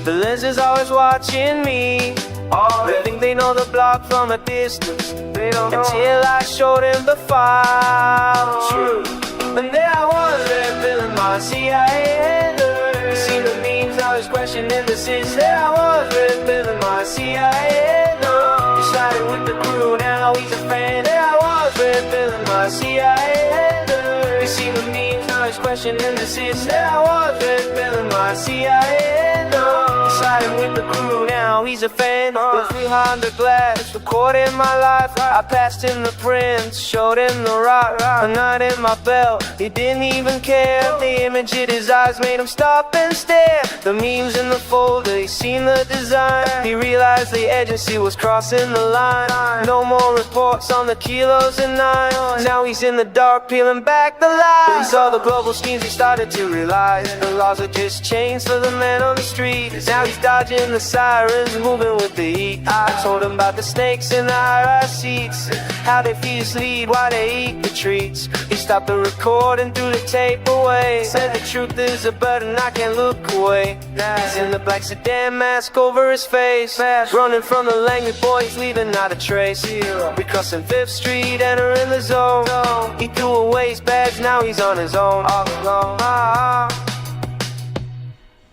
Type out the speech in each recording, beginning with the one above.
The lens is always watching me. They think they know the block from a distance. They don't know. Until I showed him the file. True. And there I was, revealing my CIA. You see the memes, now he's questioning the system. There I was, revealing my CIA. He's sliding with the crew, now he's a fan. There I was, revealing my CIA. You see the memes, now he's questioning the system. There I was, revealing my CIA. He's sliding with the crew, now he's a fan. Was behind the glass, recording my life. I passed him the prints, showed him the rock. A knot in my belt, he didn't even care. The image in his eyes made him stop and stare. The memes in the folder, he seen the design. He realized the agency was crossing the line. No more reports on the kilos and nines. Now he's in the dark, peeling back the lies. He saw the global schemes, he started to realize the laws are just chains for the man on the street. Now he's dodging the sirens, moving with the heat. I told him about the snakes in the high-rise seats, how they feed his lead while they eat the treats. He stopped the recording, threw the tape away. Said the truth is a burden, I can't look away. He's in the black sedan, mask over his face, running from the language boys, leaving not a trace. We crossing 5th Street, entering the zone. He threw away his bags, now he's on his own, all alone.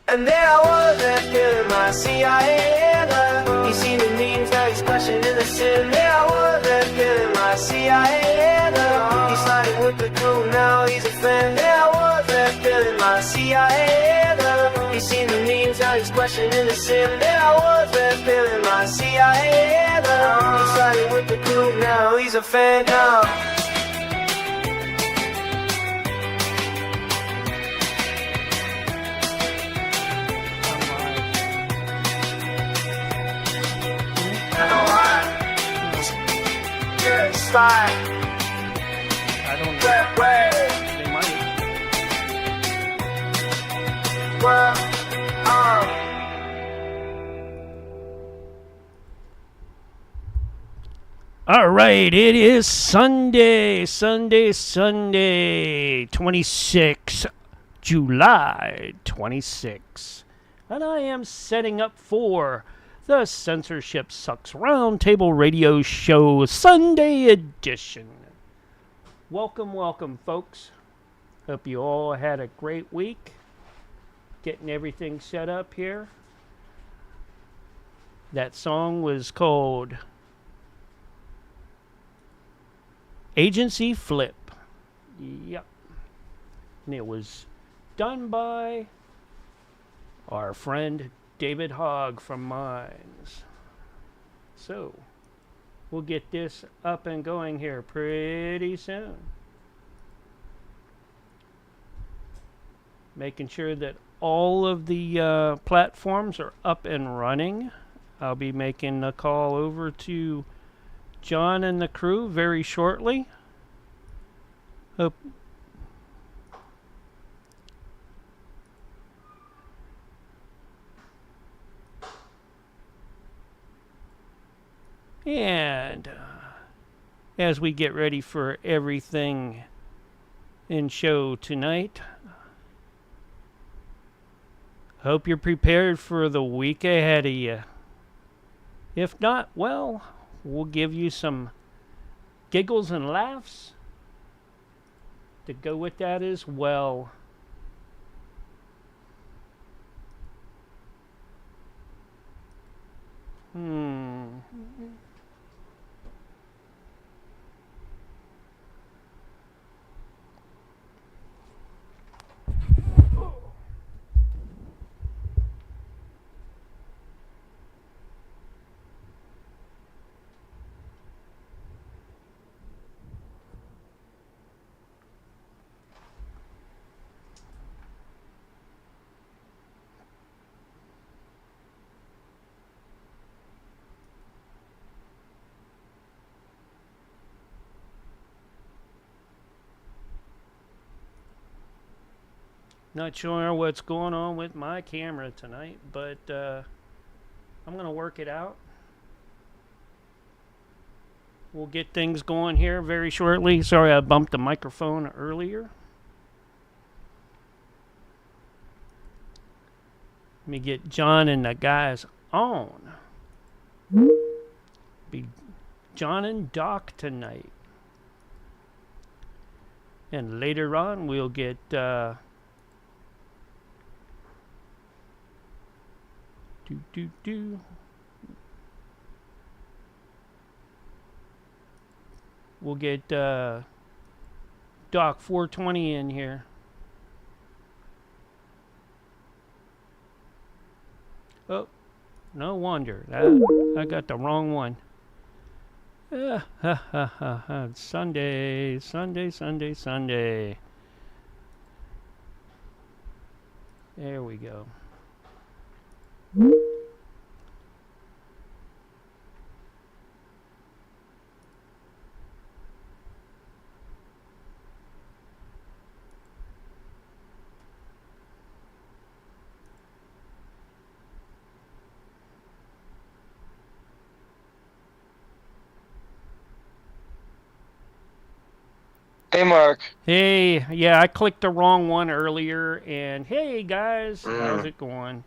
And there I was, revealing my CIA. He seen the memes, now he's questioning the sin. There I was, revealing my CIA. He's sliding with the crew, now he's a fan. There I was, revealing my CIA. He seen the memes, now he's questioning the sin. There I was, revealing my CIA. He's sliding with the crew, now he's a fan now. I don't know. They might. All right, it is Sunday, 26, July 26. And I am setting up for the Censorship Sucks Roundtable Radio Show Sunday edition. Welcome, welcome, folks. Hope you all had a great week. Getting everything set up here. That song was called Agency Flip. Yep. And it was done by our friend David Hogg from Mines. So, we'll get this up and going here pretty soon. Making sure that all of the platforms are up and running. I'll be making a call over to John and the crew very shortly. Hope and as we get ready for everything in show tonight, hope you're prepared for the week ahead of you. If not, well, we'll give you some giggles and laughs to go with that as well. Not sure what's going on with my camera tonight, but I'm going to work it out. We'll get things going here very shortly. Sorry I bumped the microphone earlier. Let me get John and the guys on. Be John and Doc tonight. And later on, we'll get We'll get Doc 420 in here. Oh, no wonder. I got the wrong one. Sunday. There we go. Hey, Mark. Hey, yeah, I clicked the wrong one earlier, and hey, guys, how's it going?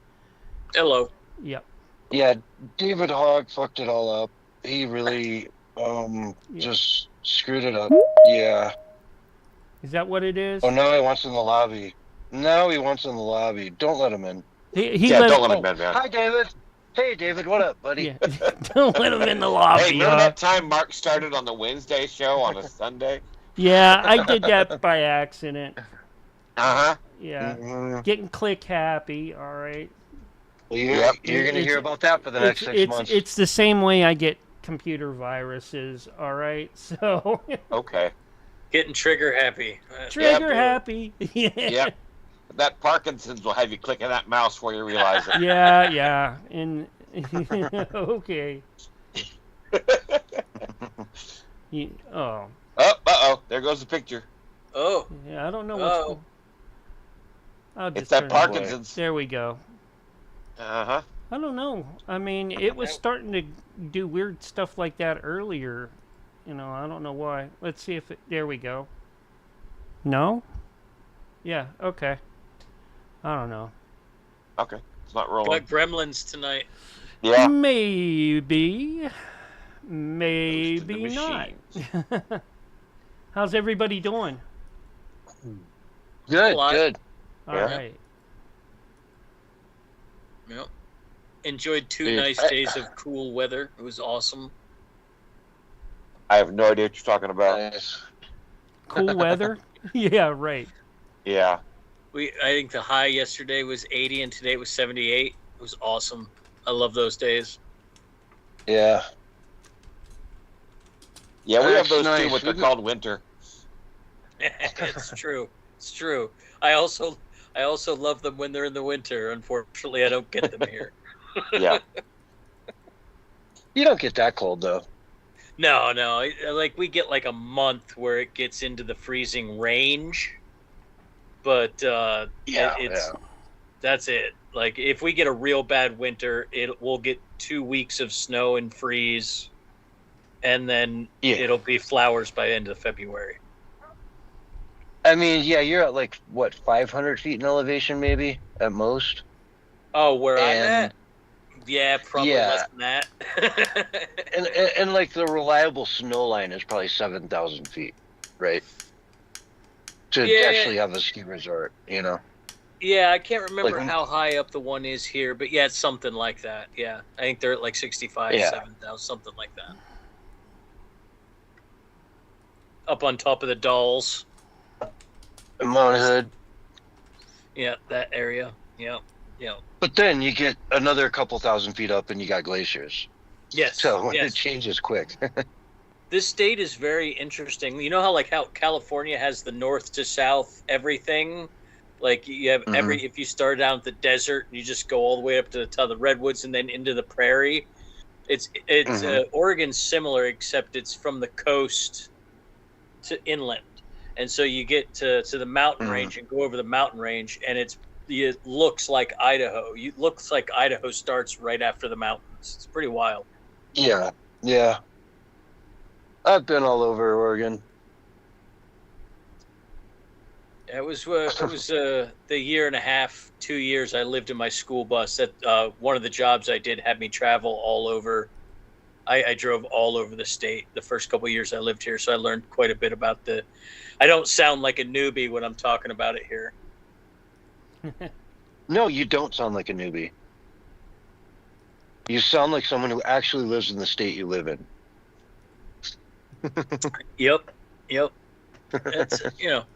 Hello. Yep. Yeah, David Hogg fucked it all up. He really just screwed it up. Yeah. Is that what it is? Oh, now he wants in the lobby. Now he wants in the lobby. Don't let him in. Don't let him in, man. Hi, David. Hey, David. What up, buddy? Yeah. Don't let him in the lobby. Hey, remember that time Mark started on the Wednesday show on a Sunday? Yeah, I did that by accident. Uh-huh. Yeah. Getting click happy, all right. Well, you're going to hear about that for the next 6 months. It's the same way I get computer viruses, all right? So. Okay. Getting trigger happy. Trigger happy. Yeah. Yep. That Parkinson's will have you clicking that mouse before you realize it. Yeah. And okay. Oh. Uh-oh. There goes the picture. Oh. Yeah, I don't know what's going on. It's that Parkinson's. There we go. Uh-huh. I don't know. I mean, it was starting to do weird stuff like that earlier. You know, I don't know why. Let's see if it... There we go. No? Yeah, okay. I don't know. Okay. It's not rolling. Like Gremlins tonight. Yeah. Maybe. Maybe not. How's everybody doing? Good. All Yeah. right. Yep. Enjoyed 2 nice days of cool weather. It was awesome. I have no idea what you're talking about. Nice. Cool weather? Yeah, right. Yeah. I think the high yesterday was 80 and today it was 78. It was awesome. I love those days. Yeah. Yeah, we have those nice. too, what they're called winter. It's true. It's true. I also love them when they're in the winter. Unfortunately, I don't get them here. Yeah. You don't get that cold, though. No. Like, we get like a month where it gets into the freezing range. But that's it. Like, if we get a real bad winter, we'll get 2 weeks of snow and freeze. And then it'll be flowers by the end of February. I mean, yeah, you're at like, what, 500 feet in elevation, maybe, at most? Oh, where I'm at? Yeah, probably less than that. and like, the reliable snow line is probably 7,000 feet, right? To actually have a ski resort, you know? Yeah, I can't remember how high up the one is here, but yeah, it's something like that. Yeah, I think they're at like 65, 7,000, something like that. Up on top of the Dolls. Mount Hood. Yeah, that area. Yeah. But then you get another couple thousand feet up and you got glaciers. Yes. So it changes quick. This state is very interesting. You know how California has the north to south everything? Like you have if you start down at the desert, you just go all the way up to the redwoods and then into the prairie. It's Oregon's similar, except it's from the coast to inland. And so you get to the mountain range and go over the mountain range, and it looks like Idaho. It looks like Idaho starts right after the mountains. It's pretty wild. Yeah. I've been all over Oregon. It was the year and a half, 2 years I lived in my school bus. That one of the jobs I did had me travel all over. I drove all over the state the first couple of years I lived here, so I learned quite a bit about the. I don't sound like a newbie when I'm talking about it here. No, you don't sound like a newbie. You sound like someone who actually lives in the state you live in. Yep. It's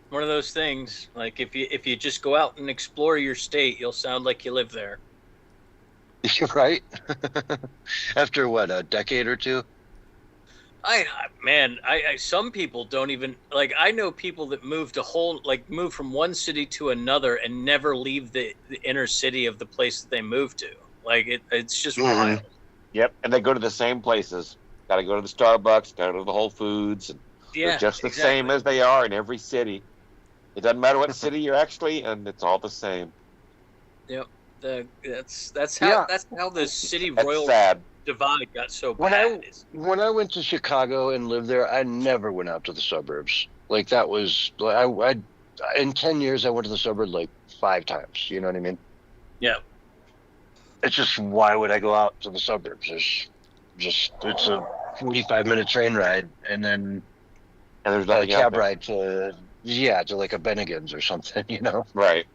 one of those things. Like if you just go out and explore your state, you'll sound like you live there. You're right. After what, a decade or two? I some people don't even like. I know people that move from one city to another and never leave the inner city of the place that they moved to. Like it's just wild. Yep, and they go to the same places. Got to go to the Starbucks, got to go to the Whole Foods, and they're just the same as they are in every city. It doesn't matter what city you're actually, and it's all the same. Yep, that's how the city royal sad. divide got so bad. When I went to Chicago and lived there, I never went out to the suburbs. Like that was I in 10 years I went to the suburbs like 5 times. You know what I mean? Yeah. It's just, why would I go out to the suburbs? It's a 45-minute train ride and then And there's a nothing out cab there. ride to like a Bennigan's or something. You know, Right.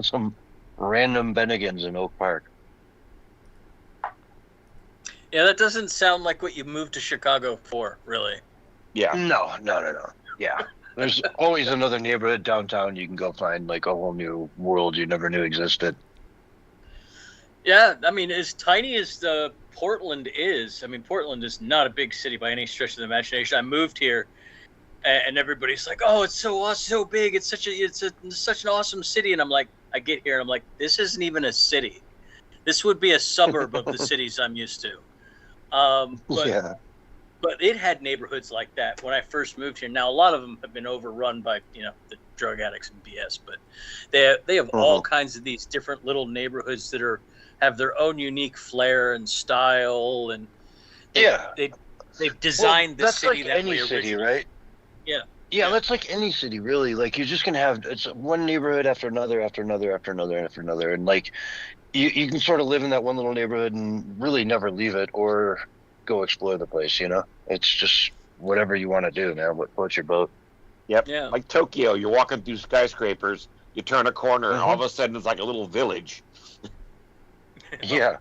some random Bennigan's in Oak Park. Yeah, that doesn't sound like what you moved to Chicago for, really. Yeah. No. Yeah. There's always another neighborhood downtown you can go find, like a whole new world you never knew existed. Yeah, I mean, as tiny as Portland is, I mean, Portland is not a big city by any stretch of the imagination. I moved here, and everybody's like, "Oh, it's so awesome, so big. It's such an awesome city." And I'm like, I get here and I'm like, this isn't even a city. This would be a suburb of the cities I'm used to. But it had neighborhoods like that when I first moved here. Now, a lot of them have been overrun by, the drug addicts and BS, but they have all kinds of these different little neighborhoods that have their own unique flair and style, and they've designed the city that way originally. That's like any city, right? Yeah, that's like any city, really. Like, you're just gonna have it's one neighborhood after another, and like you can sort of live in that one little neighborhood and really never leave it or go explore the place. It's just whatever you want to do, man. What floats your boat? Yep. Yeah. Like Tokyo, you're walking through skyscrapers, you turn a corner, and all of a sudden it's like a little village. Yeah.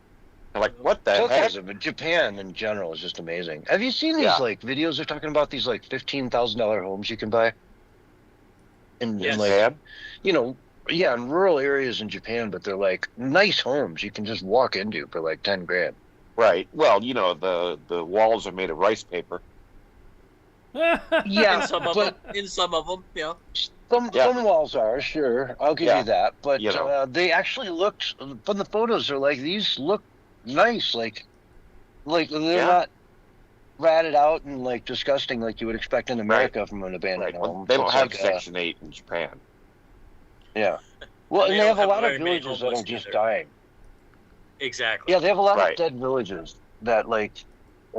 Like, what the heck? Japan in general is just amazing. Have you seen these like videos they're talking about, these like $15,000 homes you can buy? In like, in rural areas in Japan, but they're like nice homes you can just walk into for like 10 grand. Right. Well, the walls are made of rice paper. Yeah, in some of them, yeah. Some walls are, sure, I'll give you that, but they actually looked, from the photos, they're like, these look nice, like they're not ratted out and like disgusting like you would expect in America from an abandoned home. Well, they don't have Section 8 in Japan. Yeah. Well, and they have a lot of villages that are just dying. Exactly. Yeah, they have a lot of dead villages that like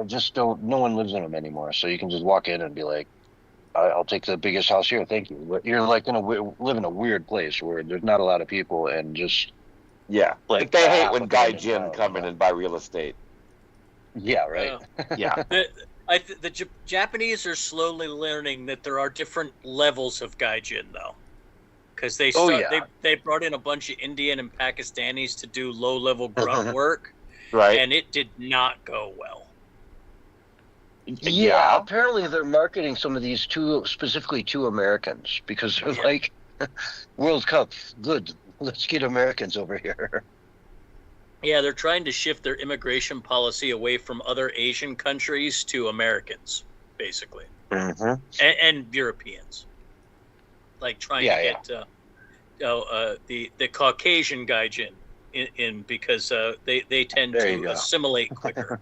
just no one lives in them anymore. So you can just walk in and be like, I'll take the biggest house here, thank you. You're like live in a weird place where there's not a lot of people and just like they hate when Guy Jim come in and buy real estate. Yeah, right. Yeah. The Japanese are slowly learning that there are different levels of gaijin, though, because they brought in a bunch of Indian and Pakistanis to do low-level grunt work, right? And it did not go well. Yeah, apparently they're marketing some of these specifically to Americans because they're like, World Cup, good. Let's get Americans over here. Yeah, they're trying to shift their immigration policy away from other Asian countries to Americans, basically, and Europeans. Like trying to get the Caucasian gaijin in because they tend to assimilate quicker.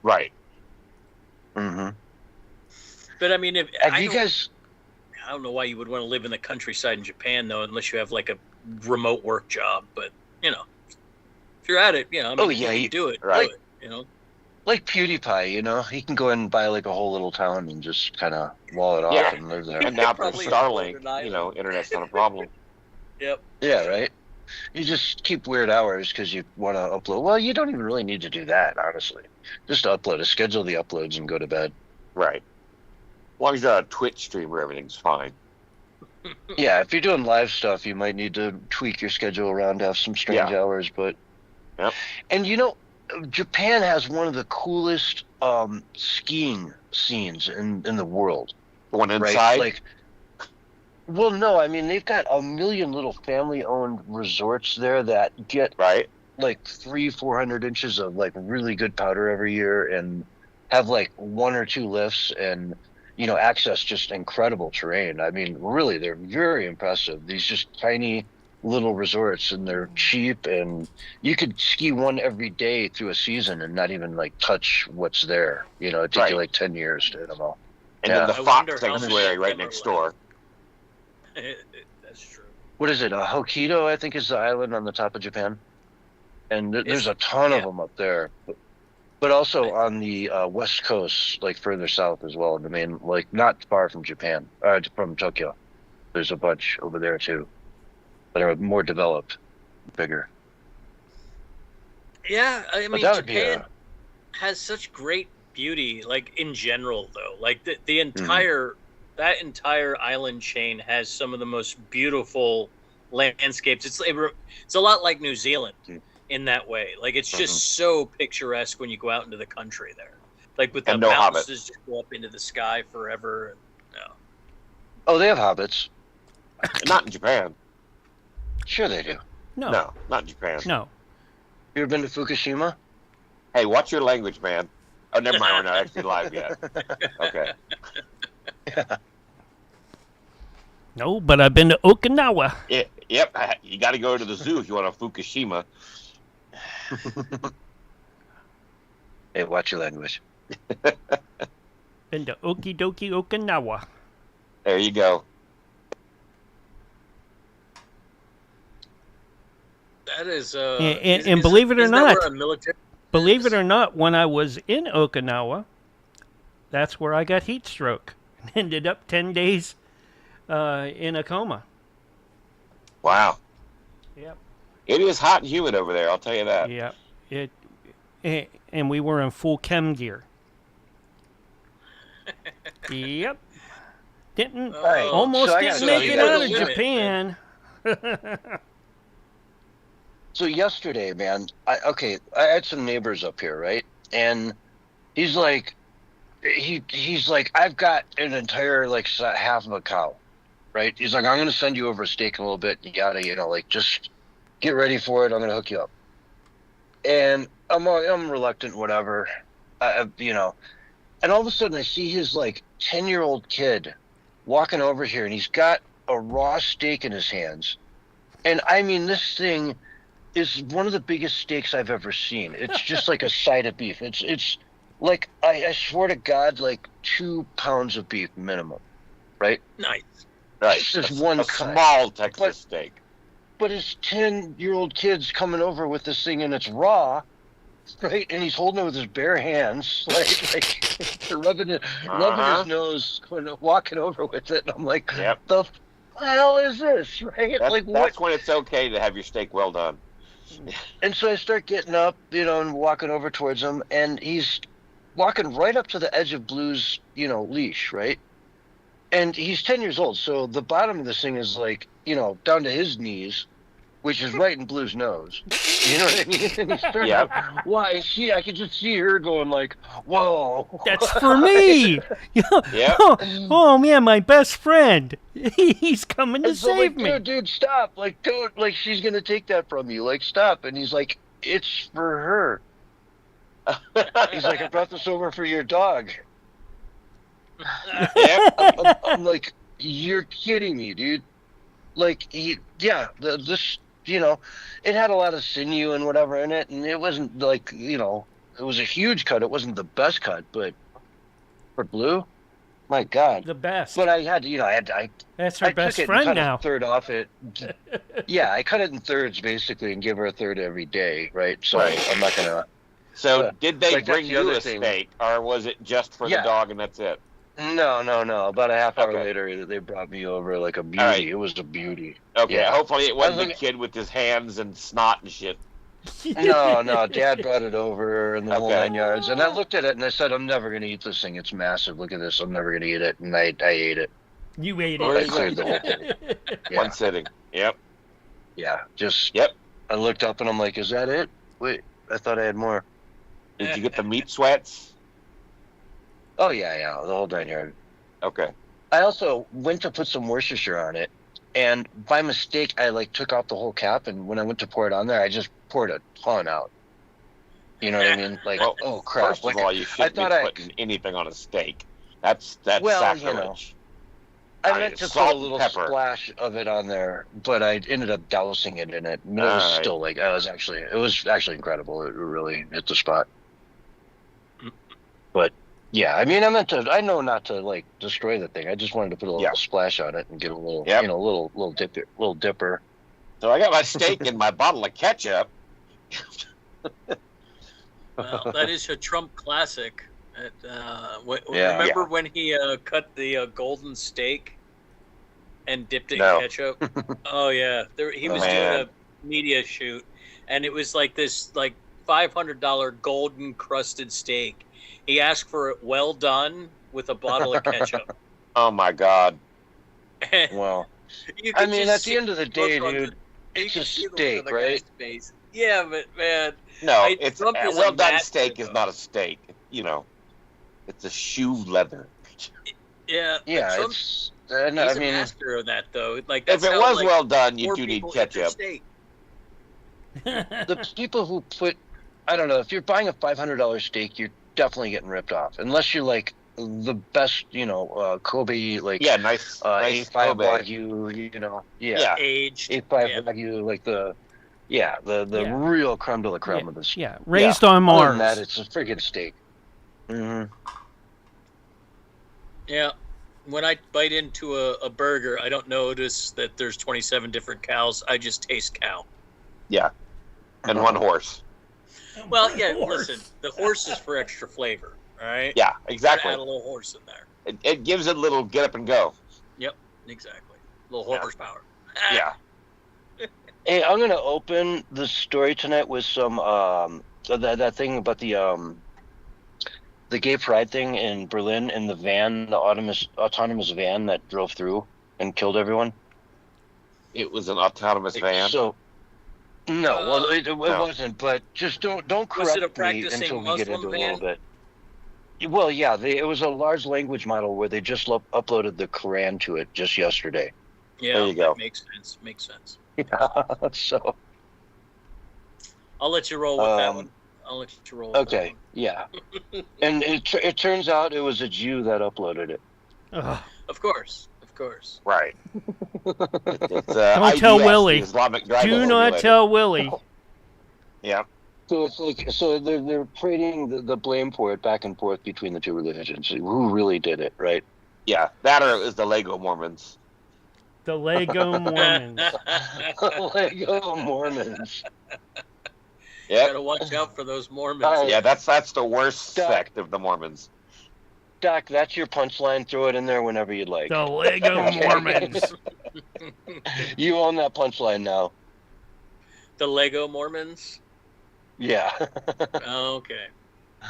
Right. But I mean, I don't know why you would want to live in the countryside in Japan, though, unless you have like a remote work job. But if you're at it, you can do it. Right. like PewDiePie, you know, he can go in and buy like a whole little town and just kind of wall it off and live there. And now for Probably Starlink, you know, internet's not a problem. Yep. Yeah, right. You just keep weird hours because you want to upload. Well, you don't even really need to do that, honestly. Just upload, schedule the uploads, and go to bed. Right. As long as you're on a Twitch streamer, everything's fine. Yeah, if you're doing live stuff, you might need to tweak your schedule around to have some strange hours. But and you know, Japan has one of the coolest skiing scenes in the world. The one inside? Right? Like, well, no, I mean, they've got a million little family-owned resorts there that get like 300-400 inches of like really good powder every year and have like 1 or 2 lifts and, you know, access just incredible terrain. I mean, really, they're very impressive. These just tiny little resorts, and they're cheap, and you could ski one every day through a season and not even like touch what's there. You know, it'd take you like 10 years to hit them all. And then the Fox Sanctuary right next door. That's true. What is it? Hokkaido, I think, is the island on the top of Japan, and there's a ton of them up there. But also on the west coast, like further south as well, in the main, like not far from Japan, from Tokyo. There's a bunch over there too, that are more developed, bigger. Yeah, I mean, Japan has such great beauty, like in general, though. Like the entire that entire island chain has some of the most beautiful landscapes. It's a lot like New Zealand in that way. Like it's just so picturesque when you go out into the country there. Like with the mountains just go up into the sky forever. Oh, they have hobbits. Not in Japan. Sure they do. No, not in Japan. No. You ever been to Fukushima? Hey, watch your language, man. Oh, never mind. We're not actually live yet. Okay. No, but I've been to Okinawa. Yep. You got to go to the zoo if you want to Fukushima. Hey, watch your language. Been to Okidoki, Okinawa. There you go. That is, and believe it or not, when I was in Okinawa, that's where I got heat stroke. Ended up 10 days in a coma. Wow. Yep. It is hot and humid over there, I'll tell you that. Yeah. And we were in full chem gear. Yep. Almost didn't make it out of Japan. So yesterday, man, I had some neighbors up here, right? And he's like, I've got an entire like half of a cow, right? He's like, I'm gonna send you over a steak in a little bit. You gotta, like just get ready for it. I'm gonna hook you up. And I'm reluctant, whatever, and all of a sudden I see his like 10-year-old kid walking over here, and he's got a raw steak in his hands, and I mean this thing is one of the biggest steaks I've ever seen. It's just like a side of beef. It's like, I swear to God, like 2 pounds of beef minimum, right? Nice. Right. It's just one small Texas steak. But his 10-year-old kid's coming over with this thing, and it's raw, right? And he's holding it with his bare hands, like rubbing his nose, walking over with it. And I'm like, the hell is this, right? That's when it's okay to have your steak well done. And so I start getting up, and walking over towards him, and he's walking right up to the edge of Blue's, leash, right? And he's 10 years old, so the bottom of this thing is like, down to his knees, which is right in Blue's nose. You know what I mean? And he's starting I could just see her going like, whoa. That's for me. Yeah. Oh man, my best friend. He's coming to save me. Dude, stop. Like, don't, like, she's going to take that from you. Like, stop. And he's like, it's for her. He's like, I brought this over for your dog. I'm like, you're kidding me, dude. Like, this, it had a lot of sinew and whatever in it, and it wasn't like, it was a huge cut. It wasn't the best cut, but for Blue, my God, the best. But I had to, that's her best friend now. Third off it. Yeah, I cut it in thirds basically and give her a third every day, right? So I'm not gonna. So did they like, bring that's the you other a thing. steak, or was it just for the dog and that's it? No. About a half hour Okay. later, they brought me over like a beauty. right. It was a beauty. Okay, Yeah. hopefully it wasn't the kid with his hands and snot and shit. No, Dad brought it over and the whole Okay. 9 yards. And I looked at it and I said, I'm never going to eat this thing. It's massive. Look at this. I'm never going to eat it. And I ate it. You ate I it. cleared the whole thing. Yeah. One sitting. Yep. Yeah. Just. Yep. I looked up and I'm like, is that it? Wait, I thought I had more. Did you get the meat sweats? Oh, yeah. The whole 9 yards. Okay. I also went to put some Worcestershire on it. And by mistake, I like took out the whole cap. And when I went to pour it on there, I just poured a ton out. You know what I mean? Like, Well, oh crap! First of all, you shouldn't be putting anything on a steak. That's Well, sacrilege. I meant to put salt a and little pepper. splash of it on there, but I ended up dousing it in it. And it was All right. still like it was actually incredible. It really hit the spot. But yeah, I mean, I know not to like destroy the thing. I just wanted to put a little splash on it and get a little, little dipper. So I got my steak and my bottle of ketchup. Well, that is a Trump classic. Remember when he cut the golden steak and dipped it in ketchup? Oh yeah, he was doing a media shoot, and it was like this $500 golden crusted steak. He asked for it well done with a bottle of ketchup. Oh my God! Well, I mean, at the end of the day, dude, it's a steak, right? Yeah, but man, no, it's a well-done steak is not a steak. You know, it's a shoe leather. Yeah. He's a master of that, though. Like, if it was well done, you do need ketchup. The people who I don't know, if you're buying a $500 steak, you're definitely getting ripped off, unless you're like the best, Kobe, like nice A5 Kobe. Wagyu, aged A5 Wagyu, like the real creme de la creme of this. Yeah, raised on Mars. Other than that, it's a friggin' steak. Mm-hmm. Yeah, when I bite into a burger, I don't notice that there's 27 different cows. I just taste cow. Yeah, and one horse. Well, yeah, listen, the horse is for extra flavor, all right? Yeah, exactly. Add a little horse in there. It gives it a little get up and go. Yep, exactly. A little horsepower. Yeah. Hey, I'm gonna open the story tonight with some that thing about the gay pride thing in Berlin in the van, the autonomous van that drove through and killed everyone. It was an autonomous van. So no, it wasn't. But just don't correct me until we get into a little bit. Well, yeah, it was a large language model where they just uploaded the Quran to it just yesterday. Yeah, there you go. Makes sense. Yeah, so I'll let you roll with that one. Okay, yeah. And it turns out it was a Jew that uploaded it. Of course. Right. Don't tell Willie. Do not tell Willie. Yeah. So it's like they're trading the blame for it back and forth between the two religions. Who really did it, right? Yeah, that or it was the Lego Mormons. The Lego Mormons. Lego Mormons. Yeah. Gotta watch out for those Mormons. Yeah, that's the worst sect of the Mormons. Doc, that's your punchline. Throw it in there whenever you'd like. The Lego Mormons. You own that punchline now. The Lego Mormons? Yeah. Okay.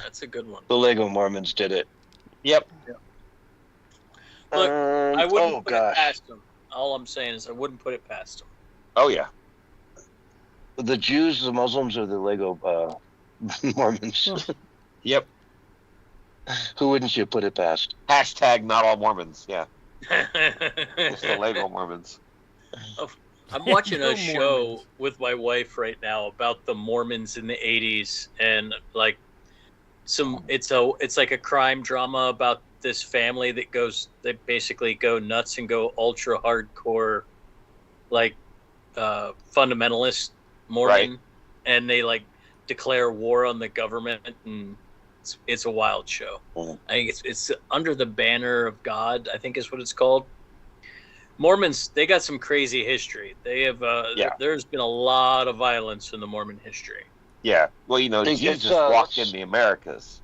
That's a good one. The Lego Mormons did it. Yep. Look, I wouldn't put it past them. All I'm saying is I wouldn't put it past them. Oh, yeah. The Jews, the Muslims, or the Lego Mormons? Yep. Who wouldn't you put it past? Hashtag not all Mormons. Yeah. It's the Lego Mormons. I'm watching a show with my wife right now about the Mormons in the 80s, and like it's like a crime drama about this family they basically go nuts and go ultra hardcore, like fundamentalist Mormon, right. And they like declare war on the government, and it's a wild show. I think it's Under the Banner of God, I think is what it's called. Mormons, they got some crazy history. They have there's been a lot of violence in the Mormon history. Yeah. Well, Jesus walked in the Americas.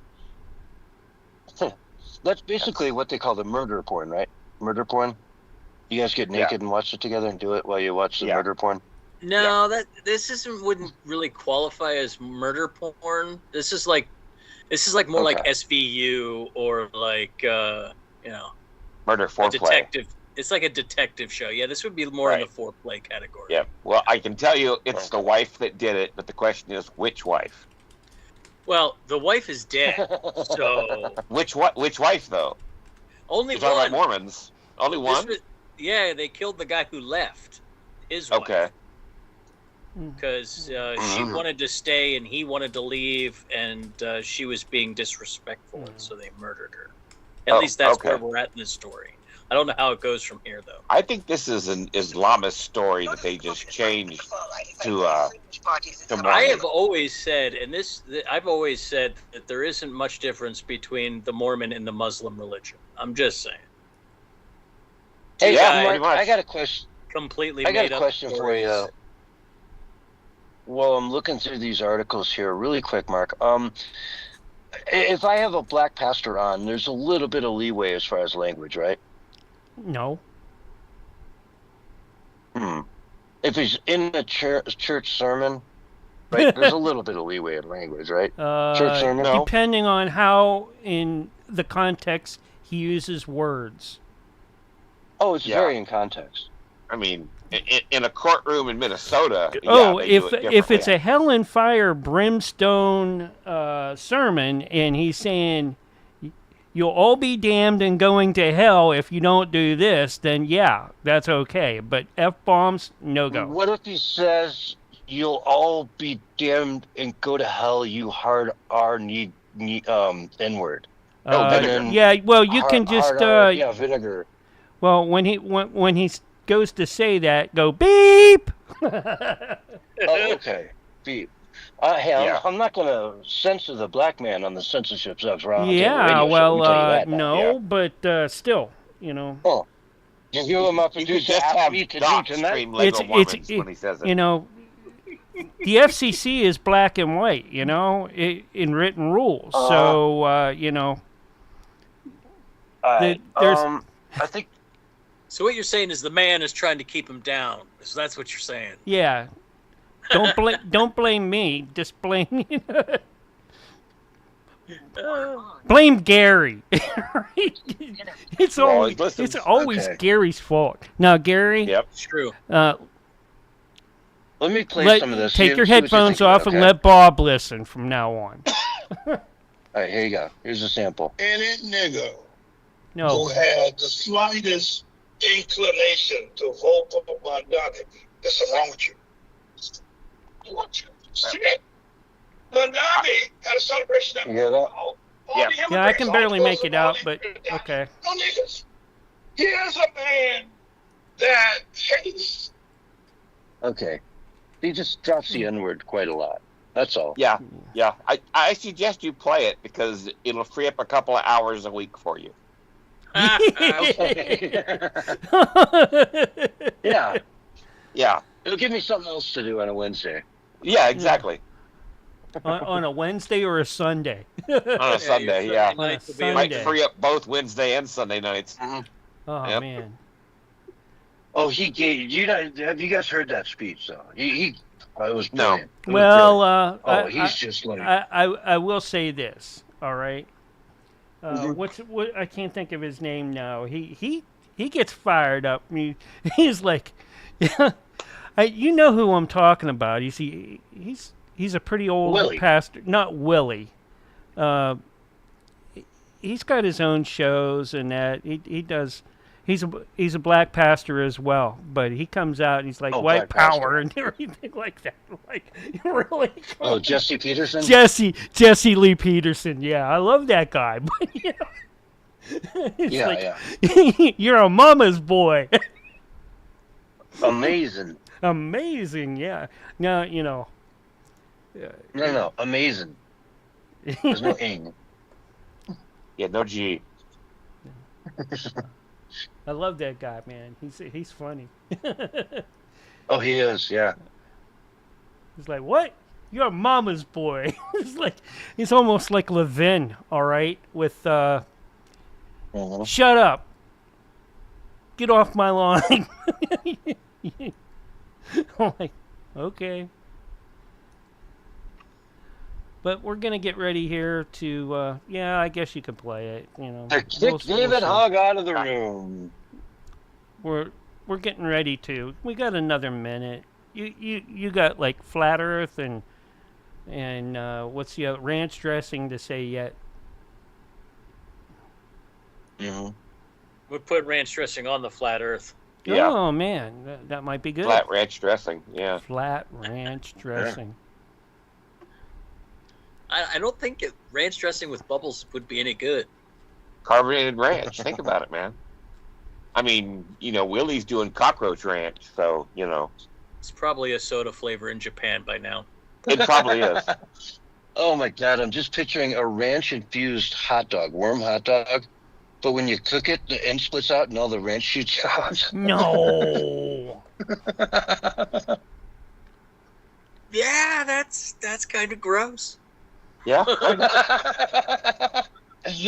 That's basically what they call the murder porn, right? Murder porn. You guys get naked and watch it together and do it while you watch the murder porn. No, this wouldn't really qualify as murder porn. This is like more like SVU or like murder foreplay. a detective. It's like a detective show. Yeah, this would be more in the foreplay category. Yeah. Well, I can tell you it's the wife that did it, but the question is which wife? Well, the wife is dead, so which wife though? Only one. Like Mormons. Only one. Yeah, they killed the guy who left. His wife. Okay. Because she wanted to stay and he wanted to leave, and she was being disrespectful, and so they murdered her. At least that's where we're at in the story. I don't know how it goes from here, though. I think this is an Islamist story that they just changed to I have always said, I've always said that there isn't much difference between the Mormon and the Muslim religion. I'm just saying. Hey, Mike, I got a question. Completely I got a question for you. Well, I'm looking through these articles here really quick, Mark. If I have a black pastor on, there's a little bit of leeway as far as language, right? No. If he's in a church sermon, right, there's a little bit of leeway in language, right? Church sermon? No? Depending on how, in the context, he uses words. Oh, it's very in context. I mean, in a courtroom in Minnesota. If it's a hell and fire brimstone sermon, and he's saying you'll all be damned and going to hell if you don't do this, then yeah, that's okay. But F-bombs, no go. What if he says you'll all be damned and go to hell, you hard N-word? Yeah, well, you can just vinegar. Well, when he goes to say that, go beep. Okay, beep. Hey, I'm not going to censor the black man on the censorship sucks round. Yeah, well, no, but still, Oh, you hear what my producer asked me to do tonight? When he says it. The FCC is black and white, in written rules. So, there's. I think. So what you're saying is the man is trying to keep him down. So that's what you're saying. Yeah. Don't blame me. Just blame blame Gary. It's always Gary's fault. Now, Gary. Yep, it's true. Let me play some of this. Take your headphones off and let Bob listen from now on. All right, here you go. Here's a sample. Any nigga who had the slightest inclination to vote for monarchy, there's wrong with you. What you shit? Monarchy had a celebration. You hear that? Yeah, I can barely make it out, but okay. No niggas. Here's a man that hates. Okay. He just drops the N-word quite a lot. That's all. Yeah. I suggest you play it because it'll free up a couple of hours a week for you. Yeah. Yeah. It'll give me something else to do on a Wednesday. Yeah, exactly. On a Wednesday or a Sunday? On a Sunday, yeah. Sunday. Might free up both Wednesday and Sunday nights. Oh, man. Oh, he gave you know. Have you guys heard that speech? Though it was brilliant. No. Well, he's just like. I will say this. All right. What I can't think of his name now. He gets fired up. He's like, you know who I'm talking about. He's a pretty old pastor. Not Willie. He's got his own shows and that he does. He's a black pastor as well, but he comes out and he's like white power and everything like that. Like, really? Oh, Jesse Peterson? Jesse Lee Peterson. Yeah, I love that guy. But you're a mama's boy. Amazing. Amazing, yeah. Now, No, amazing. There's no ing. Yeah, no G. I love that guy, man. He's funny. Oh, he is, yeah. He's like, what? You're mama's boy. He's almost like Levin, all right, with shut up. Get off my line. I'm like, okay. But we're going to get ready here to, yeah, I guess you can play it, you know. Kick David Hogg out of the room. We're getting ready to. We got another minute. You got like flat earth and what's the other, ranch dressing to say yet? Mm-hmm. We'll put ranch dressing on the flat earth. Yeah. Oh man, that might be good. Flat ranch dressing, yeah. Flat ranch dressing. I don't think ranch dressing with bubbles would be any good. Carbonated ranch. Think about it, man. I mean, you know, Willie's doing cockroach ranch, so, you know. It's probably a soda flavor in Japan by now. It probably is. Oh my God, I'm just picturing a ranch-infused hot dog, warm hot dog. But when you cook it, the end splits out and all the ranch shoots out. No. Yeah, that's kind of gross. Yeah.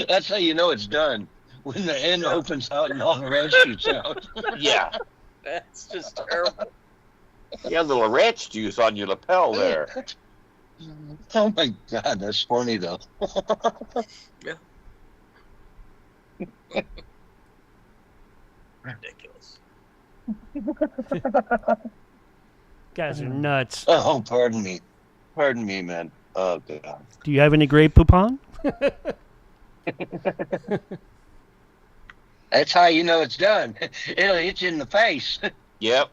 That's how you know it's done. When the end opens out and all the ranch shoots out. Yeah. That's just terrible. You have a little ranch juice on your lapel there. Oh my God, that's funny though. Yeah. Ridiculous. Guys are nuts. Oh, pardon me. Pardon me, man. Oh, God. Do you have any Grey Poupon? That's how you know it's done. It'll hit you in the face. Yep.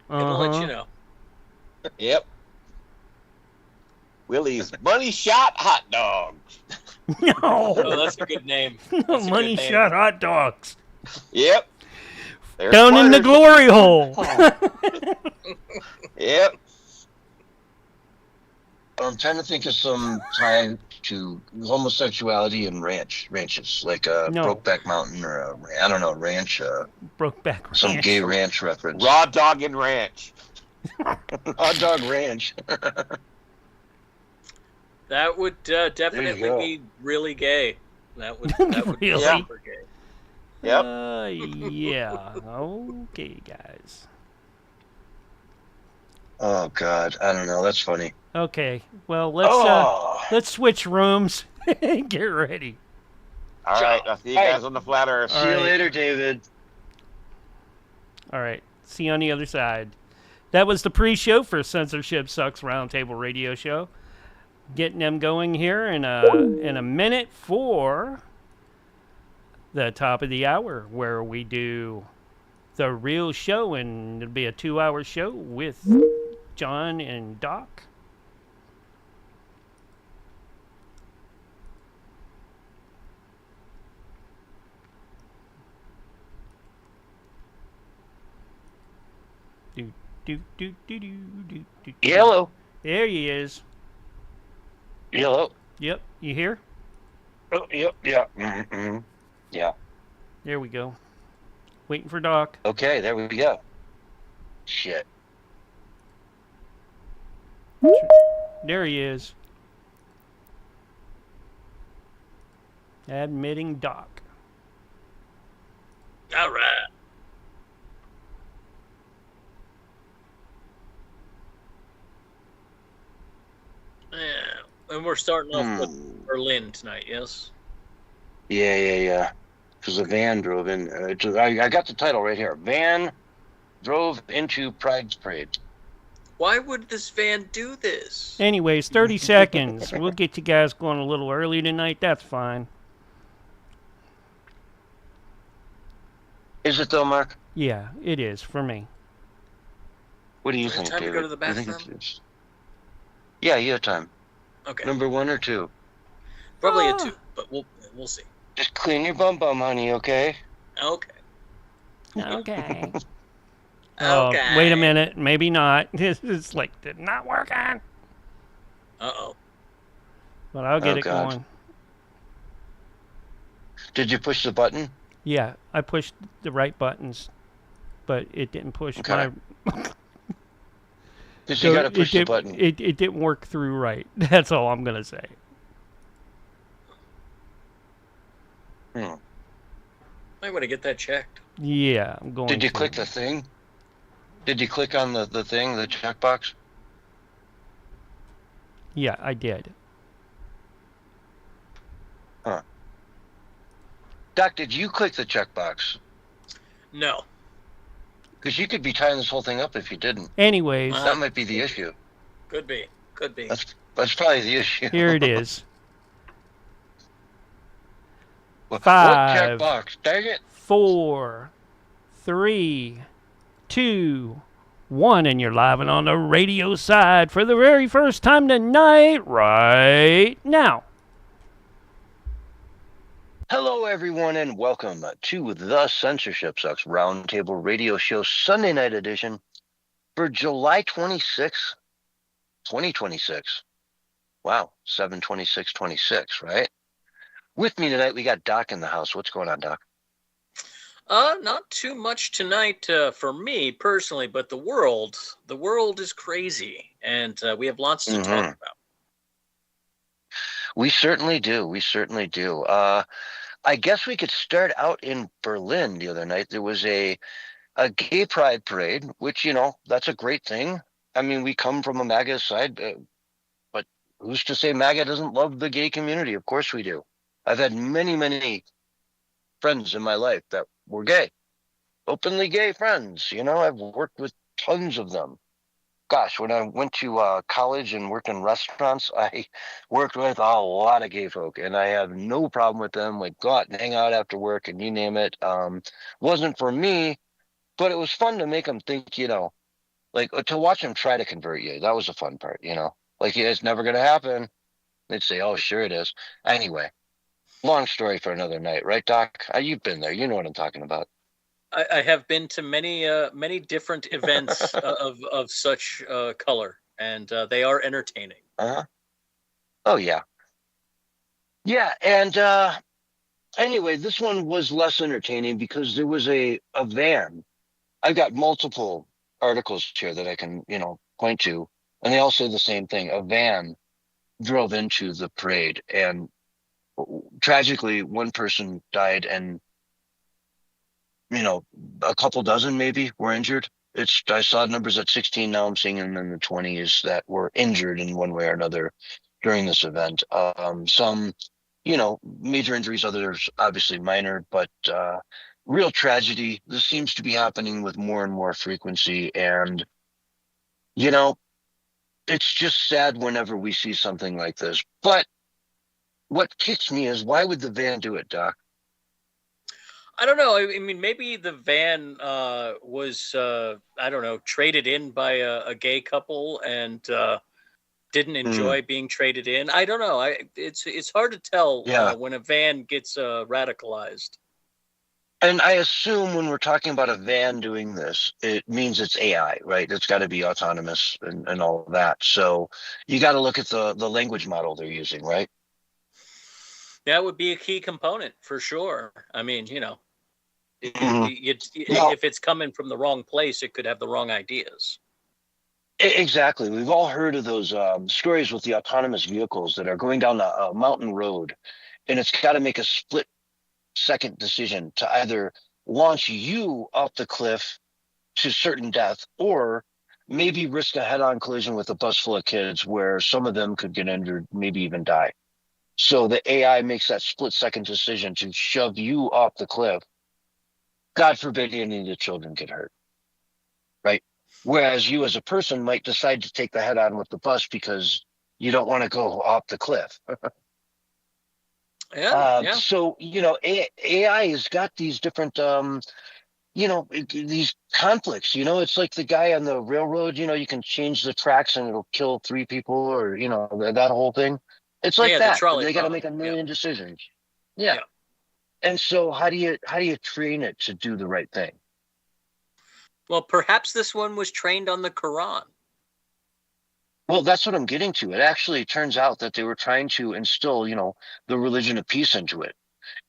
It'll let you know. Yep. Willie's Money Shot Hot Dogs. No. Oh, that's a good name. No money shot hot dogs. Yep. There's Down in the glory hole. Yep. I'm trying to think of some tie to homosexuality and ranches, like No. Brokeback Mountain or I don't know, ranch, Brokeback some Ranch. gay ranch reference. Raw Dog and Ranch. Hot dog ranch. That would definitely go. be really gay. That would be Really? super gay. Yep. Yeah. Okay, guys. Oh God, I don't know. That's funny. Okay. Well, Oh. let's switch rooms and get ready. All right. I'll see you guys on the flat earth. See you later, David. All right. See you on the other side. That was the pre-show for Censorship Sucks Roundtable Radio Show. Getting them going here in a minute for the top of the hour, where we do the real show, and it'll be a 2-hour show with John and Doc. Yellow. There he is. Yellow. Yep, you here? Oh, yep, yeah. Mm-hmm. Yeah. There we go. Waiting for Doc. Okay, there we go. Shit. There he is. Admitting Doc. All right. Yeah, and we're starting off with Berlin tonight, yes? Yeah. Because a van drove in. I got the title right here. Van drove into Pride's Parade. Why would this van do this? Anyways, 30 seconds. We'll get you guys going a little early tonight. That's fine. Is it though, Mark? Yeah, it is for me. What do you Is it think, time to David? go to the You think bathroom? it is? Yeah, you have time. Okay. Number 1 or 2? Probably a 2, but we'll see. Just clean your bum, honey, okay? Okay. Okay. Okay. Wait a minute. Maybe not. It's like, did not work on. Uh-oh. But I'll get Oh, it God. going. Did you push the button? Yeah, I pushed the right buttons, but it didn't push Okay. my... Because you got to push the button. It didn't work through right. That's all I'm gonna say. Hmm. Might want to get that checked. Yeah, I'm going. Did you click the thing? Did you click on the thing, the checkbox? Yeah, I did. Huh. Doc, did you click the checkbox? No. Because you could be tying this whole thing up if you didn't. Anyways, that might be the issue. Could be. That's probably the issue. Here it is. What 5, checkbox? Dang it. 4, 3, 2, 1, and you're live and on the radio side for the very first time tonight, right now. Hello, everyone, and welcome to the Censorship Sucks Roundtable Radio Show Sunday Night Edition for July 26, 2026. Wow, 7/26/26, right? With me tonight, we got Doc in the house. What's going on, Doc? Not too much tonight for me personally, but the world is crazy, and we have lots to talk about. We certainly do. I guess we could start out in Berlin the other night. There was a gay pride parade, which, that's a great thing. I mean, we come from a MAGA side, but who's to say MAGA doesn't love the gay community? Of course we do. I've had many, many friends in my life that were gay, openly gay friends. I've worked with tons of them. Gosh, when I went to college and worked in restaurants, I worked with a lot of gay folk, and I have no problem with them. Like, go out and hang out after work, and you name it. Wasn't for me, but it was fun to make them think, like to watch them try to convert you. That was the fun part, Like, yeah, it's never going to happen. They'd say, oh, sure it is. Anyway, long story for another night, right, Doc? You've been there. You know what I'm talking about. I have been to many different events of such color, and they are entertaining. Oh yeah, and anyway, this one was less entertaining because there was a van. I've got multiple articles here that I can point to, and they all say the same thing. A van drove into the parade, and tragically, one person died, and a couple dozen maybe were injured. I saw numbers at 16. Now I'm seeing them in the 20s that were injured in one way or another during this event. Some, major injuries, others obviously minor, but real tragedy. This seems to be happening with more and more frequency. And, it's just sad whenever we see something like this. But what kicks me is, why would the van do it, Doc? I don't know. I mean, maybe the van was, traded in by a gay couple and didn't enjoy being traded in. I don't know. It's hard to tell when a van gets radicalized. And I assume when we're talking about a van doing this, it means it's AI, right? It's got to be autonomous and all of that. So you got to look at the language model they're using, right? That would be a key component for sure. I mean, if it's coming from the wrong place, it could have the wrong ideas. Exactly. We've all heard of those stories with the autonomous vehicles that are going down a mountain road, and it's got to make a split-second decision to either launch you off the cliff to certain death, or maybe risk a head-on collision with a bus full of kids where some of them could get injured, maybe even die. So the AI makes that split-second decision to shove you off the cliff. God forbid any of the children get hurt, right? Whereas you as a person might decide to take the head on with the bus because you don't want to go off the cliff. So, AI has got these different, these conflicts. It's like the guy on the railroad, you can change the tracks and it'll kill 3 people or, that whole thing. It's like that. They got to make a million decisions. Yeah. And so how do you train it to do the right thing? Well, perhaps this one was trained on the Quran. Well, that's what I'm getting to. It actually turns out that they were trying to instill, the religion of peace into it.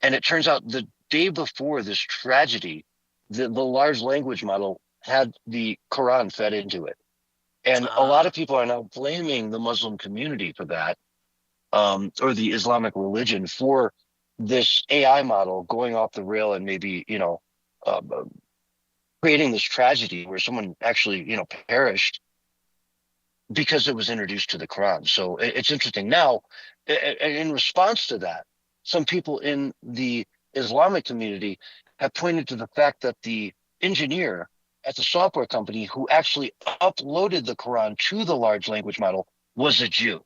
And it turns out the day before this tragedy, the large language model had the Quran fed into it. And a lot of people are now blaming the Muslim community for that, or the Islamic religion for this AI model going off the rail and maybe, creating this tragedy where someone actually, perished because it was introduced to the Quran. So it's interesting. Now, in response to that, some people in the Islamic community have pointed to the fact that the engineer at the software company who actually uploaded the Quran to the large language model was a Jew.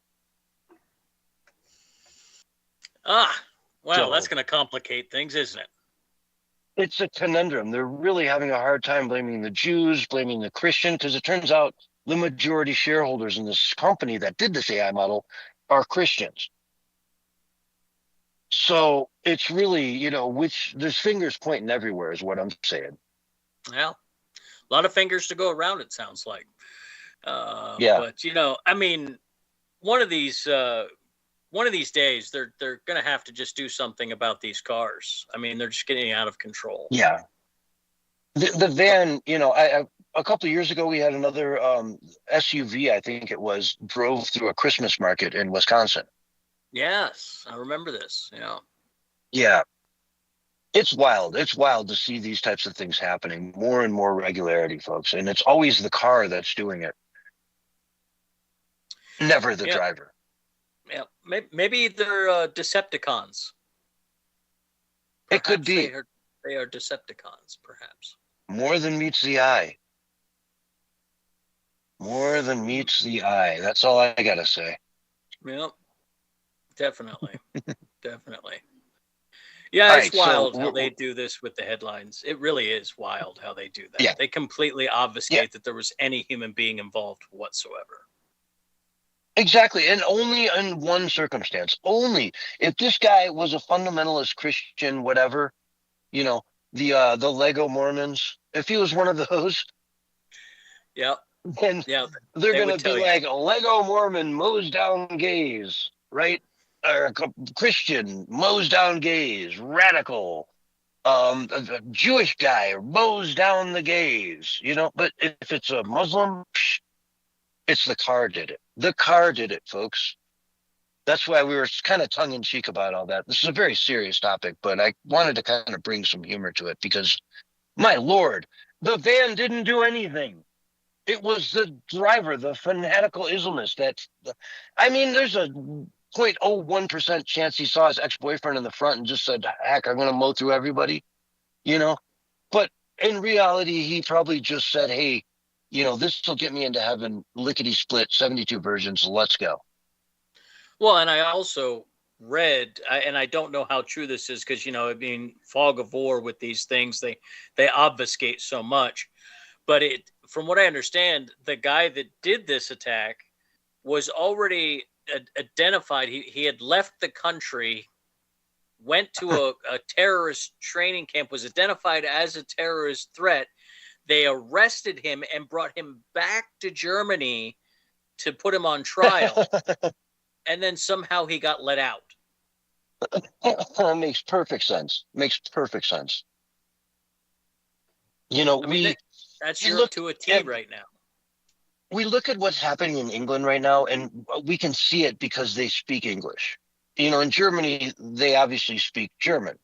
Well, that's going to complicate things, isn't it? It's a conundrum. They're really having a hard time blaming the Jews, blaming the Christian, because it turns out the majority shareholders in this company that did this AI model are Christians. So it's really, there's fingers pointing everywhere is what I'm saying. Well, a lot of fingers to go around, it sounds like. Yeah. But, I mean, one of these days, they're going to have to just do something about these cars. I mean, they're just getting out of control. Yeah. The van, a couple of years ago, we had another SUV, I think it was, drove through a Christmas market in Wisconsin. Yes, I remember this. Yeah. Yeah. It's wild. It's wild to see these types of things happening, more and more regularity, folks. And it's always the car that's doing it, never the driver. Yeah, maybe they're Decepticons. Perhaps it could be. They are Decepticons, perhaps. More than meets the eye. More than meets the eye. That's all I got to say. Yep. Definitely. Definitely. Yeah, it's wild how they do this with the headlines. It really is wild how they do that. Yeah. They completely obfuscate that there was any human being involved whatsoever. Exactly. And only in one circumstance. Only if this guy was a fundamentalist Christian, whatever, the Lego Mormons, if he was one of those, then they're going to be like Lego Mormon mows down gays, right? Or Christian mows down gays, radical, a Jewish guy mows down the gays, but if it's a Muslim, it's the car did it. The car did it, folks. That's why we were kind of tongue-in-cheek about all that. This is a very serious topic, but I wanted to kind of bring some humor to it because, my Lord, the van didn't do anything. It was the driver, the fanatical Islamist. There's a 0.01% chance he saw his ex-boyfriend in the front and just said, heck, I'm going to mow through everybody, But in reality, he probably just said, hey, this will get me into heaven, lickety-split, 72 versions, let's go. Well, and I also read, and I don't know how true this is because, fog of war with these things, they obfuscate so much. But from what I understand, the guy that did this attack was already identified. He had left the country, went to a terrorist training camp, was identified as a terrorist threat. They arrested him and brought him back to Germany to put him on trial. And then somehow he got let out. That makes perfect sense. That's Europe to a T right now. We look at what's happening in England right now, and we can see it because they speak English. In Germany, they obviously speak German.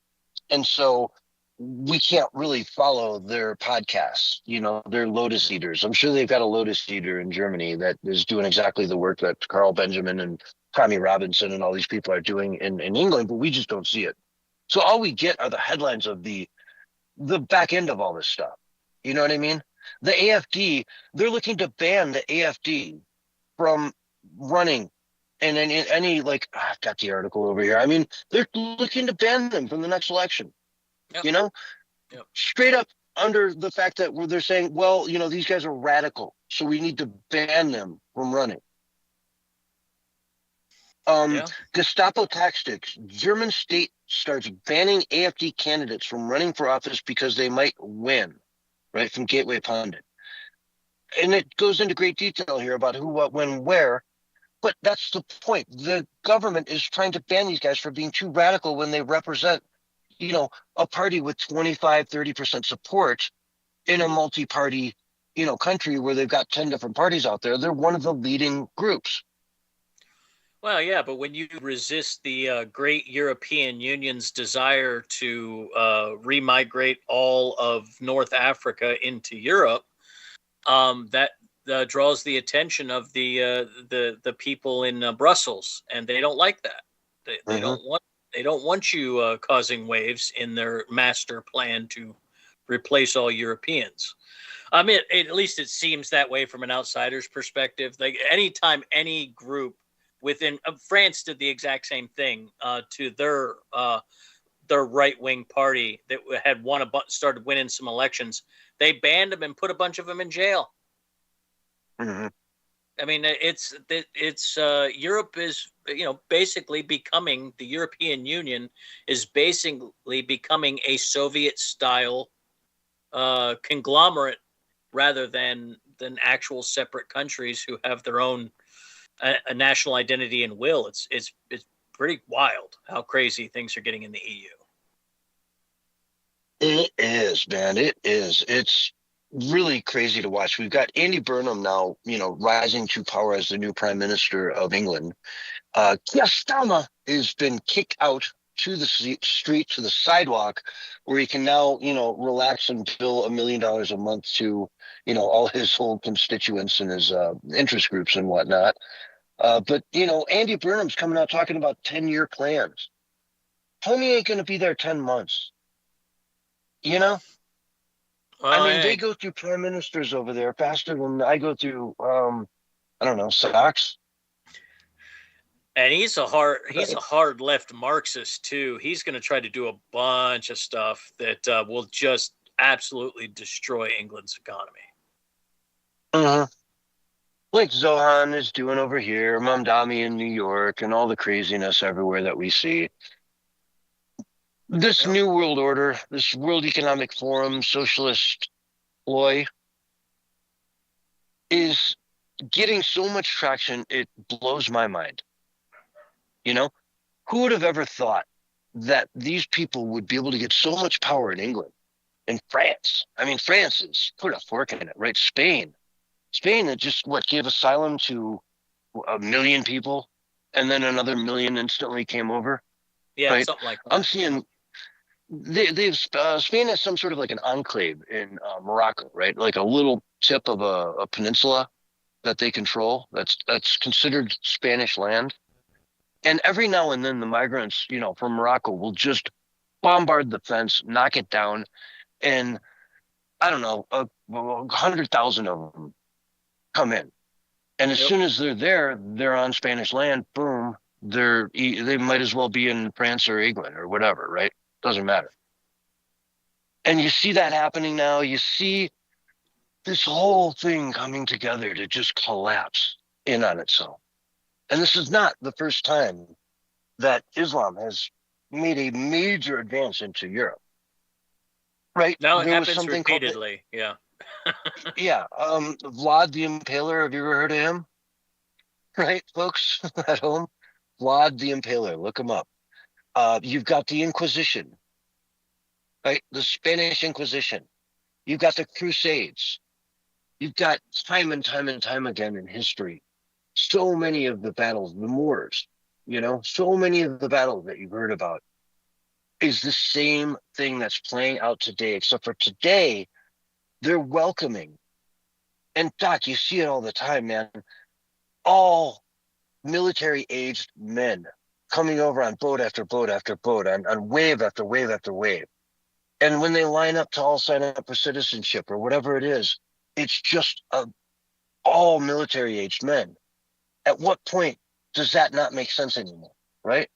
And so we can't really follow their podcasts. They're Lotus Eaters. I'm sure they've got a Lotus Eater in Germany that is doing exactly the work that Carl Benjamin and Tommy Robinson and all these people are doing in England, but we just don't see it. So all we get are the headlines of the back end of all this stuff. You know what I mean? The AFD, they're looking to ban the AFD from running. And any I've got the article over here. They're looking to ban them from the next election. Yep. Straight up under the fact that they're saying, well, these guys are radical, so we need to ban them from running. Gestapo tactics. German state starts banning AFD candidates from running for office because they might win, right? From Gateway Pundit. And it goes into great detail here about who, what, when, where. But that's the point. The government is trying to ban these guys for being too radical when they represent a party with 25, 30% support in a multi-party country where they've got 10 different parties out there. They're one of the leading groups. Well, yeah, but when you resist the great European Union's desire to remigrate all of North Africa into Europe, that draws the attention of the people in Brussels, and they don't like that. They don't want you causing waves in their master plan to replace all Europeans. I mean, at least it seems that way from an outsider's perspective. Like anytime any group within France did the exact same thing to their right-wing party that had started winning some elections. They banned them and put a bunch of them in jail. Mm-hmm. I mean, it's Europe is basically becoming, the European Union is basically becoming a Soviet-style conglomerate rather than actual separate countries who have their own a national identity and will. It's pretty wild how crazy things are getting in the EU. It is, man. It is. It's really crazy to watch. We've got Andy Burnham now, rising to power as the new Prime Minister of England. Keir Starmer has been kicked out to the street, to the sidewalk, where he can now, relax and bill $1 million a month to, all his old constituents and his interest groups and whatnot. But Andy Burnham's coming out talking about 10-year plans. Homie ain't going to be there 10 months. Well, I mean, they go through prime ministers over there faster than I go through, socks. And he's a hard left Marxist too. He's going to try to do a bunch of stuff that will just absolutely destroy England's economy. Uh-huh. Like Zohan is doing over here, Mamdani in New York, and all the craziness everywhere that we see. This New World Order, this World Economic Forum, socialist ploy, is getting so much traction, it blows my mind. Who would have ever thought that these people would be able to get so much power in England, in France? I mean, France has put a fork in it, right? Spain that just, gave asylum to 1 million people, and then another 1 million instantly came over. Yeah, right? something like that. I'm seeing Spain has some sort of like an enclave in Morocco, right? Like a little tip of a peninsula that they control. That's considered Spanish land. And every now and then the migrants, from Morocco will just bombard the fence, knock it down, and I don't know, 100,000 of them come in. And as soon as they're there, they're on Spanish land. Boom, they might as well be in France or England or whatever, right? Doesn't matter. And you see that happening now. You see this whole thing coming together to just collapse in on itself. And this is not the first time that Islam has made a major advance into Europe. Right? Now it happens repeatedly. Yeah. Yeah. Vlad the Impaler. Have you ever heard of him? Right, folks at home? Vlad the Impaler. Look him up. You've got the Inquisition, right? The Spanish Inquisition. You've got the Crusades. You've got time and time and time again in history, so many of the battles, the Moors, so many of the battles that you've heard about is the same thing that's playing out today, except for today, they're welcoming. And Doc, you see it all the time, man. All military-aged men coming over on boat after boat after boat, on wave after wave after wave. And when they line up to all sign up for citizenship or whatever it is, it's just all military-aged men. At what point does that not make sense anymore, right?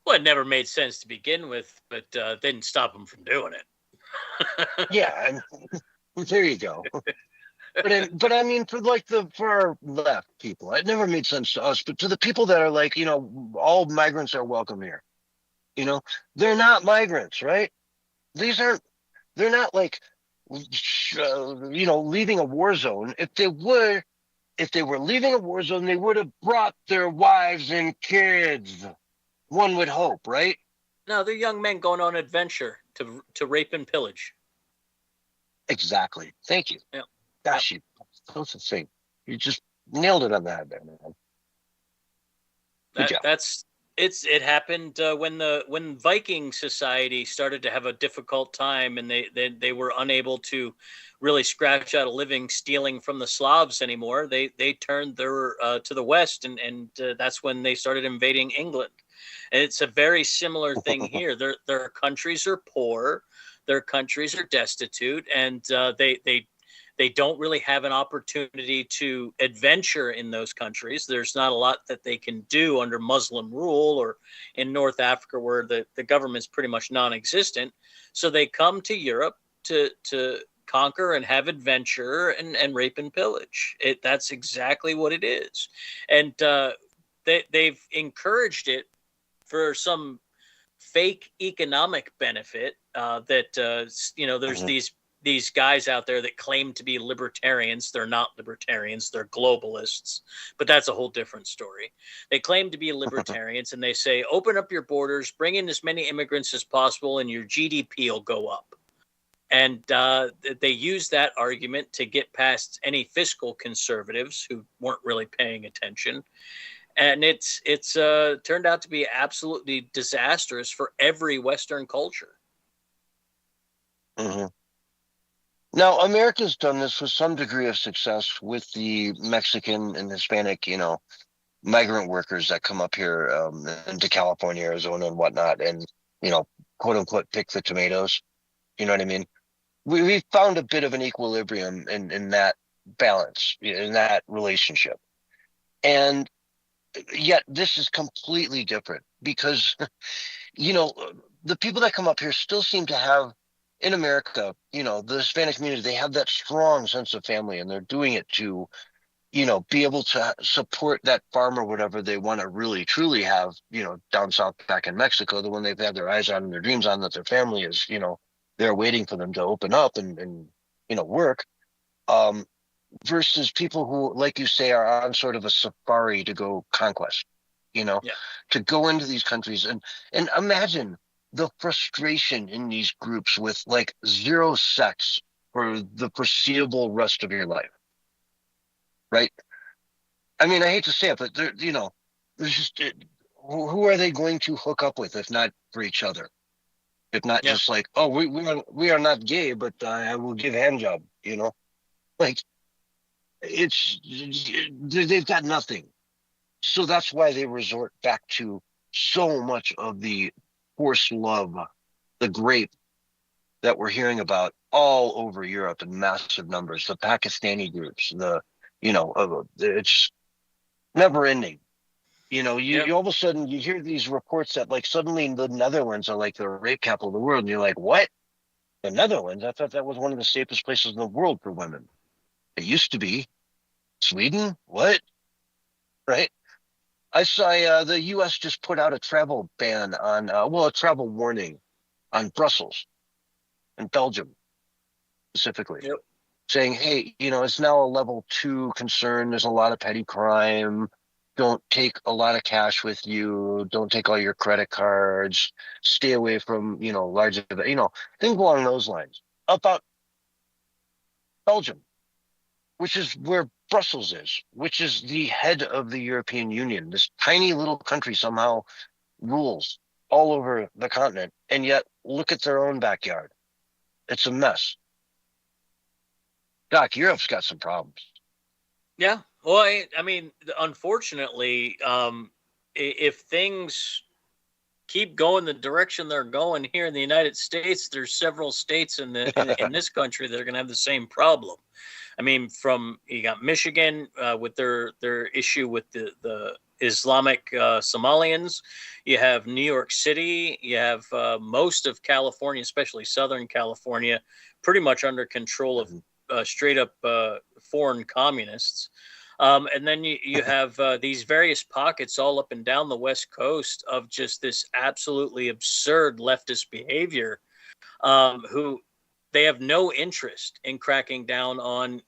Well, it never made sense to begin with, but didn't stop them from doing it. Yeah, and there you go. But I mean, for our left people, it never made sense to us. But to the people that are like, all migrants are welcome here. They're not migrants, right? They're not like, leaving a war zone. If they were leaving a war zone, they would have brought their wives and kids. One would hope, right? No, they're young men going on adventure to rape and pillage. Exactly. Thank you. Yeah. Gosh, that's the thing. You just nailed it on the head there, man. Good job. It happened when Viking society started to have a difficult time, and they were unable to really scratch out a living stealing from the Slavs anymore. They turned their to the west, and that's when they started invading England. And it's a very similar thing here. Their countries are poor, their countries are destitute, and they don't really have an opportunity to adventure in those countries. There's not a lot that they can do under Muslim rule, or in North Africa where the government's pretty much non-existent. So they come to Europe to conquer and have adventure and rape and pillage. That's exactly what it is. And they've encouraged it for some fake economic benefit that there's these guys out there that claim to be libertarians. They're not libertarians, they're globalists, but that's a whole different story. They claim to be libertarians, and they say, open up your borders, bring in as many immigrants as possible, and your GDP will go up. And they use that argument to get past any fiscal conservatives who weren't really paying attention. And it's turned out to be absolutely disastrous for every Western culture. Mm-hmm. Now, America's done this with some degree of success with the Mexican and Hispanic, migrant workers that come up here into California, Arizona, and whatnot, and, quote unquote, pick the tomatoes. You know what I mean? We found a bit of an equilibrium in that balance, in that relationship. And yet this is completely different because, the people that come up here still seem to have, in America, the Hispanic community, they have that strong sense of family, and they're doing it to, be able to support that farm or whatever they want to really, truly have, down south back in Mexico, the one they've had their eyes on and their dreams on, that their family is, they're waiting for them to open up and work. Versus people who, like you say, are on sort of a safari to go conquest, to go into these countries and imagine the frustration in these groups with like zero sex for the foreseeable rest of your life. Right. I mean, I hate to say it, but there's just, who are they going to hook up with if not for each other? If not just like, oh, we are not gay, but I will give hand job, like they've got nothing. So that's why they resort back to so much of the forced love, the grape that we're hearing about all over Europe in massive numbers, the Pakistani groups, it's never ending. You all of a sudden you hear these reports that like suddenly the Netherlands are like the rape capital of the world, and you're like, what? The Netherlands? I thought that was one of the safest places in the world for women. It used to be. Sweden? What? Right? I saw the U.S. just put out a travel ban on, a travel warning on Brussels and Belgium specifically, saying, hey, it's now a level 2 concern. There's a lot of petty crime. Don't take a lot of cash with you. Don't take all your credit cards. Stay away from, large, things along those lines. About Belgium, which is where Brussels is, which is the head of the European Union. This tiny little country somehow rules all over the continent, and yet look at their own backyard. It's a mess. Doc, Europe's got some problems. Yeah. Well, I mean, unfortunately, if things keep going the direction they're going here in the United States, there's several states in this country that are going to have the same problem. I mean, you got Michigan with their issue with the Islamic Somalians. You have New York City. You have most of California, especially Southern California, pretty much under control of straight up foreign communists. And then you have these various pockets all up and down the West Coast of just this absolutely absurd leftist behavior, who they have no interest in cracking down on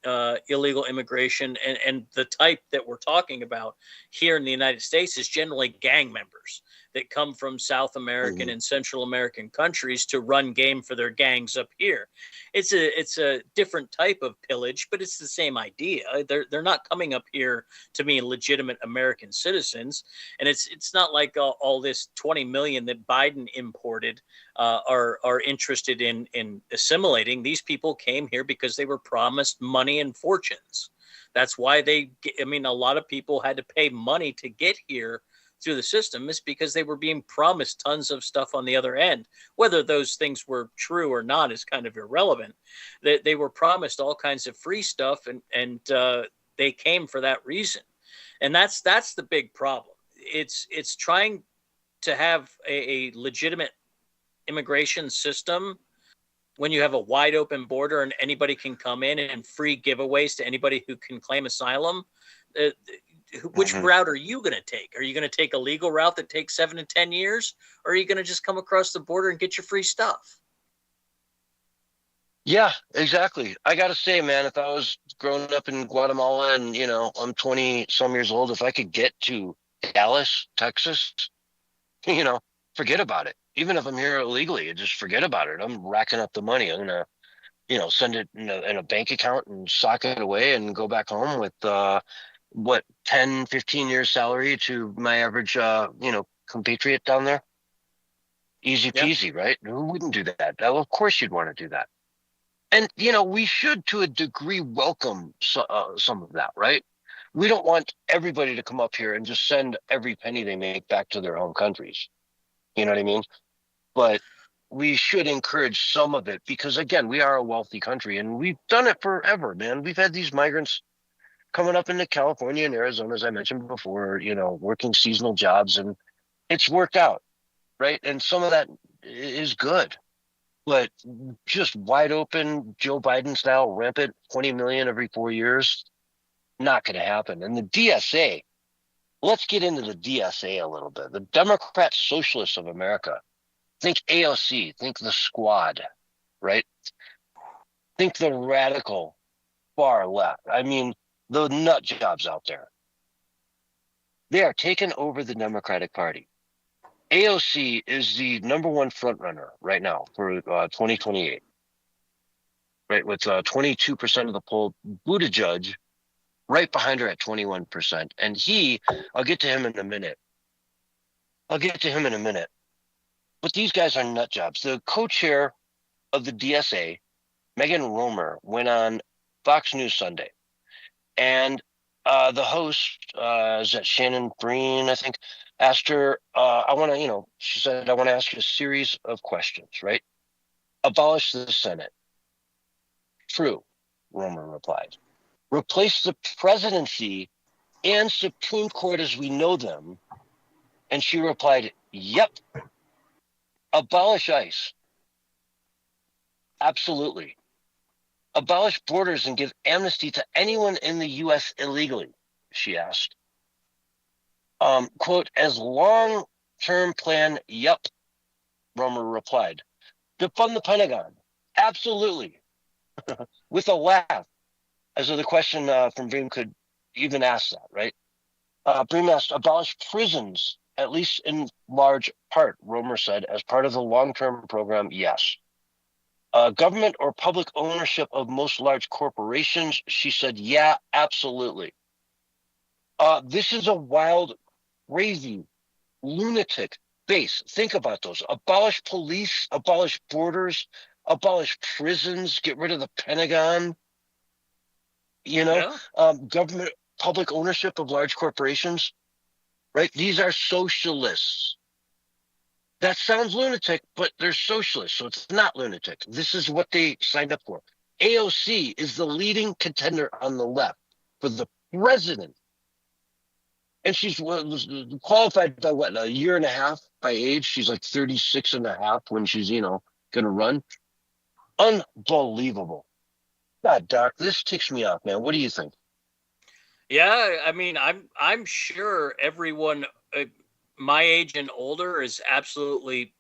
illegal immigration, and the type that we're talking about here in the United States is generally gang members that come from South American and Central American countries to run game for their gangs up here. It's a different type of pillage, but it's the same idea. They're not coming up here to be legitimate American citizens, and it's not like all this 20 million that Biden imported are interested in assimilating. These people came here because they were promised money and fortunes. That's why a lot of people had to pay money to get here through the system, is because they were being promised tons of stuff on the other end. Whether those things were true or not is kind of irrelevant. They were promised all kinds of free stuff, and they came for that reason. And that's the big problem. It's trying to have a legitimate immigration system when you have a wide open border and anybody can come in, and free giveaways to anybody who can claim asylum. Which route are you going to take? Are you going to take a legal route that takes 7 to 10 years? Or are you going to just come across the border and get your free stuff? Yeah, exactly. I got to say, man, if I was growing up in Guatemala and, I'm 20 some years old, if I could get to Dallas, Texas, forget about it. Even if I'm here illegally, just forget about it. I'm racking up the money. I'm going to, send it in a bank account and sock it away and go back home with, 10, 15 years salary to my average, compatriot down there. Easy peasy, right? Who wouldn't do that? Well, of course you'd want to do that. And, we should, to a degree, welcome some of that, right? We don't want everybody to come up here and just send every penny they make back to their home countries. You know what I mean? But we should encourage some of it because, again, we are a wealthy country and we've done it forever, man. We've had these migrants coming up into California and Arizona, as I mentioned before, working seasonal jobs, and it's worked out, right? And some of that is good, but just wide open, Joe Biden style, rampant 20 million every 4 years, not going to happen. And the DSA, let's get into the DSA a little bit. The Democrat Socialists of America. Think AOC, think the Squad, right? Think the radical far left. I mean, the nut jobs out there. They are taking over the Democratic Party. AOC is the number one frontrunner right now for 2028, right? With 22% of the poll. Buttigieg right behind her at 21%. And I'll get to him in a minute. But these guys are nut jobs. The co-chair of the DSA, Megan Romer, went on Fox News Sunday. And the host, is that Shannon Breen, I think, asked her, she said, I want to ask you a series of questions, right? Abolish the Senate. True, Romer replied. Replace the presidency and Supreme Court as we know them. And she replied, yep. Abolish ICE. Absolutely. Abolish borders and give amnesty to anyone in the U.S. illegally, she asked. Quote, as long-term plan, yep, Romer replied. Defund the Pentagon. Absolutely. With a laugh, as though the question from Bream could even ask that, right? Bream asked, abolish prisons, at least in large part, Romer said, as part of the long-term program, yes. Government or public ownership of most large corporations, she said, yeah, absolutely. This is a wild, crazy, lunatic base. Think about those. Abolish police, abolish borders, abolish prisons, get rid of the Pentagon. Government, public ownership of large corporations, right? These are socialists. That sounds lunatic, but they're socialists, so it's not lunatic. This is what they signed up for. AOC is the leading contender on the left for the president. And she's was qualified by a year and a half by age. She's like 36 and a half when she's, going to run. Unbelievable. God, Doc, this ticks me off, man. What do you think? Yeah, I mean, I'm sure everyone my age and older is absolutely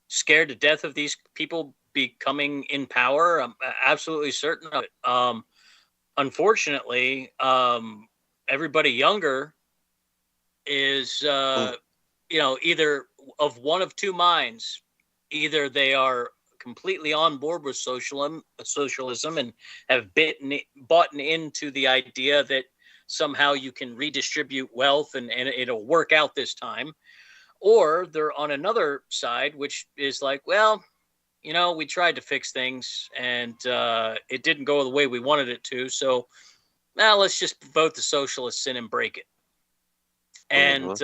scared to death of these people be coming in power. I'm absolutely certain of it. Unfortunately, everybody younger is, either of one of two minds. Either they are completely on board with socialism and have bought into the idea that somehow you can redistribute wealth and it'll work out this time. Or they're on another side, which is like, well, we tried to fix things and it didn't go the way we wanted it to. So now let's just vote the socialists in and break it. And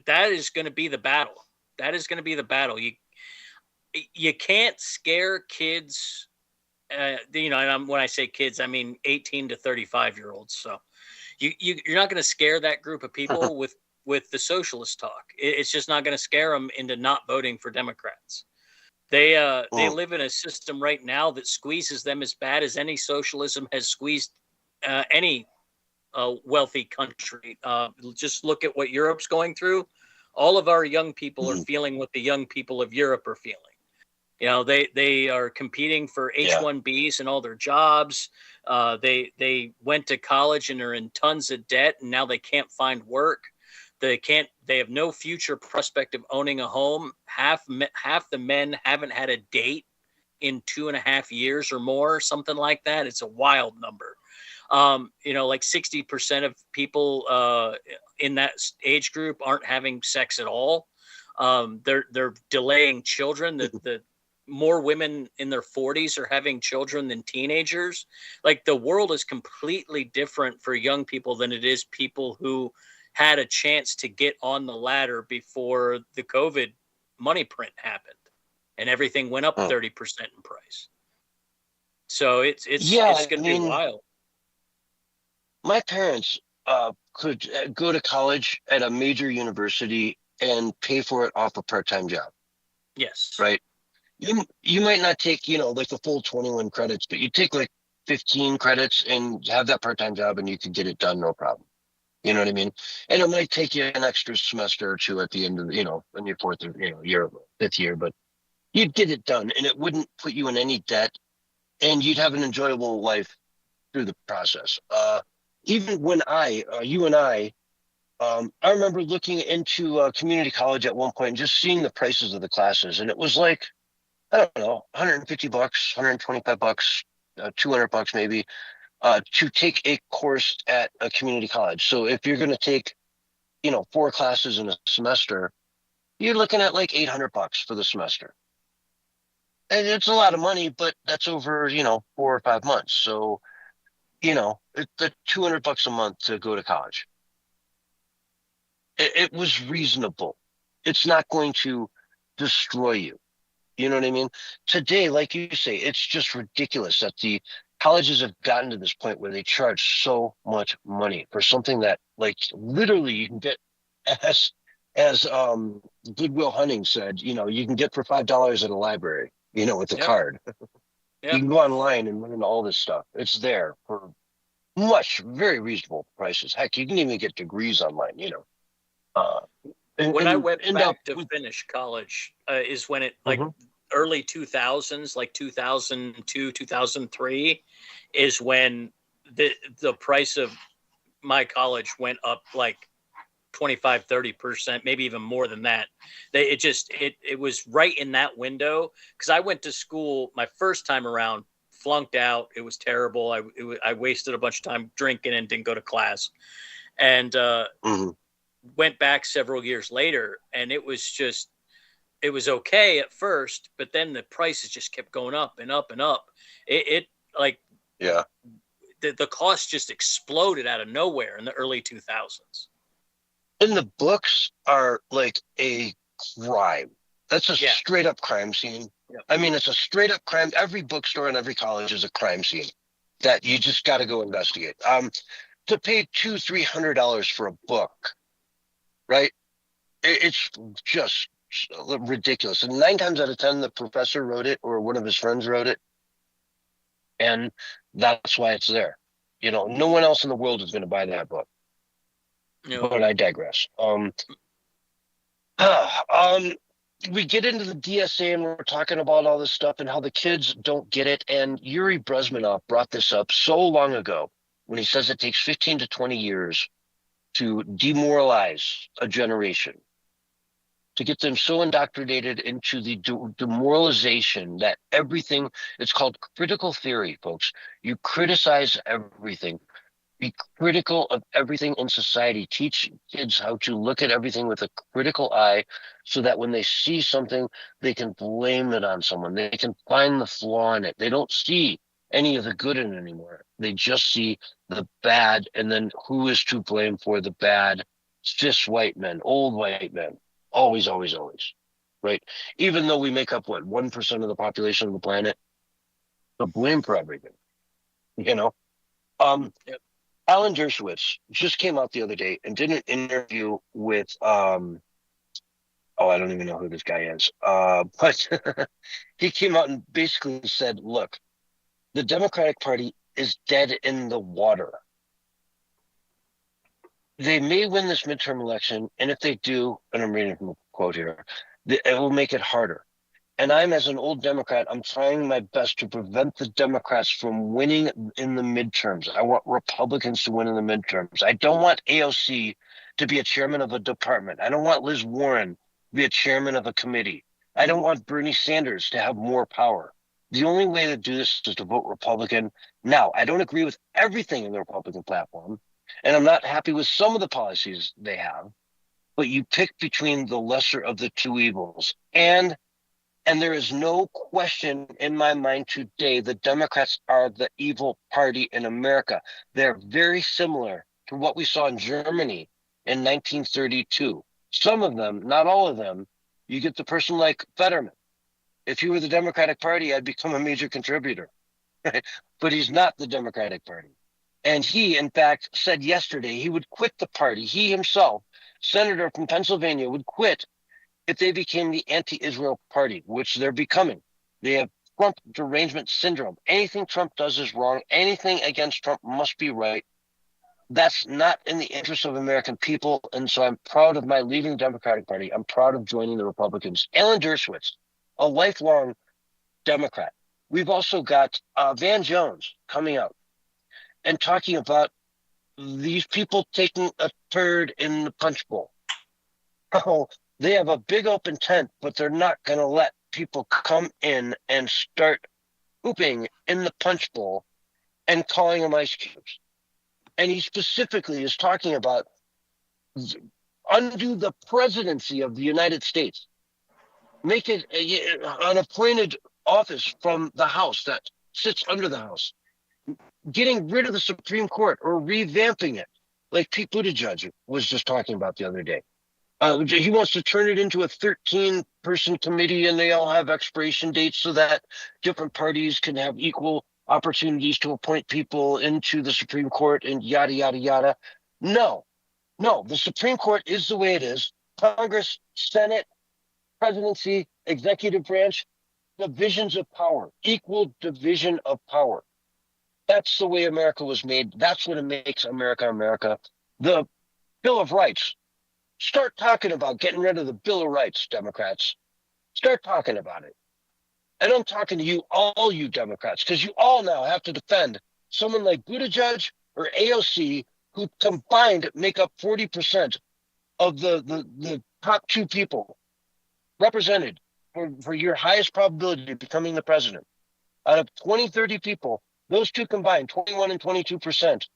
that is going to be the battle. That is going to be the battle. You can't scare kids. And when I say kids, I mean 18 to 35-year-olds. So you're not going to scare that group of people with the socialist talk. It's just not going to scare them into not voting for Democrats. They live in a system right now that squeezes them as bad as any socialism has squeezed any wealthy country. Just look at what Europe's going through. All of our young people are feeling what the young people of Europe are feeling. They are competing for H-1Bs and all their jobs. They went to college and are in tons of debt, and now they can't find work. They have no future prospect of owning a home. Half the men haven't had a date in 2.5 years or more, something like that. It's a wild number. Like 60% of people in that age group aren't having sex at all. They're delaying children. The more women in their 40s are having children than teenagers. Like, the world is completely different for young people than it is people who had a chance to get on the ladder before the COVID money print happened and everything went up 30% in price. So it's going to be wild. My parents could go to college at a major university and pay for it off a part-time job. Yes. Right. You might not take, like the full 21 credits, but you take like 15 credits and have that part-time job and you could get it done, no problem. You know what I mean? And it might take you an extra semester or two at the end of, in your fourth or, year, fifth year, but you'd get it done and it wouldn't put you in any debt and you'd have an enjoyable life through the process. Even when you and I remember looking into community college at one point and just seeing the prices of the classes. And it was like, I don't know, $150, $125, $200 maybe, to take a course at a community college. So if you're going to take, 4 classes in a semester, you're looking at like $800 for the semester. And it's a lot of money, but that's over, 4 or 5 months. So, it's the $200 a month to go to college. It was reasonable. It's not going to destroy you. You know what I mean? Today, like you say, it's just ridiculous that the colleges have gotten to this point where they charge so much money for something that, like, literally you can get, as Goodwill Hunting said, you can get for $5 at a library, with a card. You can go online and learn all this stuff. It's there for very reasonable prices. Heck, you can even get degrees online, When I went back to finish college is when it, like, early 2000s, like 2002, 2003, is when the price of my college went up like 25, 30%, maybe even more than that. It was right in that window, because I went to school my first time around, flunked out. It was terrible. I wasted a bunch of time drinking and didn't go to class, and went back several years later, and it was okay at first, but then the prices just kept going up and up and up. The cost just exploded out of nowhere in the early 2000s. And the books are like a crime. That's a straight up crime scene. Yep. I mean, it's a straight up crime. Every bookstore and every college is a crime scene that you just got to go investigate. To pay $200-$300 for a book, right? It's just ridiculous. And 9 times out of 10, the professor wrote it or one of his friends wrote it. And that's why it's there. No one else in the world is going to buy that book. No. But I digress. we get into the DSA and we're talking about all this stuff and how the kids don't get it. And Yuri Brezmenov brought this up so long ago when he says it takes 15 to 20 years to demoralize a generation, to get them so indoctrinated into the demoralization that everything, it's called critical theory, folks. You criticize everything. Be critical of everything in society. Teach kids how to look at everything with a critical eye so that when they see something, they can blame it on someone. They can find the flaw in it. They don't see any of the good in it anymore. They just see the bad, and then who is to blame for the bad? Cis white men, old white men. Always, always, always. Right? Even though we make up, 1% of the population of the planet, the blame for everything. You know? Yep. Alan Dershowitz just came out the other day and did an interview with I don't even know who this guy is. But he came out and basically said, look, the Democratic Party is dead in the water. They may win this midterm election, and if they do, and I'm reading from a quote here, it will make it harder. And I'm, as an old Democrat, I'm trying my best to prevent the Democrats from winning in the midterms. I want Republicans to win in the midterms. I don't want AOC to be a chairman of a department. I don't want Liz Warren to be a chairman of a committee. I don't want Bernie Sanders to have more power. The only way to do this is to vote Republican. Now, I don't agree with everything in the Republican platform, and I'm not happy with some of the policies they have, but you pick between the lesser of the two evils. And there is no question in my mind today, the Democrats are the evil party in America. They're very similar to what we saw in Germany in 1932. Some of them, not all of them, you get the person like Fetterman. If he were the Democratic Party, I'd become a major contributor. But he's not the Democratic Party. And he, in fact, said yesterday he would quit the party. He himself, senator from Pennsylvania, would quit if they became the anti-Israel party, which they're becoming. They have Trump derangement syndrome. Anything Trump does is wrong. Anything against Trump must be right. That's not in the interest of American people. And so I'm proud of my leaving the Democratic Party. I'm proud of joining the Republicans. Alan Dershowitz, a lifelong Democrat. We've also got Van Jones coming out and talking about these people taking a turd in the punch bowl. Oh, they have a big open tent, but they're not going to let people come in and start pooping in the punch bowl and calling them ice cubes. And he specifically is talking about undo the presidency of the United States. Make it an appointed office from the House that sits under the House. Getting rid of the Supreme Court or revamping it, like Pete Buttigieg was just talking about the other day. He wants to turn it into a 13-person committee, and they all have expiration dates so that different parties can have equal opportunities to appoint people into the Supreme Court and yada, yada, yada. No, the Supreme Court is the way it is. Congress, Senate, presidency, executive branch, divisions of power, equal division of power. That's the way America was made. That's what makes America, America. The Bill of Rights. Start talking about getting rid of the Bill of Rights, Democrats. Start talking about it. And I'm talking to you, all you Democrats, because you all now have to defend someone like Buttigieg or AOC, who combined make up 40% of the top two people represented for your highest probability of becoming the president. Out of 20, 30 people, those two combined, 21 and 22%,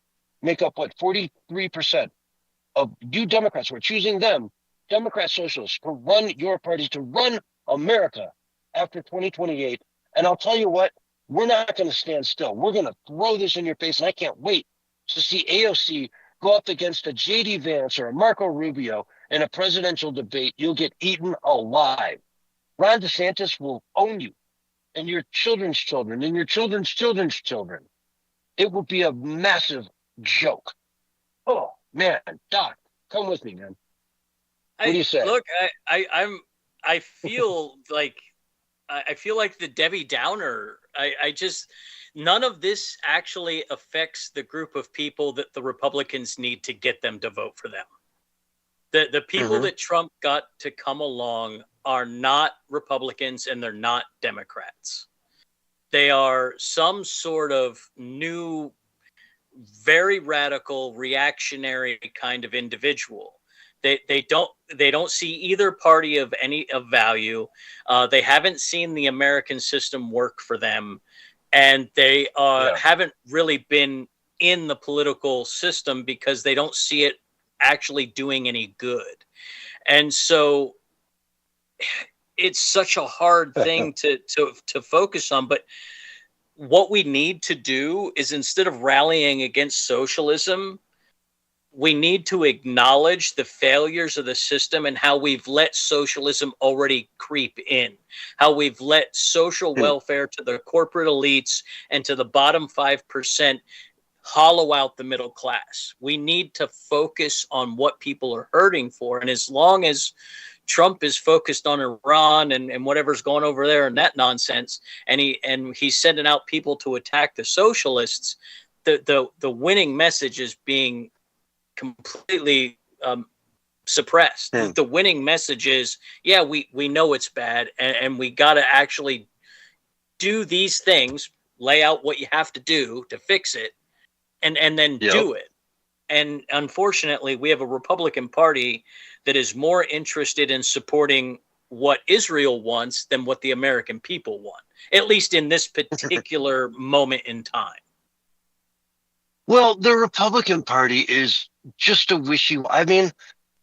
make up, 43% of you Democrats. We're choosing them, Democrat socialists, to run your parties, to run America after 2028. And I'll tell you what, we're not going to stand still. We're going to throw this in your face, and I can't wait to see AOC go up against a J.D. Vance or a Marco Rubio in a presidential debate. You'll get eaten alive. Ron DeSantis will own you and your children's children and your children's children's children. It will be a massive joke. Oh, man, Doc, come with me, man. What do you say? Look, I feel like the Debbie Downer. I just, none of this actually affects the group of people that the Republicans need to get them to vote for them. The people that Trump got to come along are not Republicans and they're not Democrats. They are some sort of new, very radical, reactionary kind of individual. They don't see either party of any of value. They haven't seen the American system work for them, and they haven't really been in the political system because they don't see it actually doing any good. And so it's such a hard thing to focus on. But what we need to do is, instead of rallying against socialism, we need to acknowledge the failures of the system and how we've let socialism already creep in, how we've let social welfare to the corporate elites and to the bottom 5% hollow out the middle class. We need to focus on what people are hurting for. And as long as Trump is focused on Iran and whatever's going over there and that nonsense, and he's sending out people to attack the socialists, the winning message is being completely suppressed. The winning message is, we know it's bad, and we got to actually do these things, lay out what you have to do to fix it, and then do it. And unfortunately, we have a Republican Party that is more interested in supporting what Israel wants than what the American people want, at least in this particular moment in time. Well, the Republican Party is just a I mean,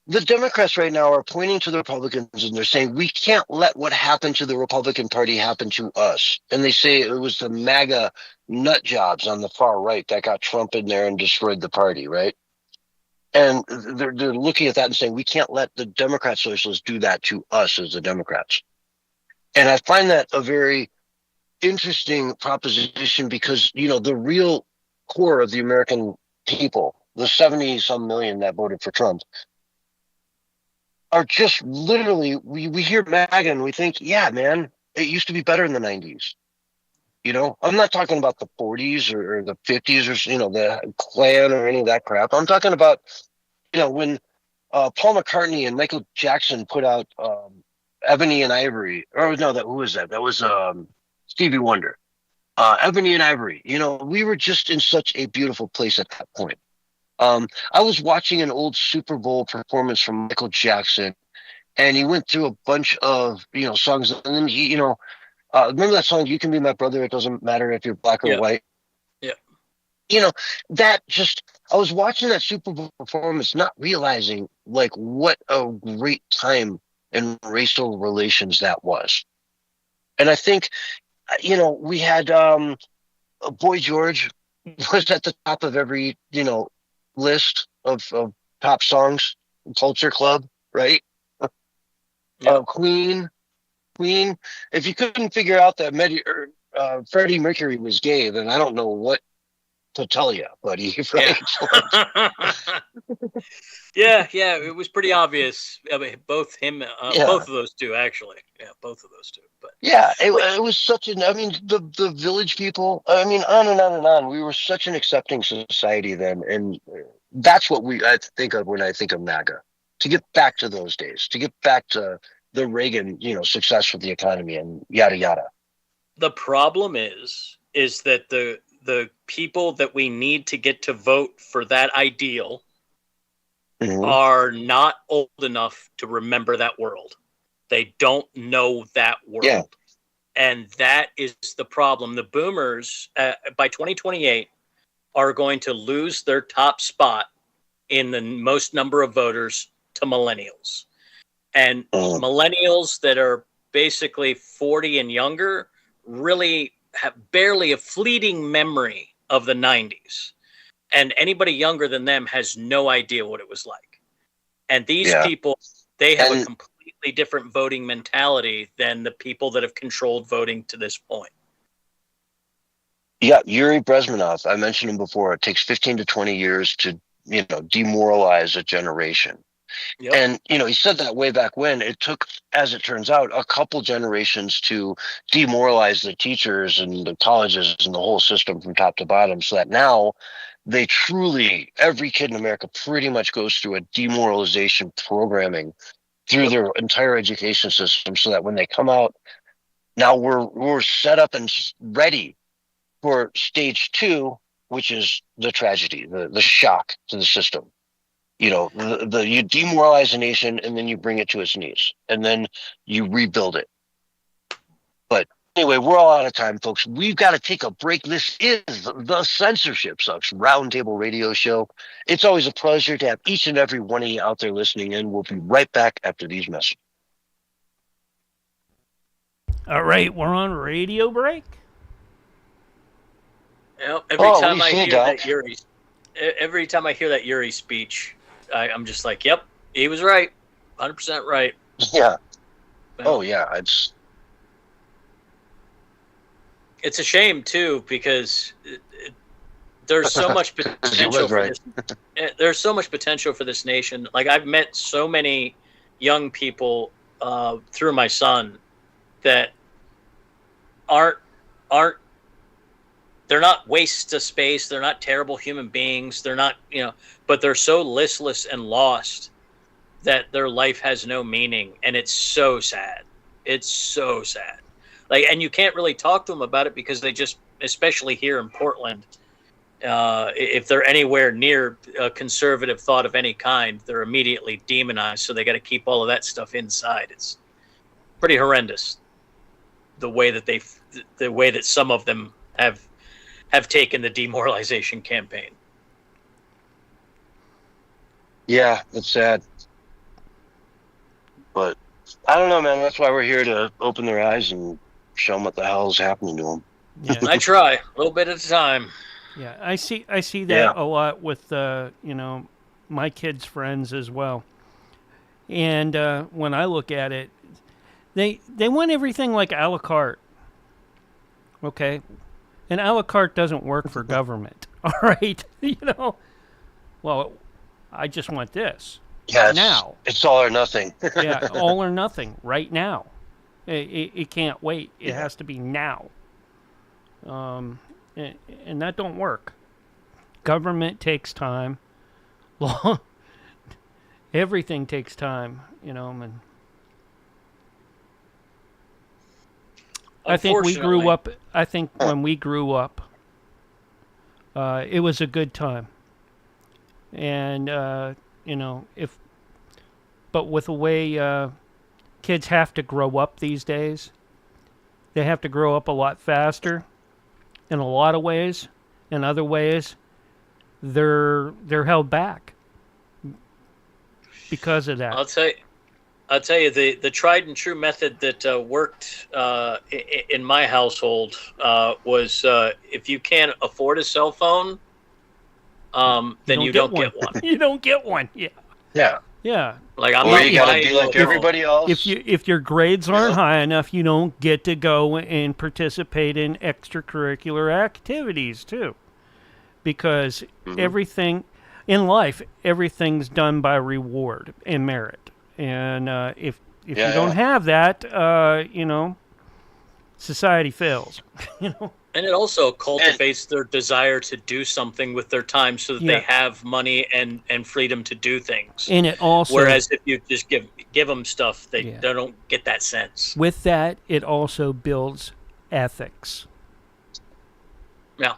the Democrats right now are pointing to the Republicans and they're saying, we can't let what happened to the Republican Party happen to us. And they say it was the MAGA nut jobs on the far right that got Trump in there and destroyed the party, right? And they're looking at that and saying, we can't let the Democrat socialists do that to us as the Democrats. And I find that a very interesting proposition because, the real core of the American people, the 70-some million that voted for Trump, are just literally, we hear MAGA and we think, yeah, man, it used to be better in the 90s. I'm not talking about the 40s or the 50s or, the Klan or any of that crap. I'm talking about, when Paul McCartney and Michael Jackson put out Ebony and Ivory. Or no, who was that? That was Stevie Wonder. Ebony and Ivory. We were just in such a beautiful place at that point. I was watching an old Super Bowl performance from Michael Jackson, and he went through a bunch of, songs. And then he, remember that song, You Can Be My Brother, It Doesn't Matter If You're Black or White? Yeah. That just, I was watching that Super Bowl performance, not realizing, what a great time in racial relations that was. And I think, we had Boy George was at the top of every, list of top songs, Culture Club, right? Queen. If you couldn't figure out that Freddie Mercury was gay, then I don't know what to tell you, buddy. Right? Yeah, it was pretty obvious. I mean, both of those two, actually. Yeah, both of those two. But it was such the village people. I mean, on and on and on. We were such an accepting society then, and that's what I think of when I think of MAGA. To get back to those days, to get back to the Reagan, success with the economy and yada yada. The problem is that the people that we need to get to vote for that ideal are not old enough to remember that world. They don't know that world. Yeah. And that is the problem. The boomers, by 2028, are going to lose their top spot in the most number of voters to millennials. And millennials that are basically 40 and younger really have barely a fleeting memory of the 90s. And anybody younger than them has no idea what it was like. And these people, they have a completely different voting mentality than the people that have controlled voting to this point. Yeah, Yuri Bezmenov, I mentioned him before. It takes 15 to 20 years to, demoralize a generation. Yep. And, he said that way back when. It took, as it turns out, a couple generations to demoralize the teachers and the colleges and the whole system from top to bottom, so that now they truly, every kid in America pretty much goes through a demoralization programming through their entire education system, so that when they come out, now we're set up and ready for stage 2, which is the tragedy, the shock to the system. You demoralize a nation, and then you bring it to its knees, and then you rebuild it. But anyway, we're all out of time, folks. We've got to take a break. This is the Censorship Sucks Roundtable Radio Show. It's always a pleasure to have each and every one of you out there listening in. We'll be right back after these messages. All right, we're on radio break. Every time I hear that Yuri speech, I'm just like, yep, he was right, 100% right. Yeah. Oh yeah, it's a shame too, because there's so much potential for this. There's so much potential for this nation. Like, I've met so many young people through my son that aren't they're not wastes of space. They're not terrible human beings. They're not, but they're so listless and lost that their life has no meaning. And it's so sad. It's so sad. Like, and you can't really talk to them about it, because they just, especially here in Portland, if they're anywhere near a conservative thought of any kind, they're immediately demonized. So they got to keep all of that stuff inside. It's pretty horrendous. The way that some of them have taken the demoralization campaign. Yeah, it's sad. But I don't know, man. That's why we're here, to open their eyes and show them what the hell is happening to them. Yeah. I try, a little bit at a time. Yeah, I see that a lot with my kids' friends as well. And when I look at it, they want everything like a la carte. Okay? And a la carte doesn't work for government. All right? Well, I just want this. Yeah, now. It's all or nothing. Yeah, all or nothing right now. It can't wait. It has to be now. And that don't work. Government takes time. Law, everything takes time, and I think we grew up. I think when we grew up, it was a good time. And but with the way kids have to grow up these days, they have to grow up a lot faster. In a lot of ways, in other ways, they're held back because of that. I'll tell you the tried and true method that worked in my household was if you can't afford a cell phone, then you don't get one. You don't get one. Yeah. Yeah. Yeah. Like, you gotta be like everybody else. If your grades aren't high enough, you don't get to go and participate in extracurricular activities too, because everything in life, everything's done by reward and merit. And if you don't have that, society fails. And it also cultivates their desire to do something with their time, so that they have money and freedom to do things. And it also, whereas if you just give them stuff, they don't get that sense. With that, it also builds ethics. Yeah.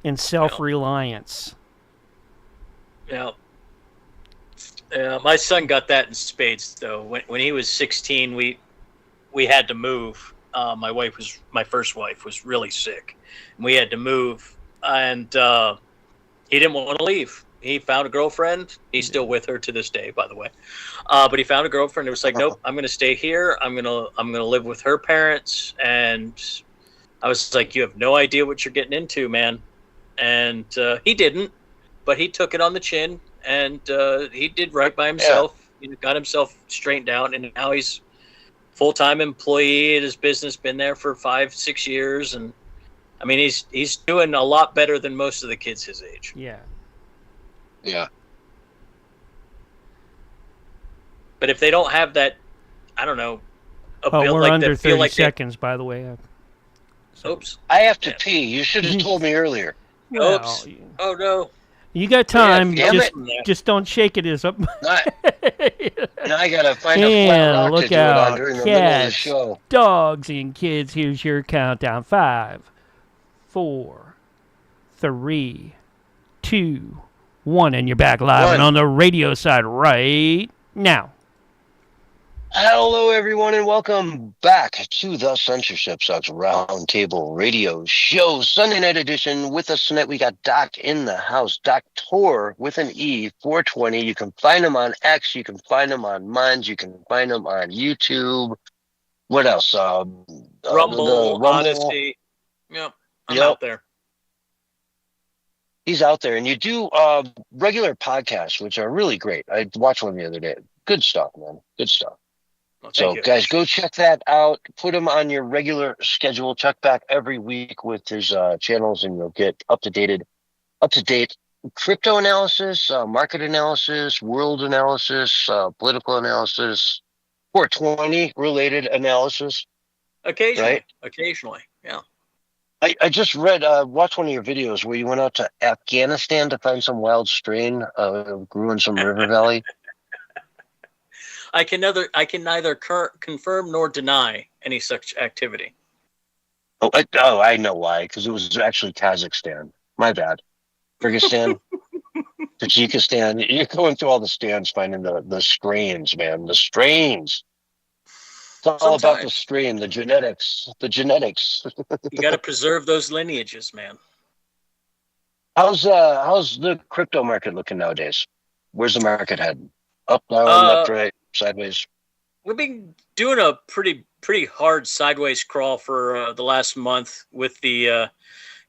And self-reliance. Yeah. My son got that in spades, though. When he was 16, we had to move. My first wife was really sick, and we had to move, and he didn't want to leave. He found a girlfriend. He's still with her to this day, by the way. But he found a girlfriend. It was like, nope, I'm going to stay here. I'm gonna live with her parents. And I was like, you have no idea what you're getting into, man. And he didn't, but he took it on the chin, and he did right by himself. He got himself straightened out, and now he's full-time employee at his business, been there for 5-6 years, and I mean he's doing a lot better than most of the kids his age. Yeah. But if they don't have that, I don't know, we're under 30 seconds, by the way. Oops. I have to pee. You should have told me earlier. Well, oops. Oh no. You got time. Yeah, just don't shake it as up. Now I gotta find a flat rock look to do it out, on during the middle of the cats, show. dogs, and kids. Here's your countdown: 5, 4, 3, 2, 1, and you're back live and on the radio side right now. Hello, everyone, and welcome back to the Censorship Sucks Roundtable Radio Show, Sunday night edition. With us tonight, we got Doc in the house, Doctor with an E, 420. You can find him on X, you can find him on Minds, you can find him on YouTube. What else? Rumble, Odyssey. Yep, I'm out there. He's out there, and you do regular podcasts, which are really great. I watched one the other day. Good stuff, man. Good stuff. So, guys, go check that out. Put him on your regular schedule. Check back every week with his channels, and you'll get up to date crypto analysis, market analysis, world analysis, political analysis, 420 related analysis. Occasionally, yeah. I just watched one of your videos where you went out to Afghanistan to find some wild strain grew in some river valley. I can neither confirm nor deny any such activity. I know why, because it was actually Kazakhstan. My bad. Kyrgyzstan, Tajikistan. You're going through all the stands finding the strains, man. The strains. It's all about the strain, the genetics. You got to preserve those lineages, man. How's the crypto market looking nowadays? Where's the market heading? Up, down, left, right, sideways? We've been doing a pretty hard sideways crawl for the last month with the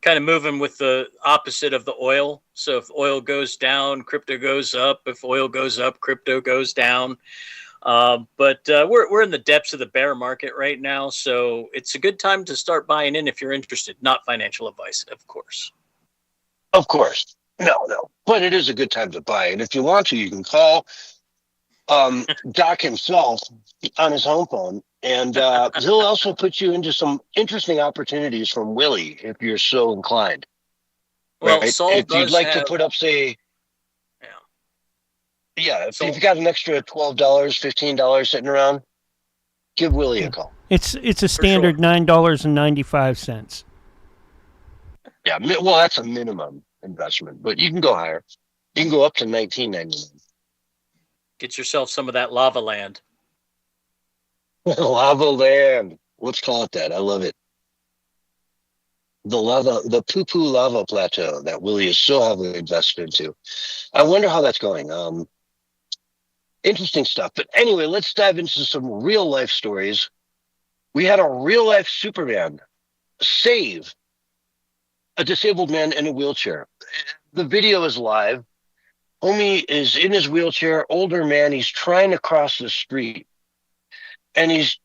kind of moving with the opposite of the oil. So if oil goes down, crypto goes up. If oil goes up, crypto goes down. But we're in the depths of the bear market right now, so it's a good time to start buying in if you're interested. Not financial advice, of course. Of course. No. But it is a good time to buy. And if you want to, you can call Doc himself on his home phone, and he'll also put you into some interesting opportunities from Willie if you're so inclined. Well, right? If you'd like to put up, say, if you've got an extra $12, $15 sitting around, give Willie a call. It's a standard $9.95. Yeah, well, that's a minimum investment, but you can go higher. You can go up to $19.99. Get yourself some of that lava land. Lava land. Let's call it that. I love it. The poo-poo lava plateau that Willie is so heavily invested into. I wonder how that's going. Interesting stuff. But anyway, let's dive into some real life stories. We had a real life Superman save a disabled man in a wheelchair. The video is live. Homie is in his wheelchair, older man. He's trying to cross the street. And he's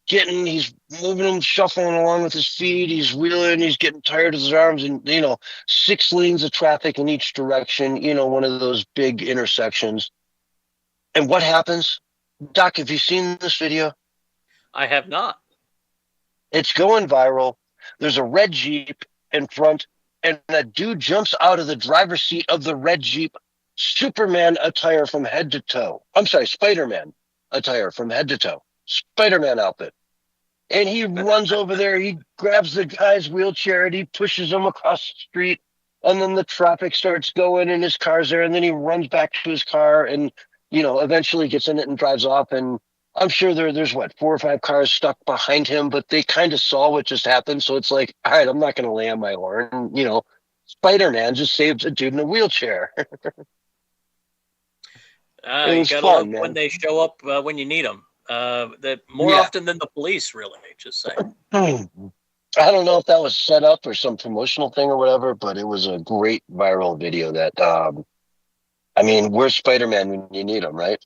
moving him, shuffling along with his feet. He's wheeling. He's getting tired of his arms. And, 6 lanes of traffic in each direction, one of those big intersections. And what happens? Doc, have you seen this video? I have not. It's going viral. There's a red Jeep in front, and a dude jumps out of the driver's seat of the red Jeep, Superman attire from head to toe. I'm sorry, Spider-Man attire from head to toe. Spider-Man outfit. And he runs over there. He grabs the guy's wheelchair, and he pushes him across the street. And then the traffic starts going, and his car's there. And then he runs back to his car and eventually gets in it and drives off. And I'm sure there's 4 or 5 cars stuck behind him, but they kind of saw what just happened. So it's like, all right, I'm not going to lay on my horn. Spider-Man just saved a dude in a wheelchair. You gotta love when they show up when you need them. That more often than the police, really. Just saying. I don't know if that was set up or some promotional thing or whatever, but it was a great viral video that, where's Spider-Man when you need him, right?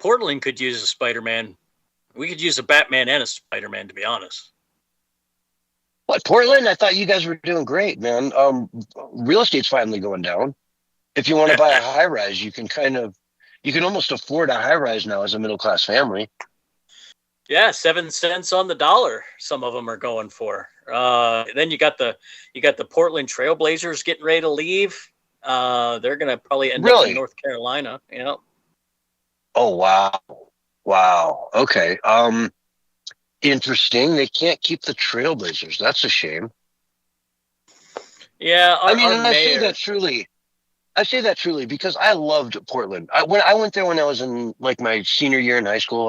Portland could use a Spider-Man. We could use a Batman and a Spider-Man, to be honest. What, Portland? I thought you guys were doing great, man. Real estate's finally going down. If you want to buy a high-rise, you can almost afford a high-rise now as a middle-class family. Yeah, 7 cents on the dollar. Some of them are going for. Then you got the Portland Trailblazers getting ready to leave. They're going to probably end up in Really? North Carolina. Yeah. Oh, wow. Wow. Okay. Interesting. They can't keep the Trailblazers. That's a shame. Yeah, I mean, our and I say mayor. that truly. I say that truly because I loved Portland. When I went there when I was in like my senior year in high school,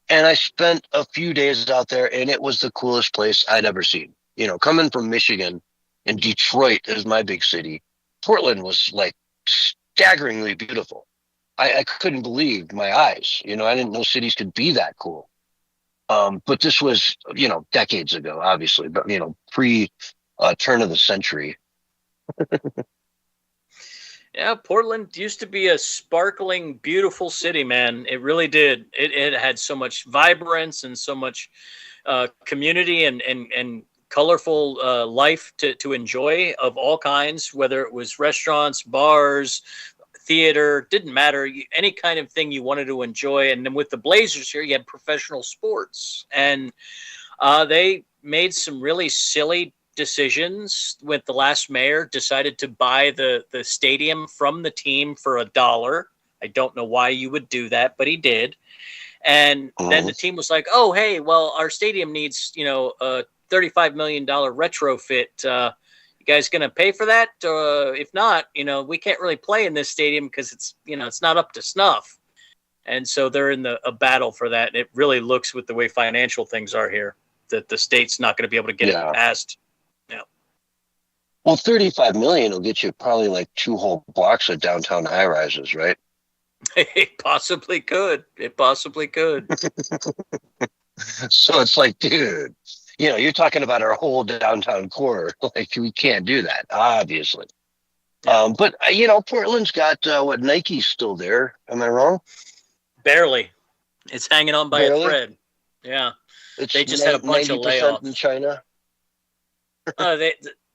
and I spent a few days out there, and it was the coolest place I'd ever seen. You know, coming from Michigan, and Detroit is my big city. Portland was like staggeringly beautiful. I couldn't believe my eyes. You know, I didn't know cities could be that cool. But this was, you know, decades ago, obviously, but you know, pre turn of the century. Yeah, Portland used to be a sparkling, beautiful city, man. It really did. It had so much vibrance and so much community and colorful life to enjoy of all kinds, whether it was restaurants, bars, theater, didn't matter. Any kind of thing you wanted to enjoy. And then with the Blazers here, you had professional sports. And they made some really silly decisions with the last mayor decided to buy the stadium from the team for $1. I don't know why you would do that, but he did. And then the team was like, oh, hey, well, our stadium needs, you know, a $35 million retrofit. You guys going to pay for that? If not, you know, we can't really play in this stadium because it's, you know, it's not up to snuff. And so they're in a battle for that. And it really looks with the way financial things are here that the state's not going to be able to get it passed. Yeah. Well, 35 million will get you probably like 2 whole blocks of downtown high rises, right? It possibly could. It possibly could. So it's like, dude, you know, you're talking about our whole downtown core. Like, we can't do that, obviously. Yeah. But, you know, Portland's got what, Nike's still there. Am I wrong? Barely. It's hanging on by a thread. Yeah. They just had a bunch of layoffs in China.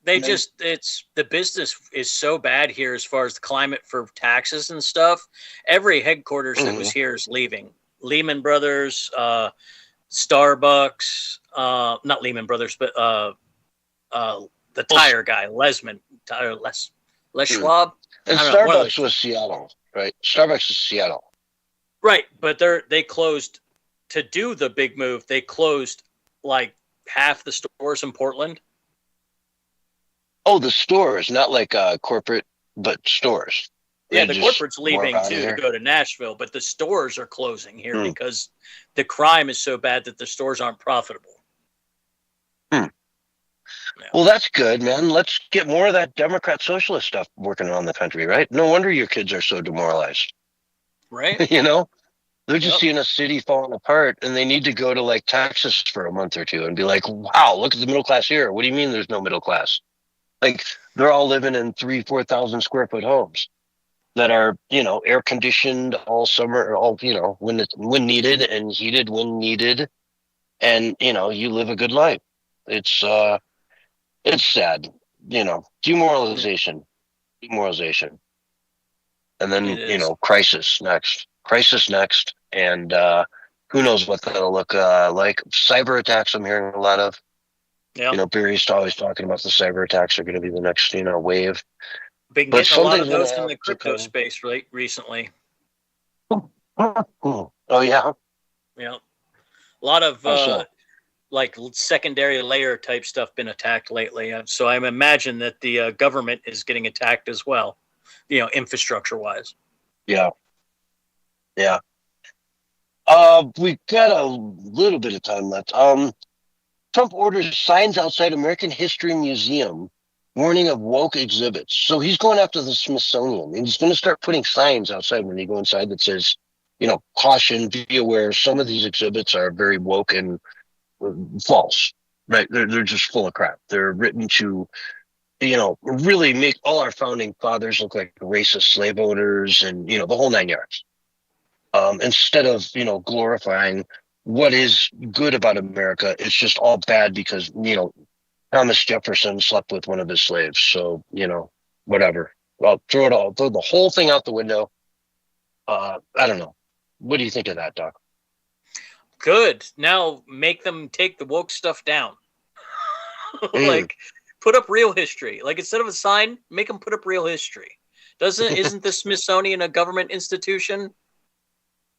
They just, it's the business is so bad here as far as the climate for taxes and stuff. Every headquarters that was here is leaving. Lehman Brothers, Starbucks, not Lehman Brothers, but the tire guy, Les Schwab. And Starbucks was Seattle, right? Starbucks is Seattle. Right, but they closed to do the big move. They closed like half the stores in Portland. Oh, the stores, not like corporate, but stores. Yeah, the corporate's leaving to go to Nashville, but the stores are closing here because the crime is so bad that the stores aren't profitable. Yeah. Well, that's good, man. Let's get more of that Democrat socialist stuff working around the country, right? No wonder your kids are so demoralized. Right. You know, they're just seeing a city falling apart and they need to go to like Texas for a month or two and be like, wow, look at the middle class here. What do you mean there's no middle class? Like, they're all living in 3,000-4,000 square foot homes that are, you know, air conditioned all summer, all, you know, when needed and heated when needed. And, you know, you live a good life. It's sad, you know, demoralization. And then, you know, crisis next. And who knows what that'll look like. Cyber attacks I'm hearing a lot of. Yeah. You know, Barry's always talking about the cyber attacks are going to be the next, you know, wave. Been getting a lot of those in the crypto space recently. Oh, yeah? Yeah. A lot of like secondary layer type stuff been attacked lately. So I imagine that the government is getting attacked as well, you know, infrastructure-wise. Yeah. Yeah. We've got a little bit of time left. Trump orders signs outside American History Museum warning of woke exhibits. So he's going after the Smithsonian, and he's going to start putting signs outside when you go inside that says, you know, caution, be aware, some of these exhibits are very woke and false, right? They're just full of crap. They're written to, you know, really make all our founding fathers look like racist slave owners and, you know, the whole 9 yards. Instead of, you know, glorifying what is good about America, it's just all bad because, you know, Thomas Jefferson slept with one of his slaves. So, you know, whatever. Well, throw the whole thing out the window. I don't know. What do you think of that, Doc? Good. Now make them take the woke stuff down. Like, put up real history. Like instead of a sign, make them put up real history. Isn't the Smithsonian a government institution?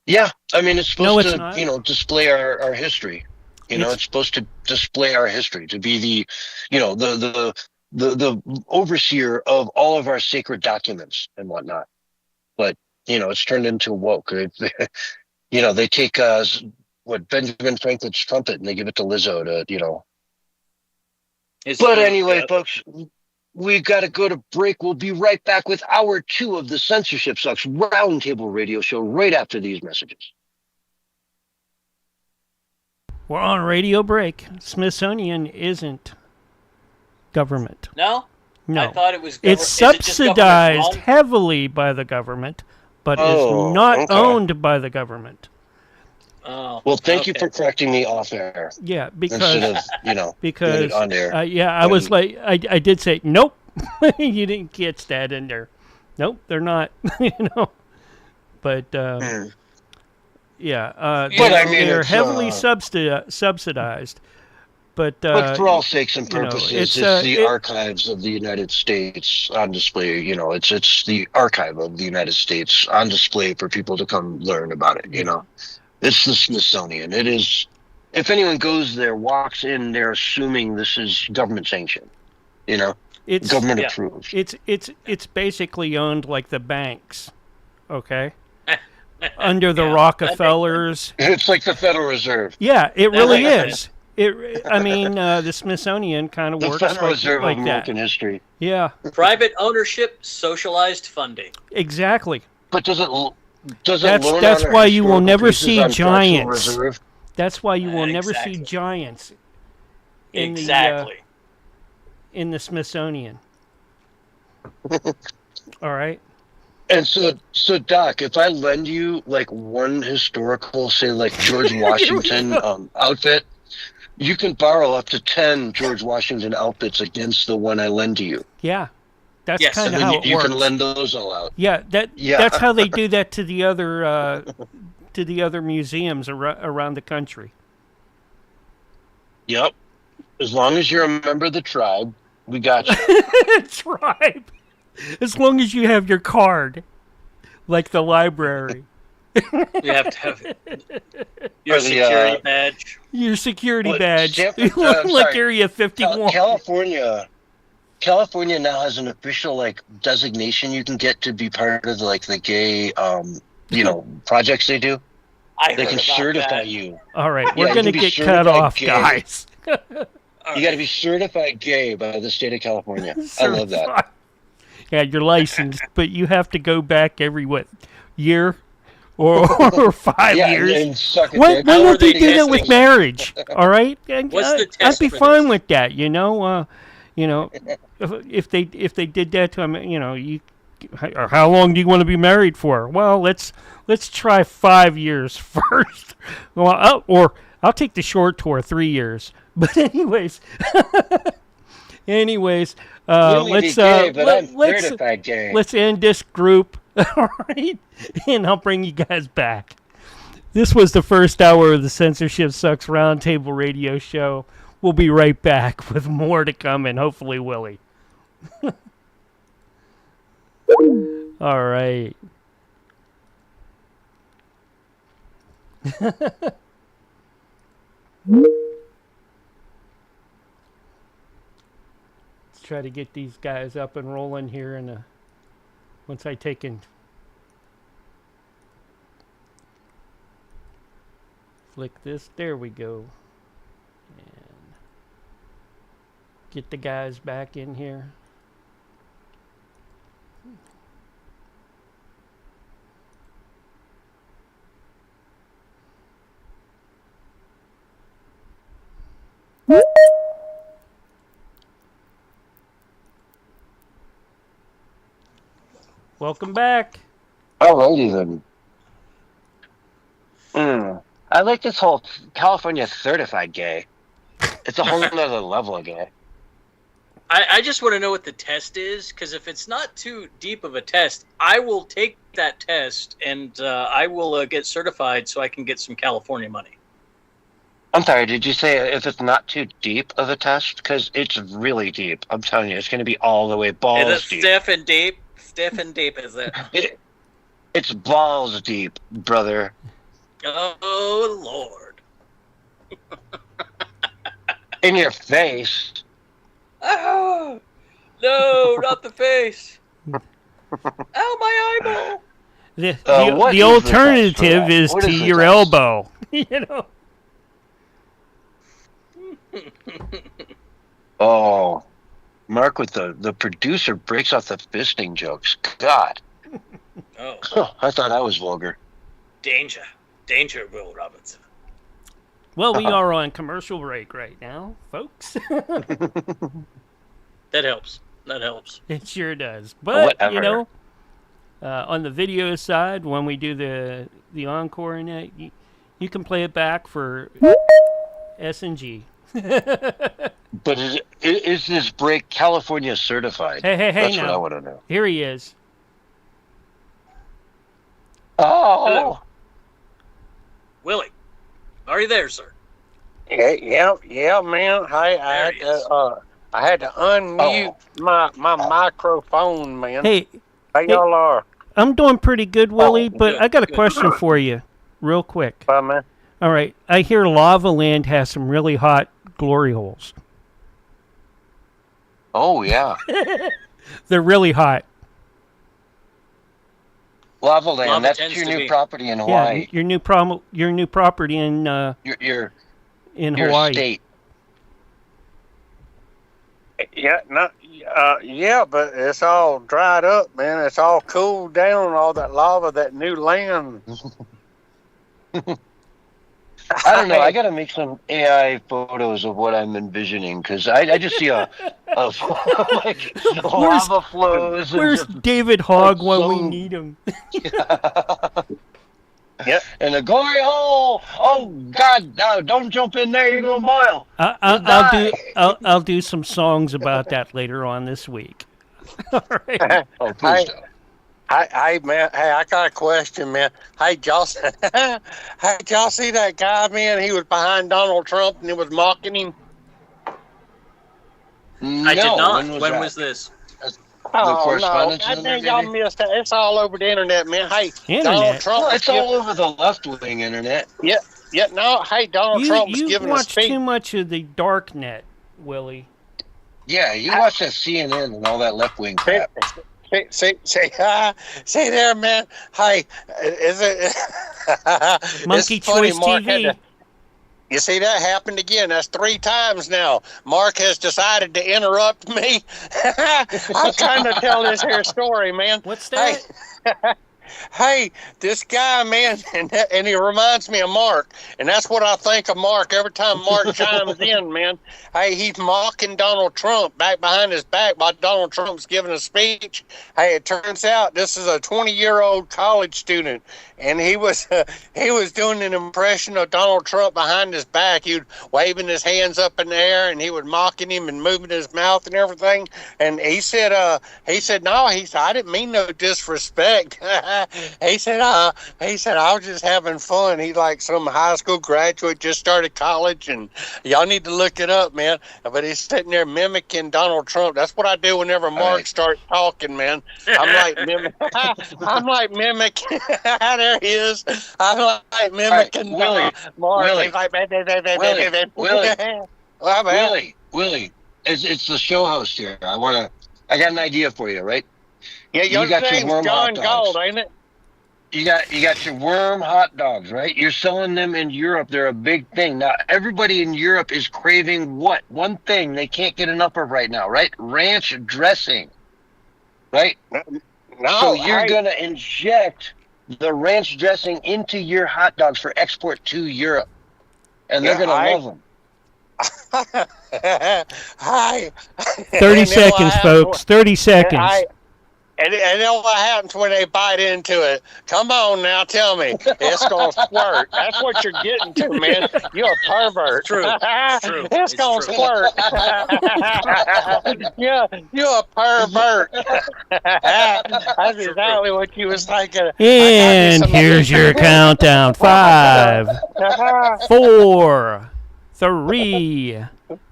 Yeah, I mean it's supposed to, not. you know, display our history. You know, it's supposed to display our history, to be the, you know, the overseer of all of our sacred documents and whatnot. But you know, it's turned into woke. You know, they take Benjamin Franklin's trumpet and they give it to Lizzo to, you know. But anyway, folks, we've got to go to break. We'll be right back with hour 2 of the Censorship Sucks Roundtable Radio Show right after these messages. We're on radio break. Smithsonian isn't government. No? No. I thought it was It's subsidized heavily by the government, but is not owned by the government. Oh, well, thank you for correcting me off air. Yeah, because instead of, you know, because on air. Yeah, I was like, I did say nope. You didn't catch that in there. Nope, they're not. You know, but yeah, but I mean, they're heavily subsidized. But for all sakes and purposes, you know, it's the archives of the United States on display. You know, it's the archive of the United States on display for people to come learn about it. You know, it's the Smithsonian. It is. If anyone goes there, walks in, they're assuming this is government sanctioned. You know, it's government approved. It's basically owned like the banks. Okay. Under the Rockefellers. It's like the Federal Reserve. Yeah, it really is. I mean, the Smithsonian kind of works the Federal Reserve like of American history. Yeah. Private ownership, socialized funding. Exactly. But does it that's why you will never see giants. Reserve? That's why you will never see giants in in the Smithsonian. All right. And so Doc, if I lend you like one historical, say like George Washington outfit, you can borrow up to 10 George Washington outfits against the one I lend to you. Yeah, that's kind of how it works. You can lend those all out. Yeah, that's how they do that to the other museums around the country. Yep. As long as you're a member of the tribe, we got you. Tribe. As long as you have your card, like the library. You have to have your security badge. Your security badge. Like Area 51. California now has an official like designation you can get to be part of like the gay you know, projects they do. They can certify you. All right, we're going to get cut off, guys. You got to be certified gay by the state of California. I love that. Yeah, you're licensed, but you have to go back every year or 5 years. And suck Why don't they do that with marriage? All right, I'd be fine with that. You know, if they did that to him, you know, how long do you want to be married for? Well, let's try 5 years first. Well, I'll take the short tour, 3 years. But anyways. Let's end this group, all right? And I'll bring you guys back. This was the first hour of the Censorship Sucks Roundtable Radio Show. We'll be right back with more to come, and hopefully Willie. All right. Try to get these guys up and rolling here, and once I take and flick this, there we go, and get the guys back in here. Welcome back. Alrighty then. I like this whole California certified gay. It's a whole other level of gay. I just want to know what the test is, because if it's not too deep of a test, I will take that test and I will get certified so I can get some California money. I'm sorry, did you say if it's not too deep of a test? Because it's really deep. I'm telling you, it's going to be all the way balls Is it deep. stiff and deep? Stiff and deep, is it? It's balls deep, brother. Oh, Lord. In your face. Oh, no, not the face. Ow, my eyeball. The alternative is to your elbow. You know. Oh, Mark with the producer breaks off the fisting jokes. God. Oh. I thought I was vulgar. Danger, Will Robinson. Well, we are on commercial break right now, folks. That helps. It sure does. But, Whatever. you know, on the video side, when we do the encore and that, you can play it back for S&G. But is this break California certified? Hey, That's now. what I want to know. Here he is. Oh. Hello. Willie, are you there, sir? Yeah, man. Hey, I had to unmute my microphone, man. Hey, How y'all are? I'm doing pretty good, Willie, but good, I got a good. question for you, real quick. Bye, man. All right, I hear Lava Land has some really hot glory holes. Oh, yeah. They're really hot. Lava Land, Lava that's tends your to new be. property in Yeah, Hawaii. your new property in Your Hawaii. state. Yeah, but it's all dried up, man. It's all cooled down, all that lava, that new land. I don't know. I got to make some AI photos of what I'm envisioning because I just see a like lava flows. Where's And David Hogg when we some- need him? Yep. And a glory hole. Oh God! No, don't jump in there. You're gonna boil. I'll do some songs about that later on this week. All right. Oh, please don't. Hey, man. Hey, I got a question, man. Hey, y'all see that guy, man? He was behind Donald Trump and he was mocking him. I did not. When that? was this? correspondence I in there, think y'all maybe? missed that. It's all over the internet, man. Hey, Internet? Donald Trump. Well, it's all over the left-wing internet. Yeah, no. Hey, Donald Trump was You giving a watch speech. too much of the dark net, Willie. Yeah, you watch that CNN and all that left-wing crap. See there, man. Hey, is it? Monkey it's funny, Choice Mark TV. had to- You see, that happened again. That's 3 times now. Mark has decided to interrupt me. I'm trying to tell this here story, man. What's that? Hey, this guy, man, and he reminds me of Mark, and that's what I think of Mark every time Mark chimes in, man. Hey, he's mocking Donald Trump back behind his back while Donald Trump's giving a speech. Hey, it turns out this is a 20-year-old college student, and he was doing an impression of Donald Trump behind his back. He was waving his hands up in the air, and he was mocking him and moving his mouth and everything. And he said, no, I didn't mean no disrespect. He said, I was just having fun. He's like some high school graduate, just started college, and y'all need to look it up, man. But he's sitting there mimicking Donald Trump. That's what I do whenever Mark starts talking, man. I'm like mimicking. There he is. I'm like mimicking Willie, Mark. Willie, He's like, Willie, it's the show host here. I got an idea for you, right? Yeah, your got your name's warm John hot dogs. Gold, ain't it? You got your worm hot dogs, right? You're selling them in Europe. They're a big thing. Now, everybody in Europe is craving what? One thing they can't get enough of right now, right? Ranch dressing, right? No, So you're going to inject the ranch dressing into your hot dogs for export to Europe. And they're going to love them. Hi. 30 seconds, folks. 30 seconds. And then what happens when they bite into it? Come on now, tell me. It's going to squirt. That's what you're getting to, man. You're a pervert. True. It's going to squirt. Yeah, you're a pervert. That's exactly what you was thinking. And here's your countdown. 5, 4, 3,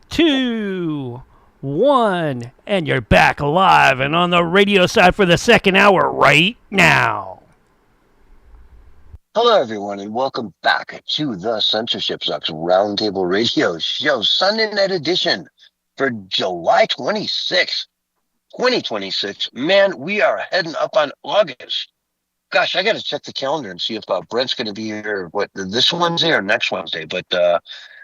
2, 1, and you're back live and on the radio side for the second hour right now. Hello, everyone, and welcome back to the Censorship Sucks Roundtable Radio Show Sunday Night Edition for July 26th, 2026. Man, we are heading up on August. Gosh, I got to check the calendar and see if Brent's going to be here, this Wednesday or next Wednesday. But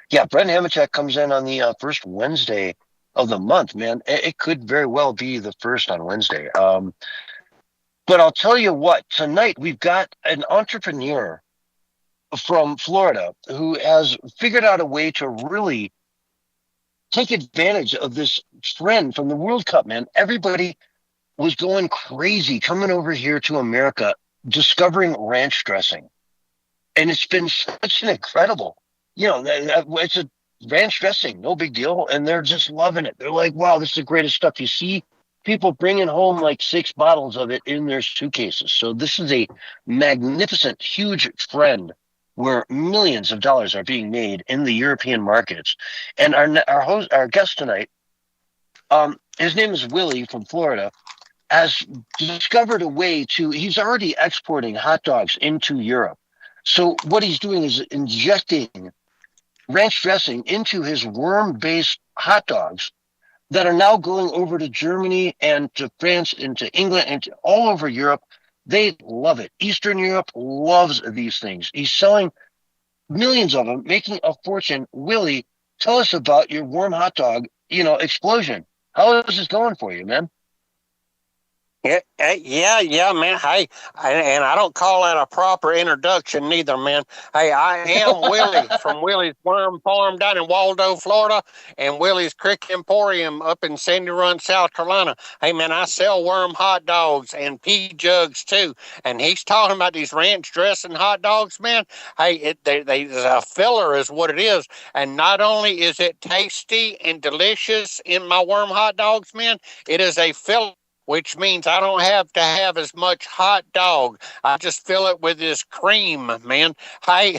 yeah, Brent Hamachek comes in on the first Wednesday of the month, man. It could very well be the first on Wednesday. But I'll tell you what, tonight we've got an entrepreneur from Florida who has figured out a way to really take advantage of this trend from the World Cup, man. Everybody was going crazy coming over here to America, discovering ranch dressing. And it's been such an incredible, it's a ranch dressing, no big deal. And they're just loving it. They're like, wow, this is the greatest stuff. You see people bringing home like 6 bottles of it in their suitcases. So this is a magnificent, huge trend where millions of dollars are being made in the European markets. And our guest tonight, his name is Willie from Florida, has discovered a way he's already exporting hot dogs into Europe. So what he's doing is injecting ranch dressing into his worm-based hot dogs that are now going over to Germany and to France and to England and to all over Europe. They love it. Eastern Europe loves these things. He's selling millions of them, making a fortune. Willie, tell us about your warm hot dog, explosion. How is this going for you, man? Yeah, man. Hey, and I don't call that a proper introduction neither, man. Hey, I am Willie from Willie's Worm Farm down in Waldo, Florida, and Willie's Crick Emporium up in Sandy Run, South Carolina. Hey, man, I sell worm hot dogs and pea jugs too. And he's talking about these ranch dressing hot dogs, man. Hey, a filler is what it is. And not only is it tasty and delicious in my worm hot dogs, man, it is a filler, which means I don't have to have as much hot dog. I just fill it with this cream, man. Hey,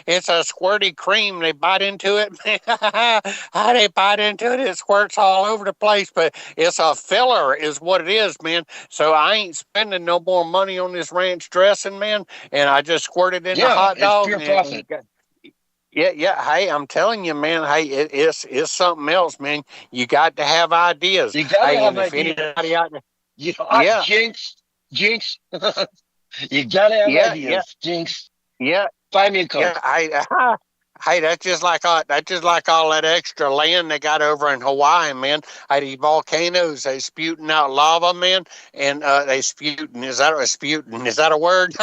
it's a squirty cream. They bite into it. They bite into it. It squirts all over the place, but it's a filler is what it is, man. So I ain't spending no more money on this ranch dressing, man, and I just squirt it in the hot dog. It's pure profit. Yeah. Hey, I'm telling you, man. Hey, it's something else, man. You got to have ideas. You got to have ideas. Anybody out there, Jinx. You got to have ideas, yeah. Jinx. Yeah. Buy me a Coke. Yeah, hey, that's just like all that extra land they got over in Hawaii, man. Hey, these volcanoes, they spewing out lava, man, and they sputing. Is that a word?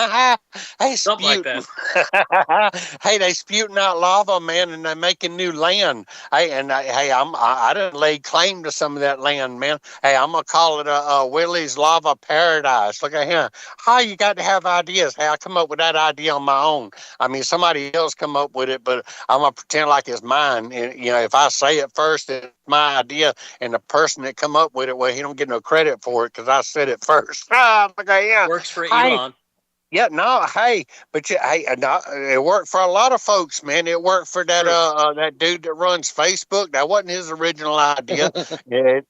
Hey, something like that. Hey, they spewing out lava, man, and they're making new land. Hey, and I done laid claim to some of that land, man. Hey, I'm gonna call it a Willie's Lava Paradise. Look at here. How you got to have ideas? Hey, I come up with that idea on my own. I mean, somebody else come up with it, but I'm going to pretend like it's mine. And, if I say it first, it's my idea. And the person that come up with it, well, he don't get no credit for it because I said it first. Okay, yeah. Works for Elon. Yeah, no, hey, but it worked for a lot of folks, man. It worked for that dude that runs Facebook. That wasn't his original idea.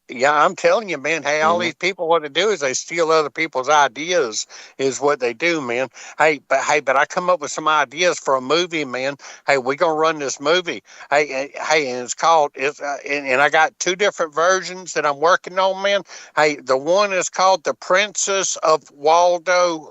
Yeah, I'm telling you, man. Hey, all these people, what they do is they steal other people's ideas, is what they do, man. Hey, but I come up with some ideas for a movie, man. Hey, we're gonna run this movie. Hey, and it's called and I got 2 different versions that I'm working on, man. Hey, the one is called The Princess of Waldo.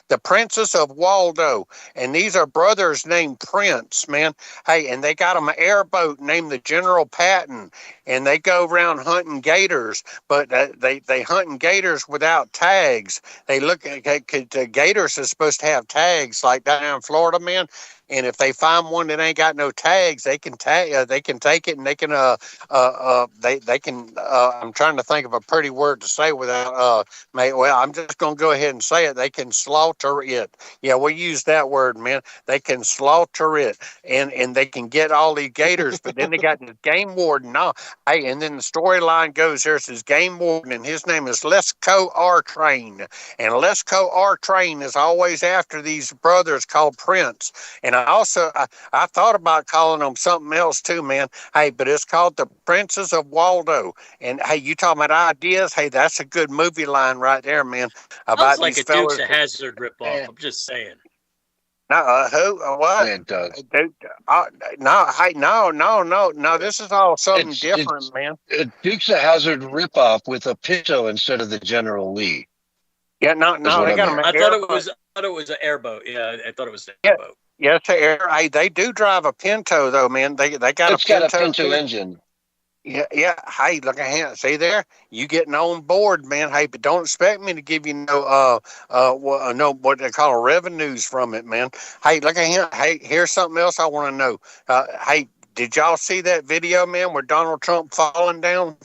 The Princess of Waldo, and these are brothers named Prince, man. Hey, and they got them an airboat named the General Patton, and they go around hunting gators, but they hunting gators without tags. They look at the gators are supposed to have tags, like down in Florida, man. And if they find one that ain't got no tags, they can take it, and they can they can. I'm trying to think of a pretty word to say without. Well, I'm just gonna go ahead and say it. They can slaughter it. Yeah, we use that word, man. They can slaughter it, and they can get all these gators. But then they got this game warden. No, Hey, and then the storyline goes, there's this game warden, and his name is Lesko R. Train. And Lesko R. Train is always after these brothers called Prince. And I thought about calling them something else too, man. Hey, but it's called the Princes of Waldo. And hey, you talking about ideas? Hey, that's a good movie line right there, man. About sounds like these a Dukes fellas. of Hazzard ripoff. I'm just saying. No, who? What? It does. No. This is all something different, man. Dukes of Hazzard ripoff with a Pinto instead of the General Lee. Yeah, no. They got them. I thought it was an airboat. Yeah, I thought it was an airboat. Yeah, it's an air. Hey, they do drive a Pinto though, man. They got It's got a Pinto engine. Yeah. Hey, look at him. See there? You getting on board, man. Hey, but don't expect me to give you no what they call revenues from it, man. Hey, look at him. Hey, here's something else I want to know. Hey, did y'all see that video, man, where Donald Trump falling down?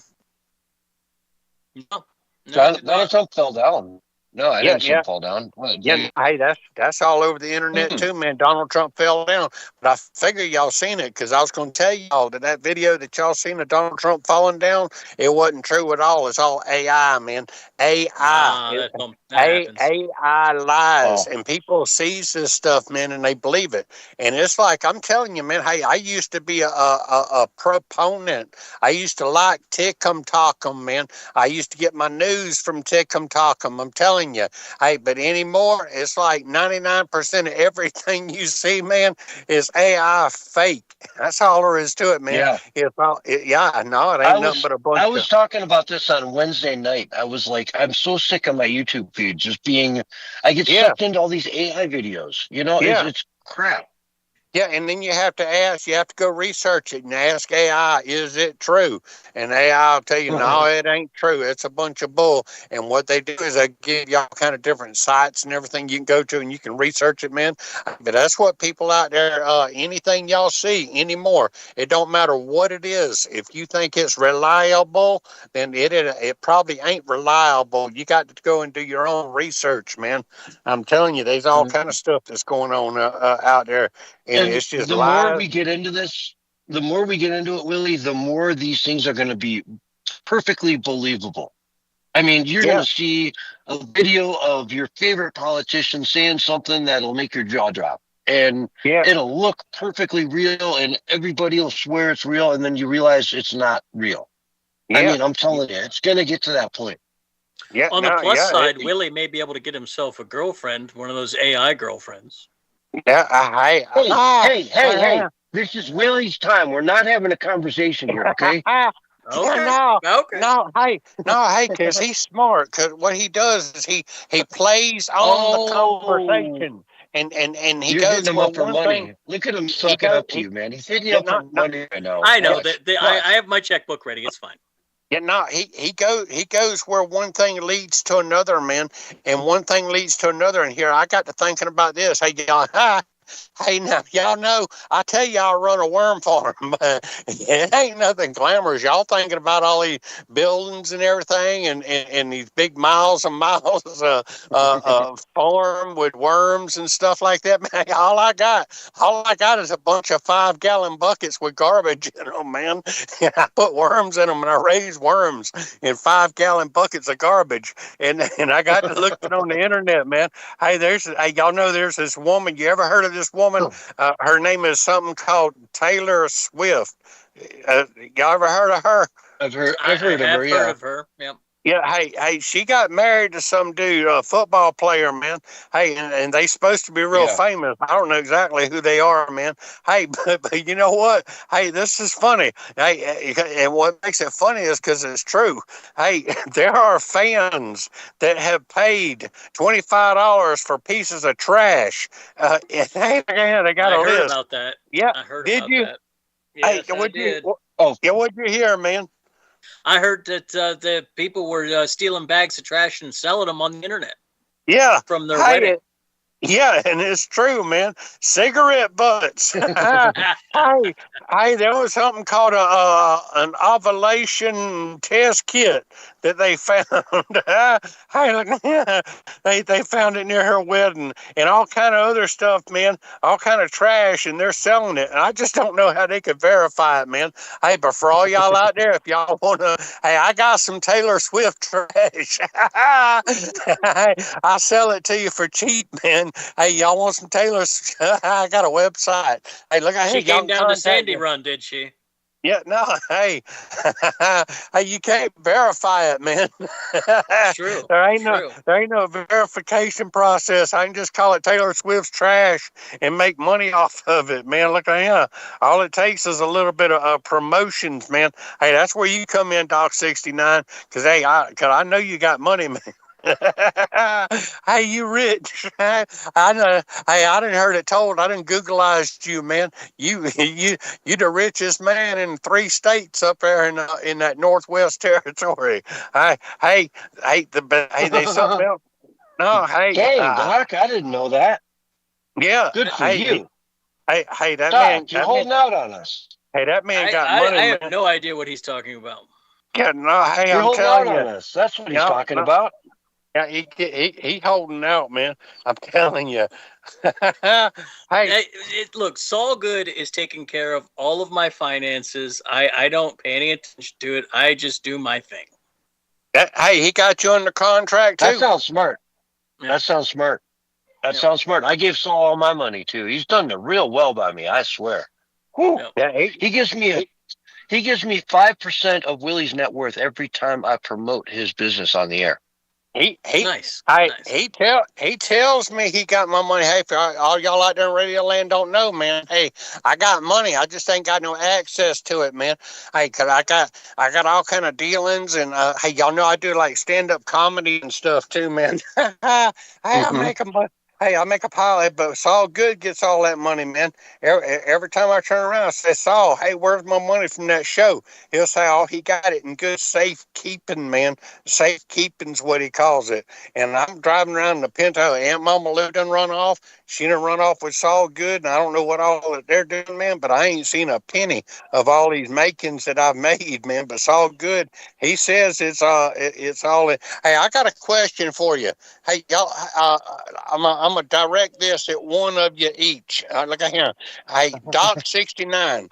No. Donald Trump fell down. No, I didn't see him fall down. Hey, that's all over the internet too, man. Donald Trump fell down, but I figure y'all seen it because I was going to tell y'all that video that y'all seen of Donald Trump falling down, it wasn't true at all. It's all AI, man. AI, AI lies, and people sees this stuff, man, and they believe it. And it's like I'm telling you, man. Hey, I used to be a proponent. I used to like Tickum Talkum, man. I used to get my news from Tickum Talkum. I'm telling you. Hey, but anymore, it's like 99% of everything you see, man, is AI fake. That's all there is to it, man. Yeah. It ain't nothing but a bunch. I was talking about this on Wednesday night. I was like, I'm so sick of my YouTube feed I get sucked into all these AI videos. You know, it's crap. Yeah, and then you have to go research it and ask AI, is it true? And AI will tell you, no, it ain't true. It's a bunch of bull. And what they do is they give y'all kind of different sites and everything you can go to and you can research it, man. But that's what people out there, anything y'all see anymore, it don't matter what it is. If you think it's reliable, then it probably ain't reliable. You got to go and do your own research, man. I'm telling you, there's all kind of stuff that's going on out there. And it's just the more we get into this, the more we get into it, Willie, the more these things are going to be perfectly believable. I mean, you're going to see a video of your favorite politician saying something that'll make your jaw drop. And it'll look perfectly real, and everybody will swear it's real, and then you realize it's not real. I mean, I'm telling you, it's going to get to that point. Yeah. On the plus side, Willie may be able to get himself a girlfriend, one of those AI girlfriends. Yeah, hey! This is Willie's time. We're not having a conversation here, okay? Hey, because he's smart. Because what he does is he plays on the conversation, and he goes him up for money. Thing. Look at him sucking up to you, man. He's hitting you up for money. I know. I have my checkbook ready. It's fine. Yeah, no, he goes where one thing leads to another, man, and one thing leads to another. And here I got to thinking about this. Hey, y'all, hey, now y'all know I tell y'all run a worm farm. It ain't nothing glamorous. Y'all thinking about all these buildings and everything, and these big miles and miles of farm with worms and stuff like that. Man, all I got is a bunch of 5-gallon buckets with garbage in them, man. And I put worms in them, and I raise worms in 5-gallon buckets of garbage. And I got to look it on the internet, man. Hey, y'all know there's this woman. You ever heard of this woman? Her name is something called Taylor Swift. Y'all ever heard of her? I've heard of her. Yeah. Yeah, hey, she got married to some dude, a football player, man. Hey, and they supposed to be real famous. I don't know exactly who they are, man. Hey, but you know what? Hey, this is funny. Hey, and what makes it funny is because it's true. Hey, there are fans that have paid $25 for pieces of trash. And hey, they got a list. I heard about that. Yeah, I heard did about you? that. Yes, hey, I did. What'd you hear, man? I heard that the people were stealing bags of trash and selling them on the internet. Yeah, from their wedding. Yeah, and it's true, man. Cigarette butts. Hey, there was something called an ovulation test kit that they found. Hey, look, they found it near her wedding and all kind of other stuff, man. All kind of trash, and they're selling it. And I just don't know how they could verify it, man. Hey, but for all y'all out there, if y'all want to, hey, I got some Taylor Swift trash. I'll sell it to you for cheap, man. Hey, y'all want some Taylor's? I got a website. Hey, look, she came down to Sandy Run, did she? Yeah, no, hey, hey, you can't verify it, man. True. There ain't no verification process. I can just call it Taylor Swift's trash and make money off of it, man. Look at here. All it takes is a little bit of promotions, man. Hey, that's where you come in, Doc 69. Cause I know you got money, man. Hey, you rich? I know. Hey, I didn't heard it told. I didn't Googleized you, man. You the richest man in 3 states up there in that Northwest Territory. Hey, they something else. No, hey, dang, Doc, I didn't know that. Yeah, good for you. Hey, that Doc, man, you're holding out on us. Hey, that man got money. I have no idea what he's talking about. Yeah, no, hey, you're I'm holding telling out you, on us. That's what he's talking about. Yeah, he holding out, man. I'm telling you. Hey, look, Saul Good is taking care of all of my finances. I don't pay any attention to it. I just do my thing. Hey, he got you under contract too. That sounds smart. Yeah. That sound smart. I gave Saul all my money too. He's done real well by me. I swear. Yeah. He gives me 5% of Willie's net worth every time I promote his business on the air. Nice. He tells me he got my money. Hey, for all y'all out there in Radio Land don't know, man. Hey, I got money. I just ain't got no access to it, man. Hey, cause I got all kind of dealings, and hey, y'all know I do like stand up comedy and stuff too, man. Hey, I make a I make a pile, but Saul Good gets all that money, man. Every time I turn around, I say, Saul, hey, where's my money from that show? He'll say, oh, he got it in good safekeeping, man. Safekeeping's what he calls it. And I'm driving around in the Pinto. Aunt Mama Lou done run off. She done run off with Saul Good, and I don't know what all that they're doing, man, but I ain't seen a penny of all these makings that I've made, man. But Saul Good, he says it's all. Hey, I got a question for you. Hey, y'all, I'm going to direct this at one of you each. Look at here. Hey, Doc 69.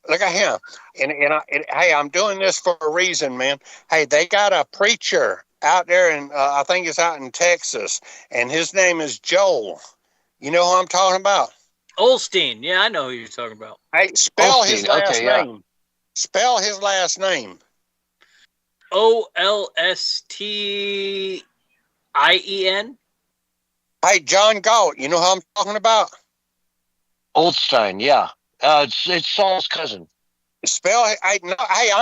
Look at him. Hey, I'm doing this for a reason, man. Hey, they got a preacher out there, and I think it's out in Texas, and his name is Joel. You know who I'm talking about? Olstein. Yeah, I know who you're talking about. Hey, spell his last name. Spell his last name. Olstein. Hey, John Galt, you know who I'm talking about? Oldstein, yeah. It's Saul's cousin. Spell, hey, I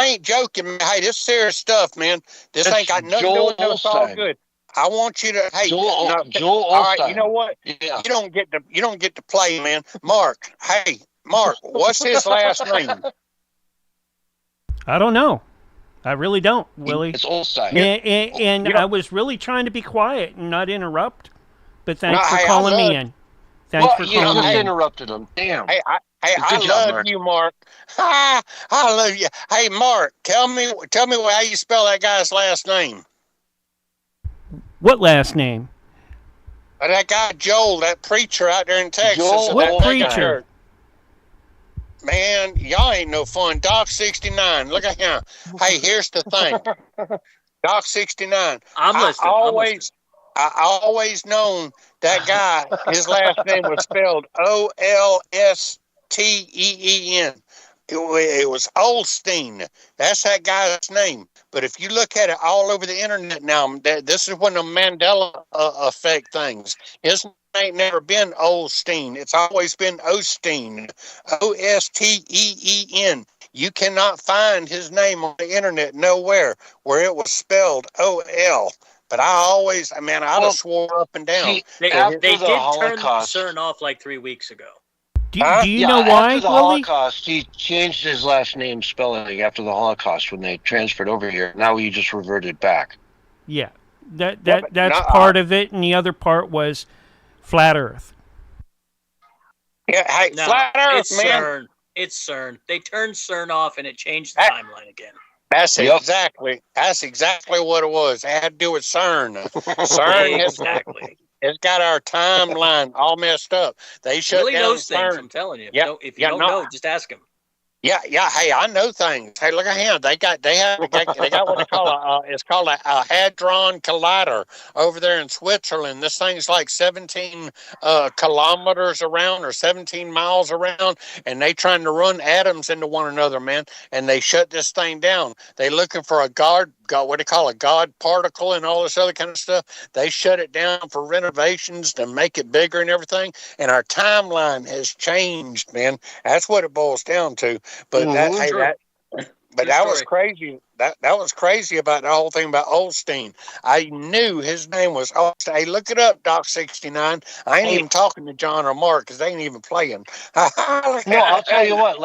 ain't joking, man. Hey, this serious stuff, man. This ain't got nothing to do with no Saul Good. I want you to, hey, Joel all right, you know what? Yeah. You don't get to play, man. Mark, hey, Mark, what's his last name? I don't know. I really don't, Willie. It's Olstein. And I was really trying to be quiet and not interrupt, but thanks for calling me in. Thanks for calling me in. Interrupted him. Damn. Hey, I love you, Mark. I love you. Hey, Mark, tell me how you spell that guy's last name. What last name? That guy Joel, that preacher out there in Texas. Joel, what preacher? Man, y'all ain't no fun. Doc 69. Look at him. Hey, here's the thing. Doc 69. I always known that guy, his last name was spelled Olsteen. It was Olstein. That's that guy's name. But if you look at it all over the internet now, this is one of the Mandela effect things. His name ain't never been Olstein. It's always been Osteen. Osteen. You cannot find his name on the internet nowhere where it was spelled OL. But I just swore up and down. They did turn CERN off like 3 weeks ago. Do you know why, after the Willie? Holocaust, he changed his last name spelling after the Holocaust when they transferred over here. Now he just reverted back. Yeah, that's part of it, and the other part was Flat Earth. Yeah, hey, No, Flat Earth, it's man. CERN. It's CERN. They turned CERN off and it changed the timeline again. That's exactly what it was. It had to do with CERN. CERN exactly. It's got our timeline all messed up. They shut Willie down knows CERN. things. I'm telling you. Yeah, If you don't know, just ask him. Yeah. Hey, I know things. Hey, look at him. They got what they call it's called a hadron collider over there in Switzerland. This thing's like 17 kilometers around or 17 miles around, and they trying to run atoms into one another, man. And they shut this thing down. They looking for a God, what do you call a God particle and all this other kind of stuff. They shut it down for renovations to make it bigger and everything. And our timeline has changed, man. That's what it boils down to. But that was crazy. That was crazy about the whole thing about Olstein. I knew his name was Olstein. Hey, look it up, Doc 69. I ain't even talking to John or Mark because they ain't even playing. No, I'll tell you what.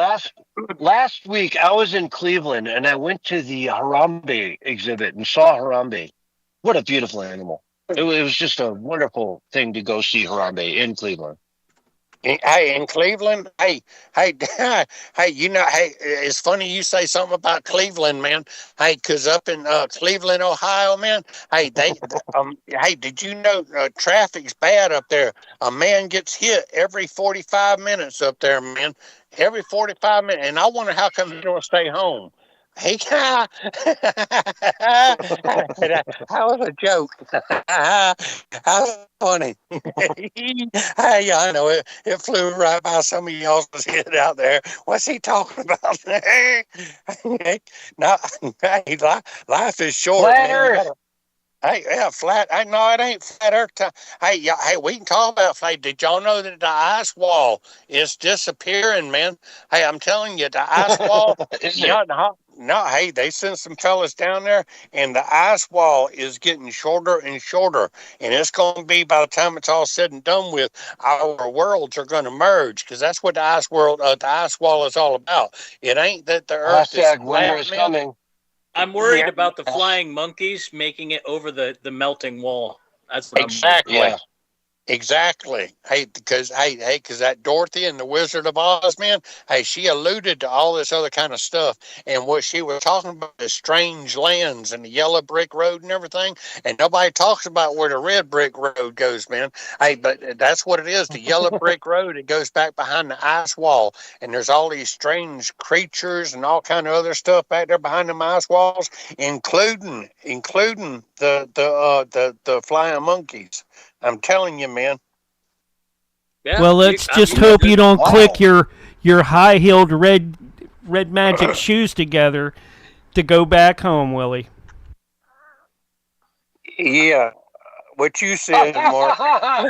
Last week I was in Cleveland and I went to the Harambe exhibit and saw Harambe. What a beautiful animal! It was just a wonderful thing to go see Harambe in Cleveland. Hey, in Cleveland, hey, it's funny you say something about Cleveland, man. Hey, because up in Cleveland, Ohio, man, hey, did you know traffic's bad up there? A man gets hit every 45 minutes up there, man. Every 45 minutes, and I wonder how come he don't stay home. Hey, that was a joke. How funny. Hey, I know it. It flew right by some of y'all's head out there. What's he talking about? No, hey, life is short. Flat Earth. Hey, yeah, flat. No, it ain't flat Earth. Hey, we can talk about flat. Did y'all know that the ice wall is disappearing, man? Hey, I'm telling you, the ice wall. No, hey, they sent some fellas down there, and the ice wall is getting shorter and shorter. And it's going to be, by the time it's all said and done with, our worlds are going to merge, because that's what the ice wall is all about. It ain't that the Earth is flat, winter is coming. I'm worried about the flying monkeys making it over the melting wall. That's what exactly. I'm Exactly. Hey, because that Dorothy and the Wizard of Oz, man, hey, she alluded to all this other kind of stuff. And what she was talking about is strange lands and the yellow brick road and everything. And nobody talks about where the red brick road goes, man. Hey, but that's what it is. The yellow brick road, it goes back behind the ice wall. And there's all these strange creatures and all kind of other stuff back there behind them ice walls, including the flying monkeys. I'm telling you, man. Yeah, well, let's just hope you don't click your high-heeled red magic shoes together to go back home, Willie. Yeah, what you said, Mark. God,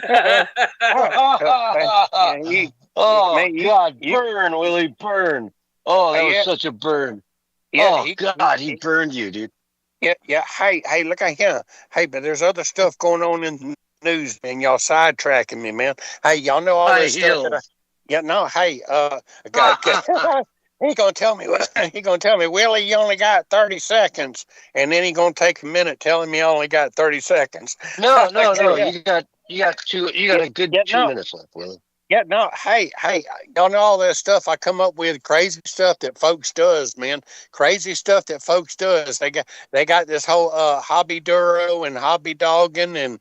burn, Willie, burn. Oh, that was such a burn. Yeah, he burned you, dude. Yeah. Hey, look at him. Hey, but there's other stuff going on in news, man. Y'all sidetracking me, man. Hey, y'all know all this stuff. He gonna tell me, Willie, you only got 30 seconds, and then he gonna take a minute telling me I only got 30 seconds. No. You got a good 2 minutes left, Willie. Yeah, no, hey, y'all know all that stuff I come up with, crazy stuff that folks does, man. Crazy stuff that folks does. They got this whole hobby duro and hobby dogging and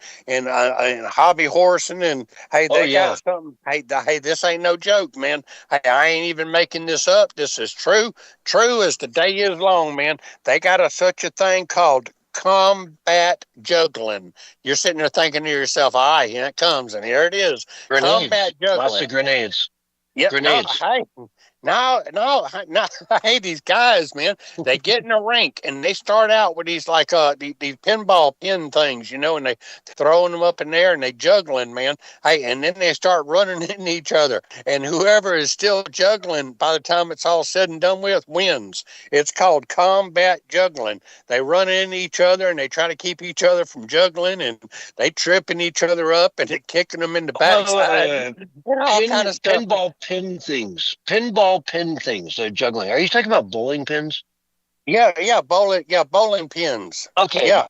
hobby horsing and hey, they got something. Hey, this ain't no joke, man. Hey, I ain't even making this up. This is true as the day is long, man. They got such a thing called combat juggling. You're sitting there thinking to yourself, here it comes, and here it is. Grenades. Combat juggling. Lots of grenades. Yep, Grenades. No, I hate these guys, man. They get in a rink and they start out with these like these pinball pin things, and they throwing them up in there and they juggling, man. Hey, and then they start running into each other, and whoever is still juggling by the time it's all said and done with wins. It's called combat juggling. They run into each other and they try to keep each other from juggling, and they tripping each other up and kicking them in the backside. Kind of stuff. Pinball pin things. Pinball pin things they're juggling. Are you talking about bowling pins? Yeah, bowling pins. Okay. Yeah.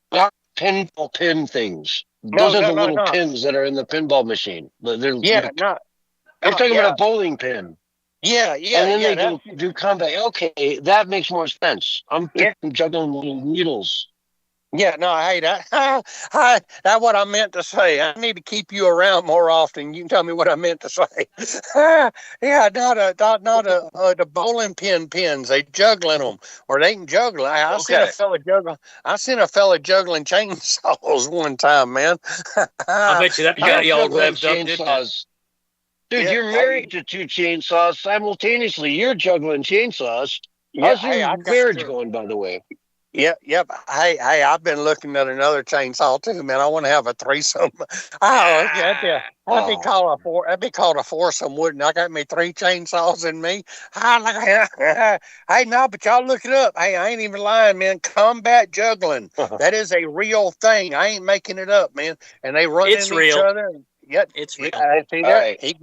Pinball pin things. Those are the little pins that are in the pinball machine. I'm talking about a bowling pin. Yeah. And then they do combat. Okay, that makes more sense. I'm juggling little needles. Yeah, no, hey, that's what I meant to say. I need to keep you around more often. You can tell me what I meant to say. Yeah, not the bowling pins. They juggling them, or they can juggle. I seen a fella juggling. I seen a fella juggling chainsaws one time, man. I bet you that got y'all revved up, didn't it? Dude, you're married to 2 chainsaws simultaneously. You're juggling chainsaws. How's your marriage going, by the way? Yep. Hey, I've been looking at another chainsaw too, man. I want to have a threesome. That'd be called a foursome, wouldn't it? I got me 3 chainsaws in me. Hey, no, but y'all look it up. Hey, I ain't even lying, man. Combat juggling. That is a real thing. I ain't making it up, man. And they run into each other. Yeah, it's real. See that? Right. He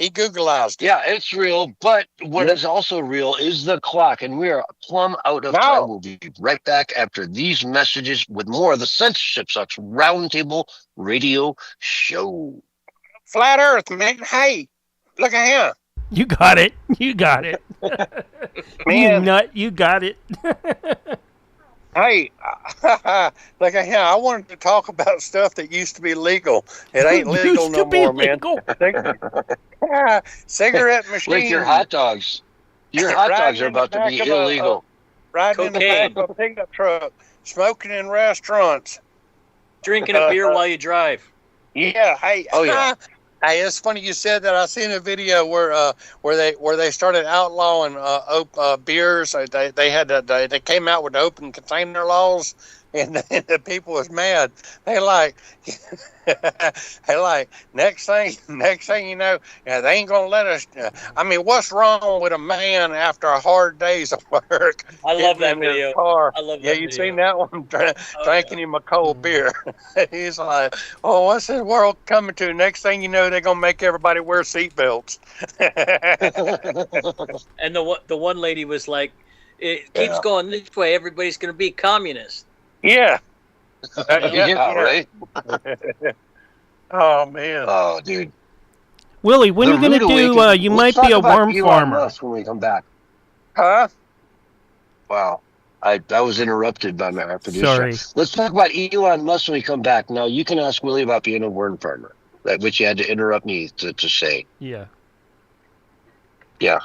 Googleized. Yeah, it's real. But what is also real is the clock, and we are plumb out of time. We'll be right back after these messages with more of the Censorship Sucks Roundtable Radio Show. Flat Earth, man. Hey, look at him. You got it. Man. You nut. You got it. Hey, look at him. I wanted to talk about stuff that used to be legal. It ain't legal no more, man. Cigarette machines. Like your hot dogs. Your hot dogs are about to be illegal. Riding in the back of a pickup truck. Smoking in restaurants. Drinking a beer while you drive. Yeah. Hey. Oh, yeah. Hey, it's funny you said that. I seen a video where they started outlawing beers. They came out with open container laws, and the people was mad. They like next thing you know, they ain't gonna let us. I mean, what's wrong with a man after a hard day's of work? I love that video. Car? I love that. Yeah, you seen that one? Drinking him a cold beer. He's like, "Oh, what's this world coming to?" Next thing you know, they're gonna make everybody wear seatbelts. And the one lady was like, "It keeps going this way. Everybody's gonna be communist." Yeah. Right. Oh man. Oh, dude. Willie, when are you going to do, you might be a worm farmer? When we come back. Huh? Wow. I was interrupted by my producer. Sorry. Let's talk about Elon Musk when we come back. Now, you can ask Willie about being a worm farmer, which you had to interrupt me to say. Yeah. Yeah.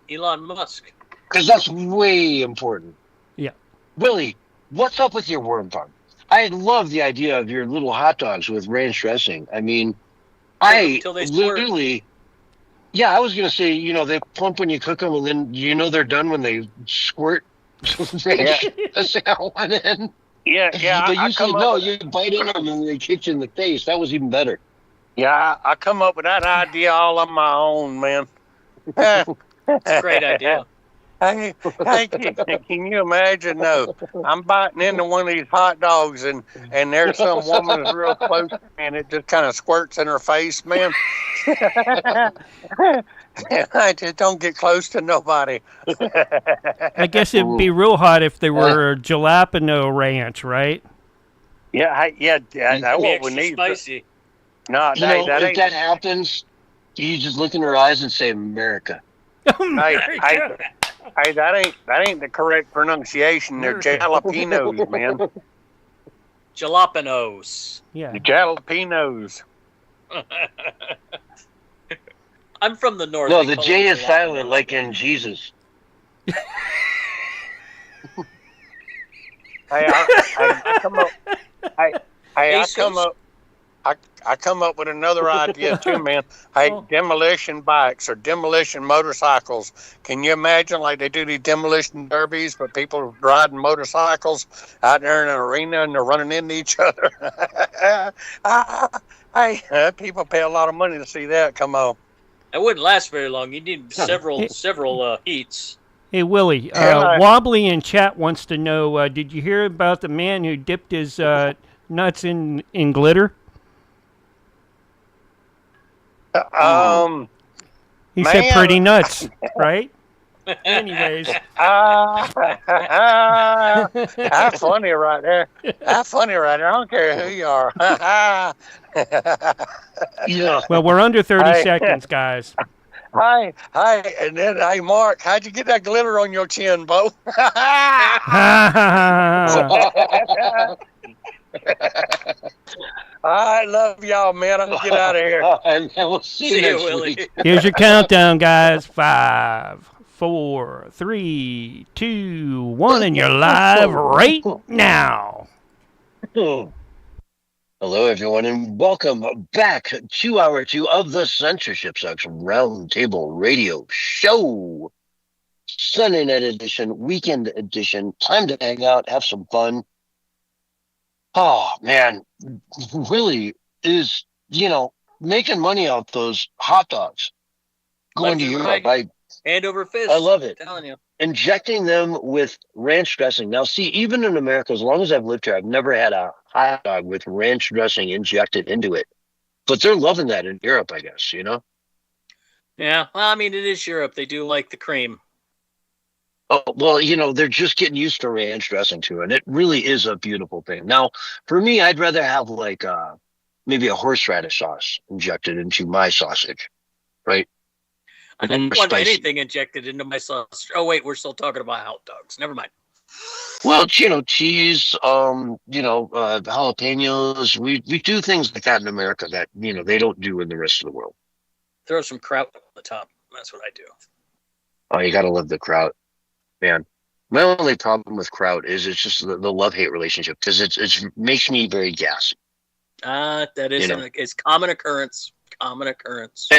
Elon Musk. Because that's way important. Yeah. Willie, what's up with your worm farm? I love the idea of your little hot dogs with ranch dressing. I mean, I literally... Yeah, I was going to say, they plump when you cook them, and then, they're done when they squirt ranch dressing on one end. Yeah. But you said, no, you bite in them and they kick you in the face. That was even better. Yeah, I come up with that idea all on my own, man. It's a great idea. Hey, can you imagine? No, I'm biting into one of these hot dogs, and there's some woman who's real close, and it just kind of squirts in her face, man. I just don't get close to nobody. I guess it'd be real hot if they were jalapeno ranch, right? Yeah, that's what we need. Spicy. No, if that happens, you just look in her eyes and say, "America." America. Hey, that ain't the correct pronunciation. They're jalapenos, man. Jalapenos. Yeah. Jalapenos. I'm from the north. No, the J is silent, like in Jesus. I come up with another idea too, man. Hey, demolition bikes or demolition motorcycles. Can you imagine, like they do these demolition derbies, but people are riding motorcycles out there in an arena and they're running into each other? Hey, people pay a lot of money to see that. Come on. It wouldn't last very long. You need several heats. Hey, Willie, Wobbly in chat wants to know, did you hear about the man who dipped his nuts in glitter? He said pretty nuts, right? Anyways. That's funny right there. That's funny right there. I don't care who you are. Yeah. Well, we're under 30 seconds, guys. Hi, and then, hey, Mark, how'd you get that glitter on your chin, Bo? I love y'all, man. I'm gonna get out of here. And we'll see you next Willie. week. Here's your countdown, guys. 5, 4, 3, 2, 1, and you're live right now. Hello, everyone, and welcome back to Hour 2 of the Censorship Sucks Roundtable Radio Show. Sunday night edition, weekend edition. Time to hang out, have some fun. Oh, man, really is, making money off those hot dogs. Going to Europe. Hand over fist. I love it. I'm telling you. Injecting them with ranch dressing. Now, see, even in America, as long as I've lived here, I've never had a hot dog with ranch dressing injected into it. But they're loving that in Europe, I guess, Yeah, well, I mean, it is Europe. They do like the cream. Oh, well, they're just getting used to ranch dressing too, and it really is a beautiful thing. Now, for me, I'd rather have maybe a horseradish sauce injected into my sausage, right? I don't want anything injected into my sauce. Oh, wait, we're still talking about hot dogs. Never mind. Well, cheese, jalapenos. We do things like that in America that, they don't do in the rest of the world. Throw some kraut on the top. That's what I do. Oh, you got to love the kraut. Man, my only problem with kraut is it's just the love-hate relationship because it makes me very gassy. That is it's common occurrence. Common occurrence.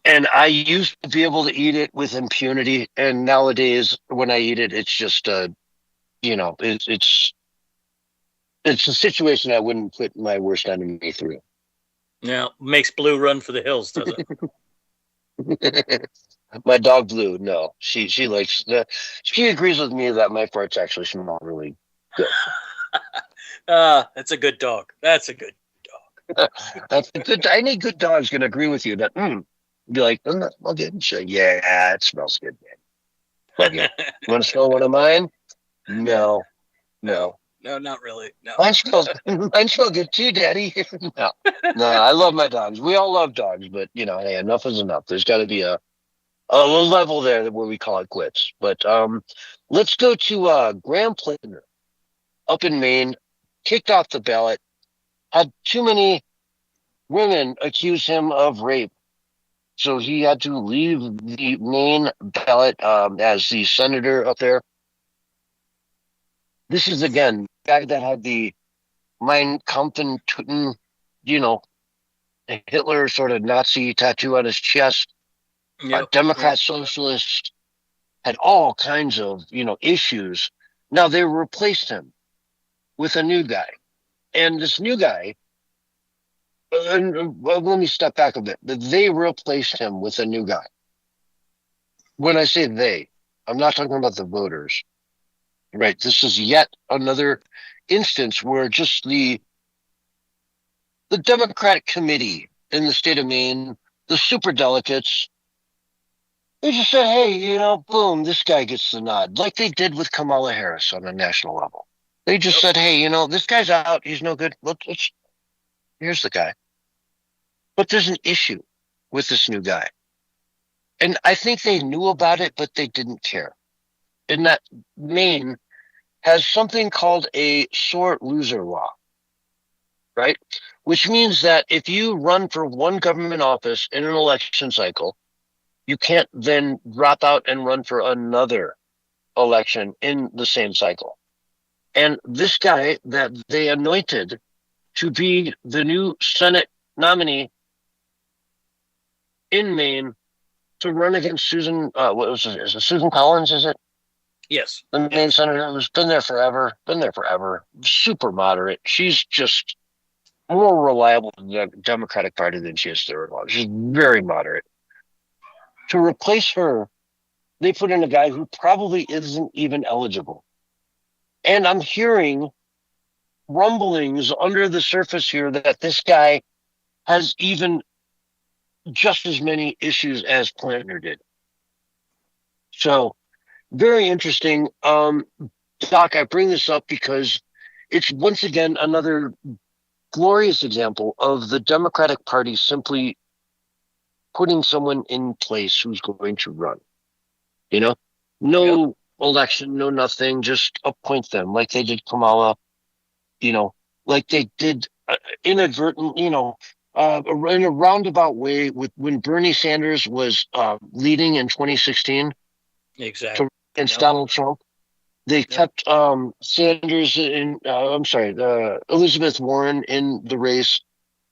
And I used to be able to eat it with impunity, and nowadays when I eat it, it's just it's a situation I wouldn't put my worst enemy through. Now, makes Blue run for the hills, does it? My dog Blue, no, she likes she agrees with me that my farts actually smell really good. That's a good dog. That's a good dog. That's a good. Any good dog's gonna agree with you that. Be like, I'm not good. Yeah, it smells good, man. You want to smell one of mine? No, not really. No, mine smells good too, Daddy. No, I love my dogs. We all love dogs, but hey, enough is enough. There's got to be a level there where we call it quits. But let's go to Graham Planer up in Maine. Kicked off the ballot. Had too many women accuse him of rape. So he had to leave the main ballot as the senator up there. This is, again, the guy that had the Mein Kampf Töten, Hitler sort of Nazi tattoo on his chest. Yep. Democrat socialist, had all kinds of, issues. Now they replaced him with a new guy. And this new guy, let me step back a bit. They replaced him with a new guy. When I say they, I'm not talking about the voters. Right. This is yet another instance where just the Democratic committee in the state of Maine, the superdelegates, they just said, hey, boom, this guy gets the nod. Like they did with Kamala Harris on a national level. They just said, hey, this guy's out. He's no good. Here's the guy. But there's an issue with this new guy. And I think they knew about it, but they didn't care. And that Maine has something called a sore loser law, right? Which means that if you run for one government office in an election cycle, you can't then drop out and run for another election in the same cycle. And this guy that they anointed to be the new Senate nominee in Maine to run against Susan, is it Susan Collins, is it? Yes. The Maine senator who's been there forever, super moderate. She's just more reliable to the Democratic Party than she is to her. She's very moderate. To replace her, they put in a guy who probably isn't even eligible. And I'm hearing rumblings under the surface here that this guy has even just as many issues as Plantner did. So very interesting. Doc, I bring this up because it's once again another glorious example of the Democratic Party simply putting someone in place who's going to run. You know, no election, no nothing, just appoint them like they did Kamala, you know, like they did inadvertent, in a roundabout way with when Bernie Sanders was leading in 2016 Exactly. against Donald Trump. They kept Sanders Elizabeth Warren in the race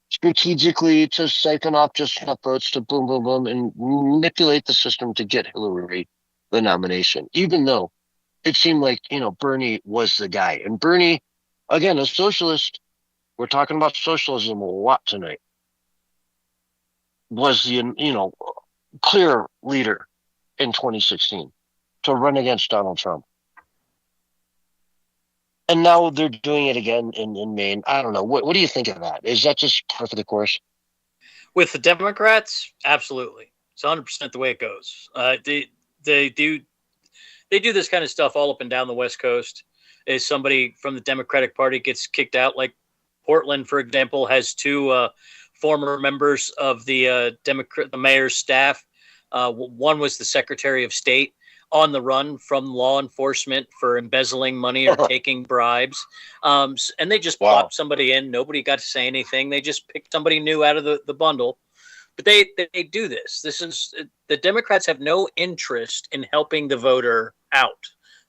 strategically to siphon off just enough votes to boom, boom, boom, and manipulate the system to get Hillary the nomination, even though it seemed like, Bernie was the guy. And Bernie, again, a socialist, we're talking about socialism a lot tonight, was the, clear leader in 2016 to run against Donald Trump. And now they're doing it again in Maine. I don't know. What do you think of that? Is that just par for the course? With the Democrats, absolutely. It's 100% the way it goes. They do this kind of stuff all up and down the West Coast. Is somebody from the Democratic Party gets kicked out, like Portland, for example, has two former members of the mayor's staff. One was the Secretary of State, on the run from law enforcement for embezzling money or taking bribes. And they just plopped somebody in. Nobody got to say anything. They just picked somebody new out of the bundle. But they do this. The Democrats have no interest in helping the voter out.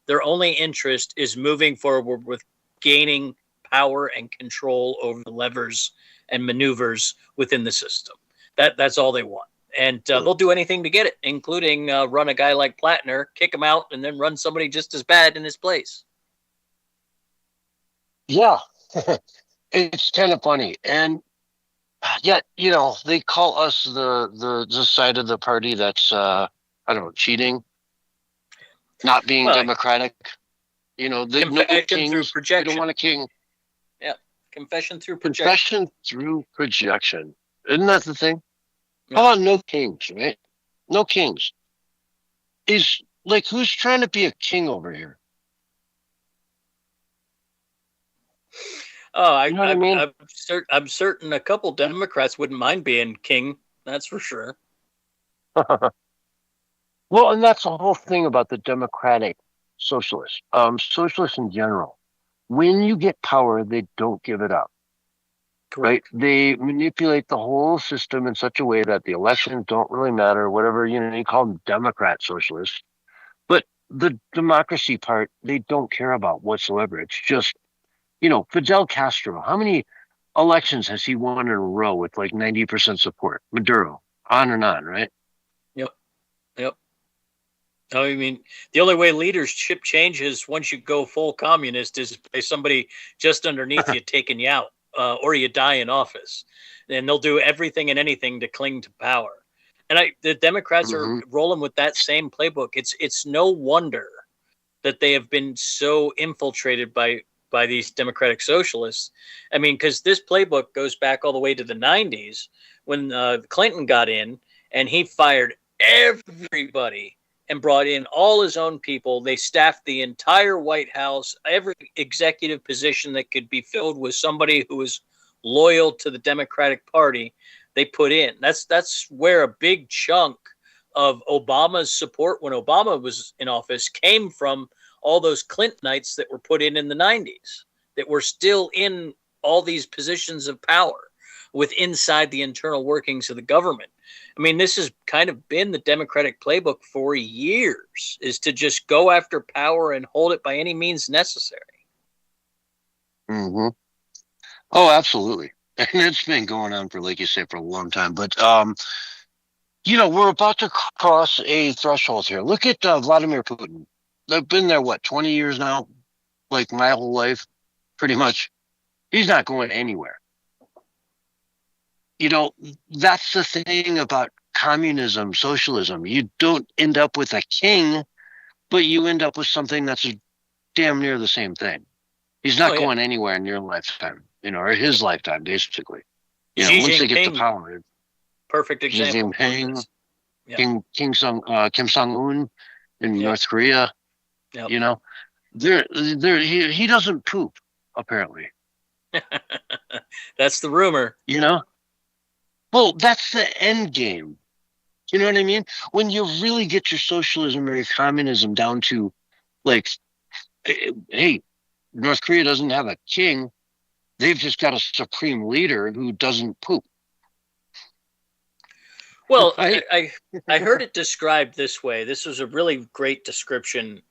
Their only interest is moving forward with gaining power and control over the levers and maneuvers within the system. That's all they want. And they'll do anything to get it, including run a guy like Plattner, kick him out, and then run somebody just as bad in his place. Yeah, it's kind of funny. And yet, they call us the side of the party that's, cheating, not being democratic. Confession through projection. They don't want a king. Yeah, confession through projection. Confession through projection. Isn't that the thing? How about no kings, right? No kings. Is like, who's trying to be a king over here? Oh, I mean? I'm certain a couple Democrats wouldn't mind being king. That's for sure. Well, and that's the whole thing about the democratic socialists, socialists in general. When you get power, they don't give it up. Right? They manipulate the whole system in such a way that the elections don't really matter, whatever, you call them Democrat socialists. But the democracy part, they don't care about whatsoever. It's just, Fidel Castro, how many elections has he won in a row with like 90% support? Maduro, on and on, right? Yep. I mean, the only way leadership changes once you go full communist is by somebody just underneath you taking you out. Or you die in office, and they'll do everything and anything to cling to power. And the Democrats are rolling with that same playbook. It's no wonder that they have been so infiltrated by these democratic socialists. I mean, because this playbook goes back all the way to the 90s when Clinton got in and he fired everybody and brought in all his own people. They staffed the entire White House, every executive position that could be filled with somebody who was loyal to the Democratic Party, they put in. That's where a big chunk of Obama's support when Obama was in office came from all those Clintonites that were put in the 90s, that were still in all these positions of power inside the internal workings of the government. I mean, this has kind of been the Democratic playbook for years, is to just go after power and hold it by any means necessary. Mm-hmm. Oh, absolutely. And it's been going on for, like you say, for a long time. But, we're about to cross a threshold here. Look at Vladimir Putin. I've been there, 20 years now? Like my whole life, pretty much. He's not going anywhere. That's the thing about communism, socialism. You don't end up with a king, but you end up with something that's damn near the same thing. He's not going anywhere in your lifetime, or his lifetime, basically. Once they get to power. Perfect example. Xi Jinping, Kim Jong-un, in North Korea. Yep. You know, he doesn't poop, apparently. That's the rumor. You know, well, that's the end game. You know what I mean? When you really get your socialism or your communism down to, like, hey, North Korea doesn't have a king. They've just got a supreme leader who doesn't poop. Well, Right? I heard it described this way. This was a really great description.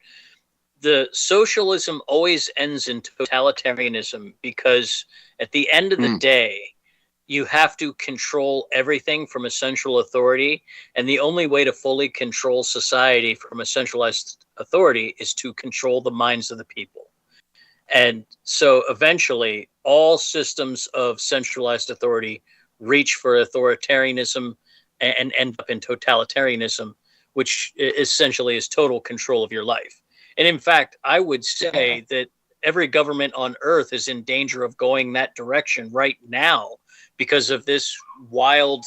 The socialism always ends in totalitarianism because at the end of the day, you have to control everything from a central authority. And the only way to fully control society from a centralized authority is to control the minds of the people. And so eventually all systems of centralized authority reach for authoritarianism and end up in totalitarianism, which essentially is total control of your life. And in fact, I would say that every government on earth is in danger of going that direction right now because of this wild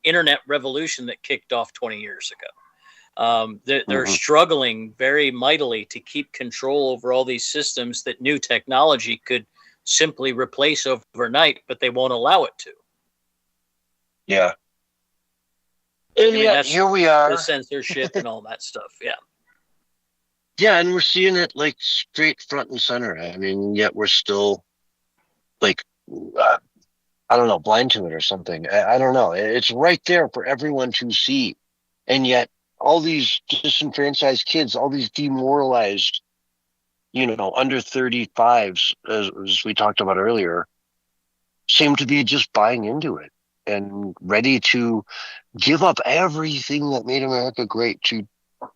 internet revolution that kicked off 20 years ago. They're struggling very mightily to keep control over all these systems that new technology could simply replace overnight, but they won't allow it to. Yeah. And yet, here we are. The censorship and all that stuff, yeah. Yeah, and we're seeing it like straight front and center. I mean, yet we're still like, I don't know, blind to it or something. I don't know. It's right there for everyone to see. And yet all these disenfranchised kids, all these demoralized, under 35s, as we talked about earlier, seem to be just buying into it and ready to give up everything that made America great to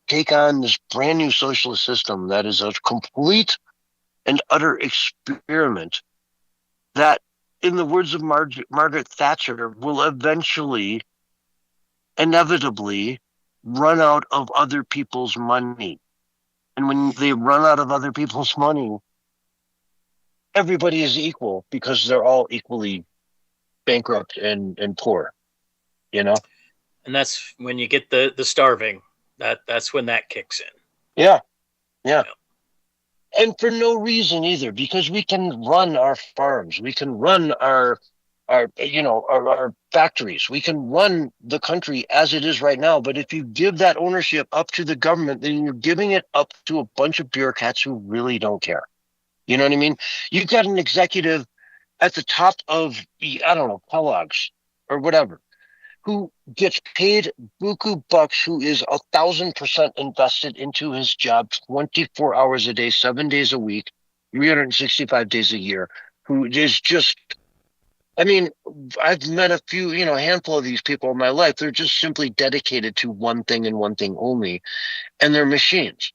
take on this brand new socialist system that is a complete and utter experiment that, in the words of Margaret Thatcher, will eventually, inevitably, run out of other people's money. And when they run out of other people's money, everybody is equal because they're all equally bankrupt and poor, And that's when you get the starving. That's when that kicks in. Yeah. And for no reason either, because we can run our farms, we can run our factories, we can run the country as it is right now. But if you give that ownership up to the government, then you're giving it up to a bunch of bureaucrats who really don't care. You know what I mean? You've got an executive at the top of, Kellogg's or whatever, who gets paid buku bucks, who is 1,000% invested into his job 24 hours a day, 7 days a week, 365 days a year, who is just, I've met a few, handful of these people in my life. They're just simply dedicated to one thing and one thing only, and they're machines.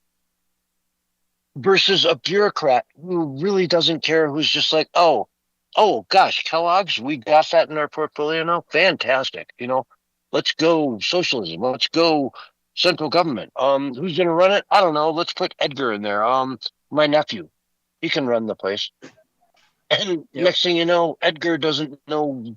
Versus a bureaucrat who really doesn't care, who's just like, oh gosh, Kellogg's, we got that in our portfolio now. Fantastic. Let's go socialism. Let's go central government. Who's going to run it? I don't know. Let's put Edgar in there. My nephew, he can run the place. And next thing you know, Edgar doesn't know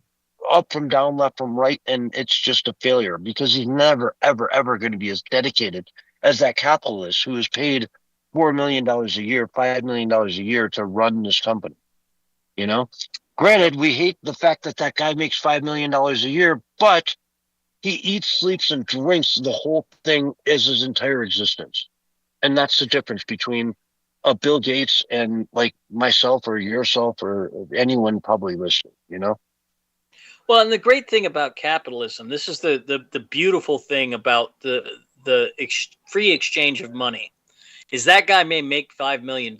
up from down, left from right. And it's just a failure because he's never, ever, ever going to be as dedicated as that capitalist who is paid $4 million a year, $5 million a year to run this company. Granted, we hate the fact that guy makes $5 million a year, but he eats, sleeps, and drinks the whole thing as his entire existence. And that's the difference between Bill Gates and like myself or yourself or anyone probably listening, Well, and the great thing about capitalism, this is the beautiful thing about the free exchange of money, is that guy may make $5 million.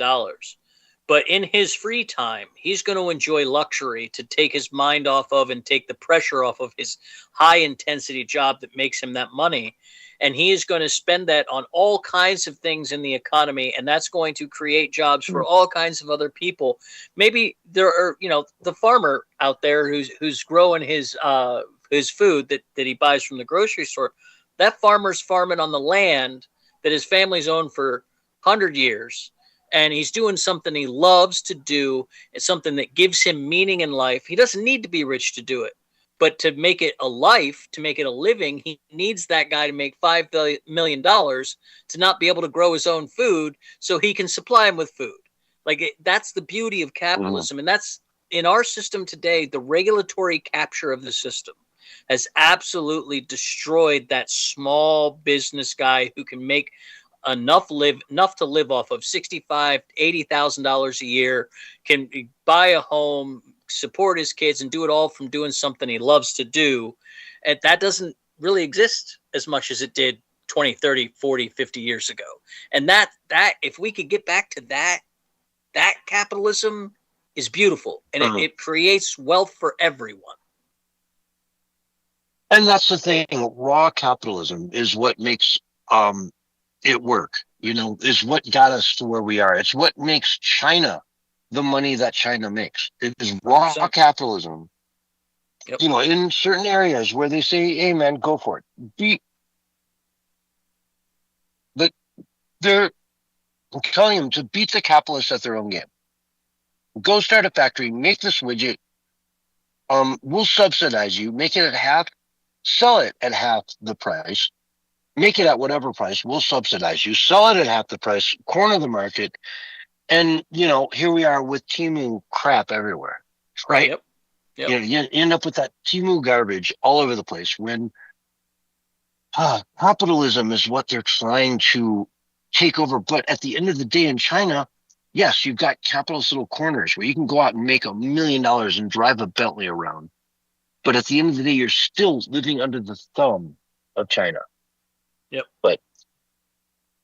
But in his free time, he's going to enjoy luxury to take his mind off of and take the pressure off of his high-intensity job that makes him that money. And he is going to spend that on all kinds of things in the economy, and that's going to create jobs for all kinds of other people. Maybe there are, the farmer out there who's growing his food that he buys from the grocery store. That farmer's farming on the land that his family's owned for 100 years. And he's doing something he loves to do. It's something that gives him meaning in life. He doesn't need to be rich to do it. But to make it a life, to make it a living, he needs that guy to make $5 million to not be able to grow his own food so he can supply him with food. That's the beauty of capitalism. And that's in our system today, the regulatory capture of the system has absolutely destroyed that small business guy who can make enough to live off of, $65,000 to $80,000 a year, can buy a home, support his kids, and do it all from doing something he loves to do. And that doesn't really exist as much as it did 20, 30, 40, 50 years ago. And that if we could get back to that capitalism is beautiful, and it creates wealth for everyone. And that's the thing. Raw capitalism is what makes it work. Is what got us to where we are. It's what makes China the money that China makes. It is raw capitalism. Yep. In certain areas where they say, "Hey, man, go for it." But they're telling them to beat the capitalists at their own game. Go start a factory, make this widget. We'll subsidize you, make it at half, sell it at half the price, make it at whatever price. We'll subsidize you, sell it at half the price, corner the market. And, here we are with Temu crap everywhere, right? Yep. You end up with that Temu garbage all over the place when capitalism is what they're trying to take over. But at the end of the day in China, yes, you've got capitalist little corners where you can go out and make $1 million and drive a Bentley around. But at the end of the day, you're still living under the thumb of China. Yep. But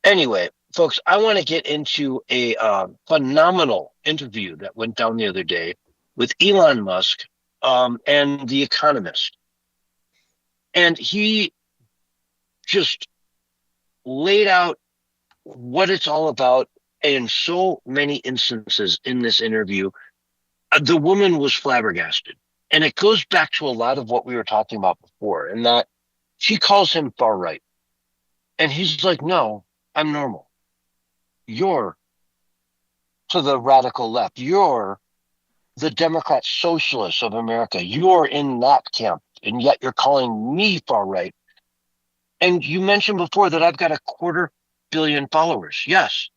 anyway, folks, I want to get into a phenomenal interview that went down the other day with Elon Musk and The Economist. And he just laid out what it's all about in so many instances in this interview. The woman was flabbergasted. And it goes back to a lot of what we were talking about before, in that she calls him far right. And he's like, "No, I'm normal. You're to the radical left. You're the Democrat Socialists of America. You're in that camp, and yet you're calling me far right." And you mentioned before that I've got 250 million followers. Yes.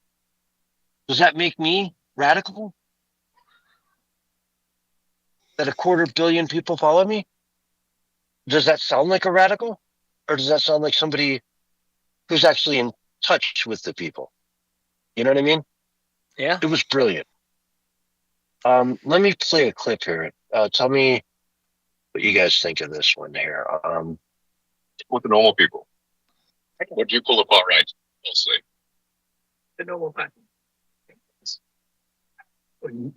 Does that make me radical? That 250 million people follow me? Does that sound like a radical? Or does that sound like somebody who's actually in touch with the people? You know what I mean? Yeah. It was brilliant. Let me play a clip here. Tell me what you guys think of this one here. With the normal people. What do you call the far right, mostly? The normal people.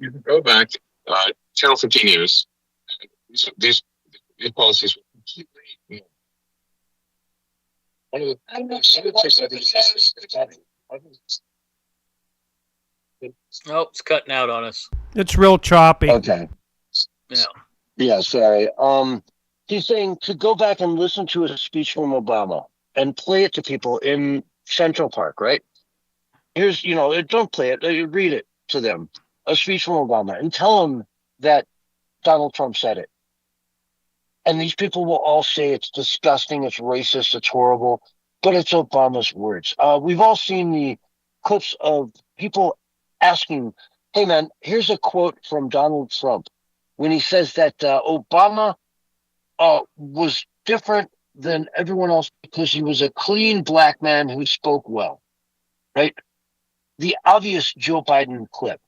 You can go back 10 or 15 years. These policies were completely. One of the tricks I think is Oh, it's cutting out on us. It's real choppy. Okay. Yeah. Yeah, sorry. He's saying to go back and listen to a speech from Obama and play it to people in Central Park, right? Here's, don't play it, read it to them. A speech from Obama, and tell them that Donald Trump said it. And these people will all say it's disgusting, it's racist, it's horrible, but it's Obama's words. We've all seen the clips of people asking, "Hey, man, here's a quote from Donald Trump when he says that Obama was different than everyone else because he was a clean black man who spoke well," right? The obvious Joe Biden clip.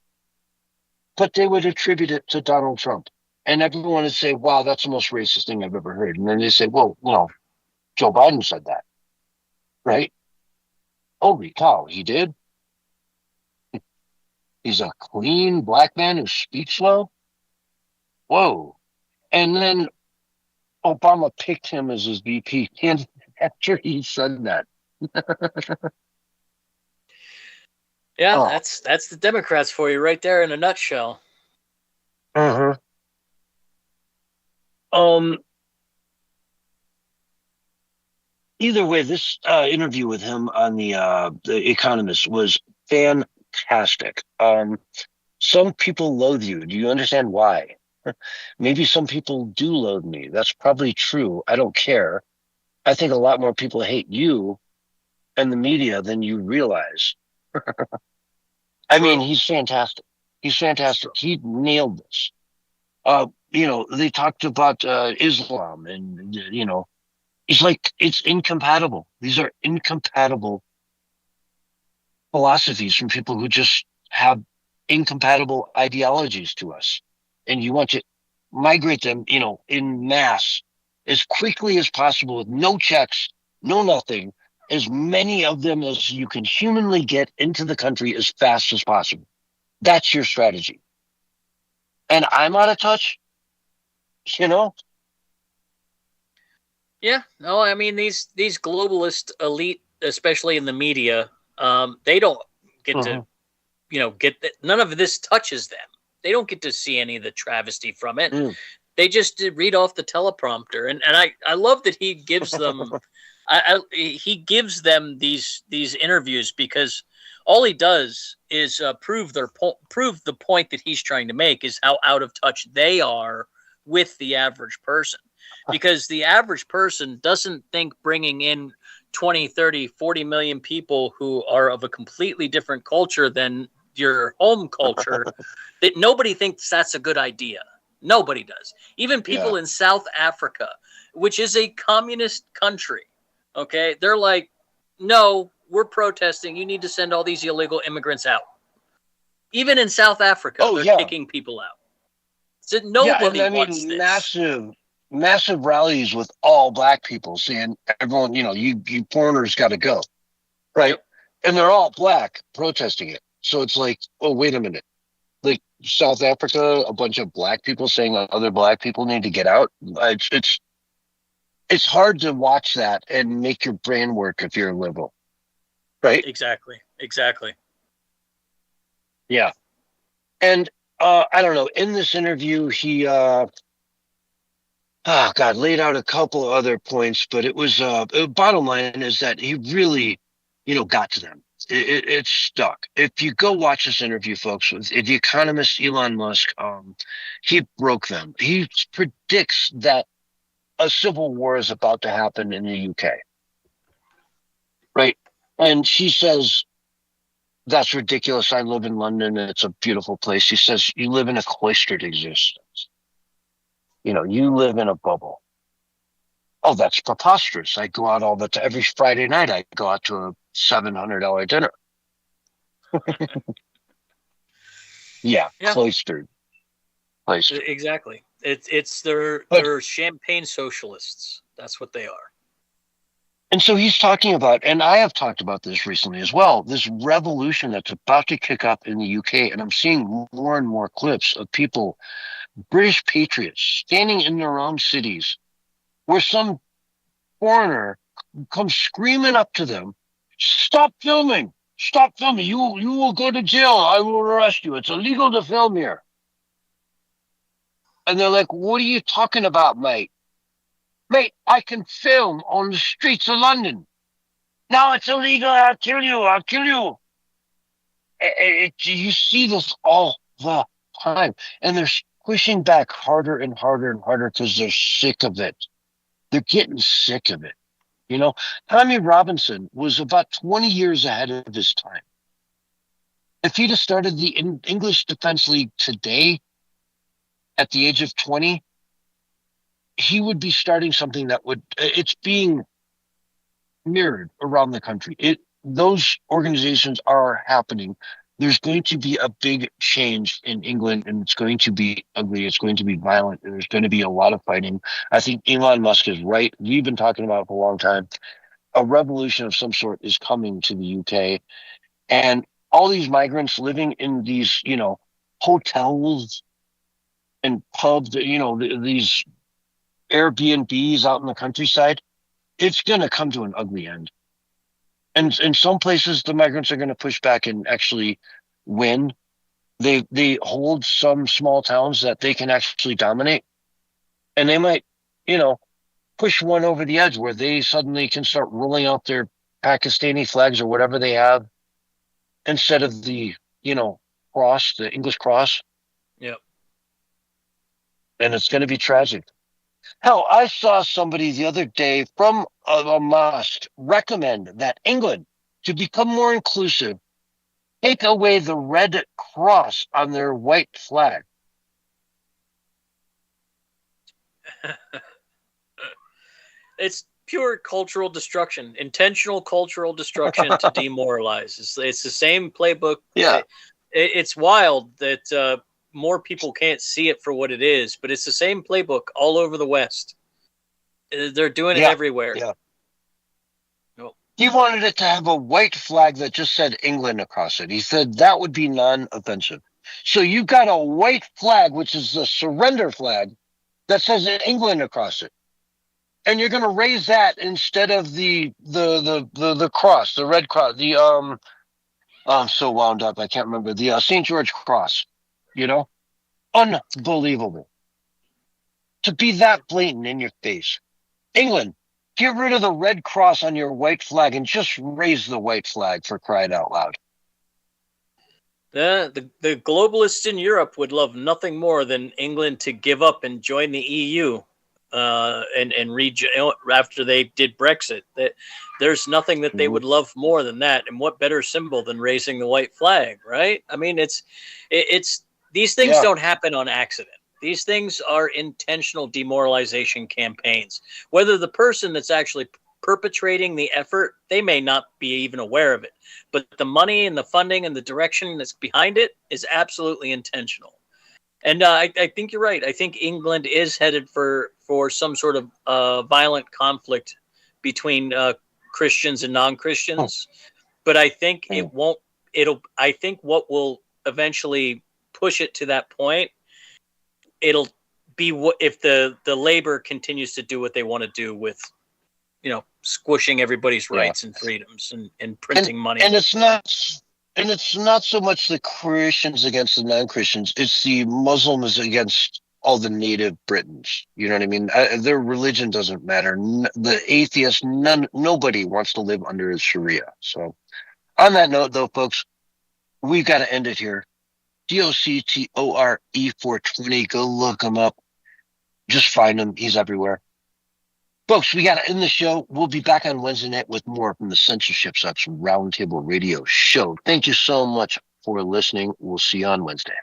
But they would attribute it to Donald Trump. And everyone would say, "Wow, that's the most racist thing I've ever heard." And then they say, "Well, Joe Biden said that." Right? Holy cow, he did? He's a clean black man who speaks well? Whoa. And then Obama picked him as his VP and after he said that. Yeah, that's the Democrats for you right there in a nutshell. Uh-huh. Either way, this interview with him on the Economist was fantastic. Some people loathe you. Do you understand why? Maybe some people do loathe me. That's probably true. I don't care. I think a lot more people hate you and the media than you realize. I mean, he's fantastic. He's fantastic. He nailed this. They talked about Islam, and it's like it's incompatible. These are incompatible philosophies from people who just have incompatible ideologies to us, and you want to migrate them, in mass as quickly as possible with no checks, no nothing, as many of them as you can humanly get into the country as fast as possible. That's your strategy. And I'm out of touch, Yeah, no, I mean these globalist elite, especially in the media, they don't get to, get that. None of this touches them. They don't get to see any of the travesty from it. They just read off the teleprompter, and I love that he gives them, he gives them these interviews because all he does is prove the point that he's trying to make is how out of touch they are with the average person. Because the average person doesn't think bringing in 20, 30, 40 million people who are of a completely different culture than your home culture, that nobody thinks that's a good idea. Nobody does. Even people in South Africa, which is a communist country, okay? They're like, no, we're protesting. You need to send all these illegal immigrants out. Even in South Africa, they're kicking people out. So nobody wants this. Massive rallies with all black people saying, everyone, you foreigners got to go, right? Yep. And they're all black protesting it. So it's like, oh, wait a minute. Like South Africa, a bunch of black people saying other black people need to get out. It's hard to watch that and make your brain work if you're liberal, right? Exactly. Yeah. And I don't know, in this interview, he laid out a couple of other points, but it was bottom line is that he really, got to them. It stuck. If you go watch this interview, folks, with the economist Elon Musk, he broke them. He predicts that a civil war is about to happen in the UK, right? And she says, that's ridiculous. I live in London and it's a beautiful place. He says, you live in a cloistered existence. You live in a bubble. Oh, that's preposterous. I go out every Friday night. I go out to a $700 dinner. Cloistered. Exactly. They're champagne socialists. That's what they are. And so he's talking about, and I have talked about this recently as well, this revolution that's about to kick up in the UK. And I'm seeing more and more clips of people, British patriots, standing in their own cities where some foreigner comes screaming up to them, stop filming, you will go to jail, I will arrest you, it's illegal to film here. And they're like, what are you talking about, mate? Mate, I can film on the streets of London. No, it's illegal, I'll kill you. You see this all the time, and they're pushing back harder and harder and harder because they're sick of it. They're getting sick of it. Tommy Robinson was about 20 years ahead of his time. If he'd have started the English Defense League today at the age of 20, he would be starting something that it's being mirrored around the country. Those organizations are happening. There's going to be a big change in England, and it's going to be ugly. It's going to be violent, and there's going to be a lot of fighting. I think Elon Musk is right. We've been talking about it for a long time. A revolution of some sort is coming to the UK, and all these migrants living in these, hotels and pubs, these Airbnbs out in the countryside, it's going to come to an ugly end. And in some places, the migrants are going to push back and actually win. They hold some small towns that they can actually dominate. And they might, push one over the edge where they suddenly can start rolling out their Pakistani flags or whatever they have instead of the, cross, the English cross. Yep. And it's going to be tragic. Hell, I saw somebody the other day from a mosque recommend that England, to become more inclusive, take away the red cross on their white flag. It's pure cultural destruction, intentional cultural destruction to demoralize. It's the same playbook. Yeah. It's wild that more people can't see it for what it is, but it's the same playbook all over the West. They're doing it everywhere. Yeah. He wanted it to have a white flag that just said England across it. He said that would be non-offensive. So you got a white flag, which is the surrender flag, that says England across it. And you're going to raise that instead of the cross, the red cross, I'm so wound up. I can't remember the St. George cross, unbelievable to be that blatant in your face. England, get rid of the red cross on your white flag and just raise the white flag, for crying out loud. The globalists in Europe would love nothing more than England to give up and join the EU. After they did Brexit, there's nothing that they would love more than that. And what better symbol than raising the white flag, right? I mean, it's these things don't happen on accident. These things are intentional demoralization campaigns. Whether the person that's actually perpetrating the effort, they may not be even aware of it, but the money and the funding and the direction that's behind it is absolutely intentional. And I think you're right. I think England is headed for some sort of violent conflict between Christians and non-Christians. But I think I think what will eventually push it to that point, it'll be if the Labor continues to do what they want to do with, squishing everybody's rights and freedoms and printing money. And it's not so much the Christians against the non-Christians. It's the Muslims against all the native Britons. You know what I mean? Their religion doesn't matter. The atheists, nobody wants to live under Sharia. So on that note, though, folks, we've got to end it here. DOCTORE 420. Go look him up. Just find him. He's everywhere. Folks, we got to end the show. We'll be back on Wednesday night with more from the Censorship Sucks Roundtable Radio Show. Thank you so much for listening. We'll see you on Wednesday.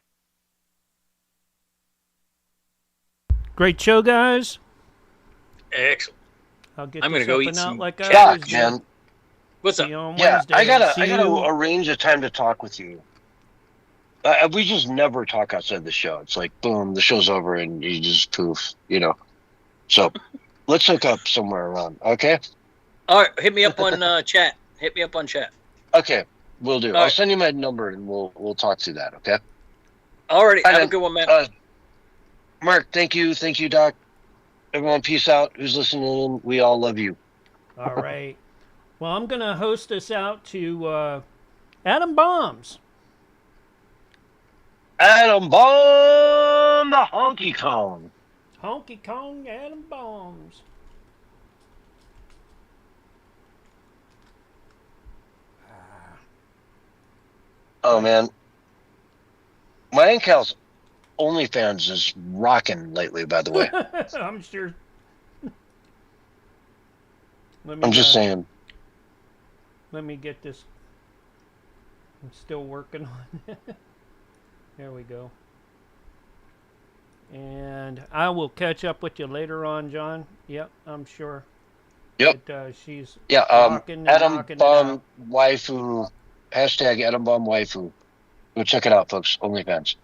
Great show, guys. Excellent. I'm going to go eat some like Jack, man. What's up? Yeah, I gotta arrange a time to talk with you. We just never talk outside the show. It's like, boom, the show's over and you just poof, So let's hook up somewhere around, okay? All right, hit me up on chat. Hit me up on chat. Okay, will do. I'll send you my number and we'll talk through that, okay? Alrighty, have a good one, man. Mark, thank you, Doc. Everyone, peace out. Who's listening? We all love you. All right. Well, I'm going to host us out to Adam Bombs. Adam Bomb, the Honky Kong. Honky Kong Adam Bombs. Oh, man. My Aunt Cal's OnlyFans is rocking lately, by the way. I'm sure. I'm just saying. Let me get this. I'm still working on it. There we go. And I will catch up with you later on, John. Yep, I'm sure. Yep. But, she's Adam Bomb Waifu. Hashtag Adam Bomb Waifu. Go check it out, folks. OnlyFans.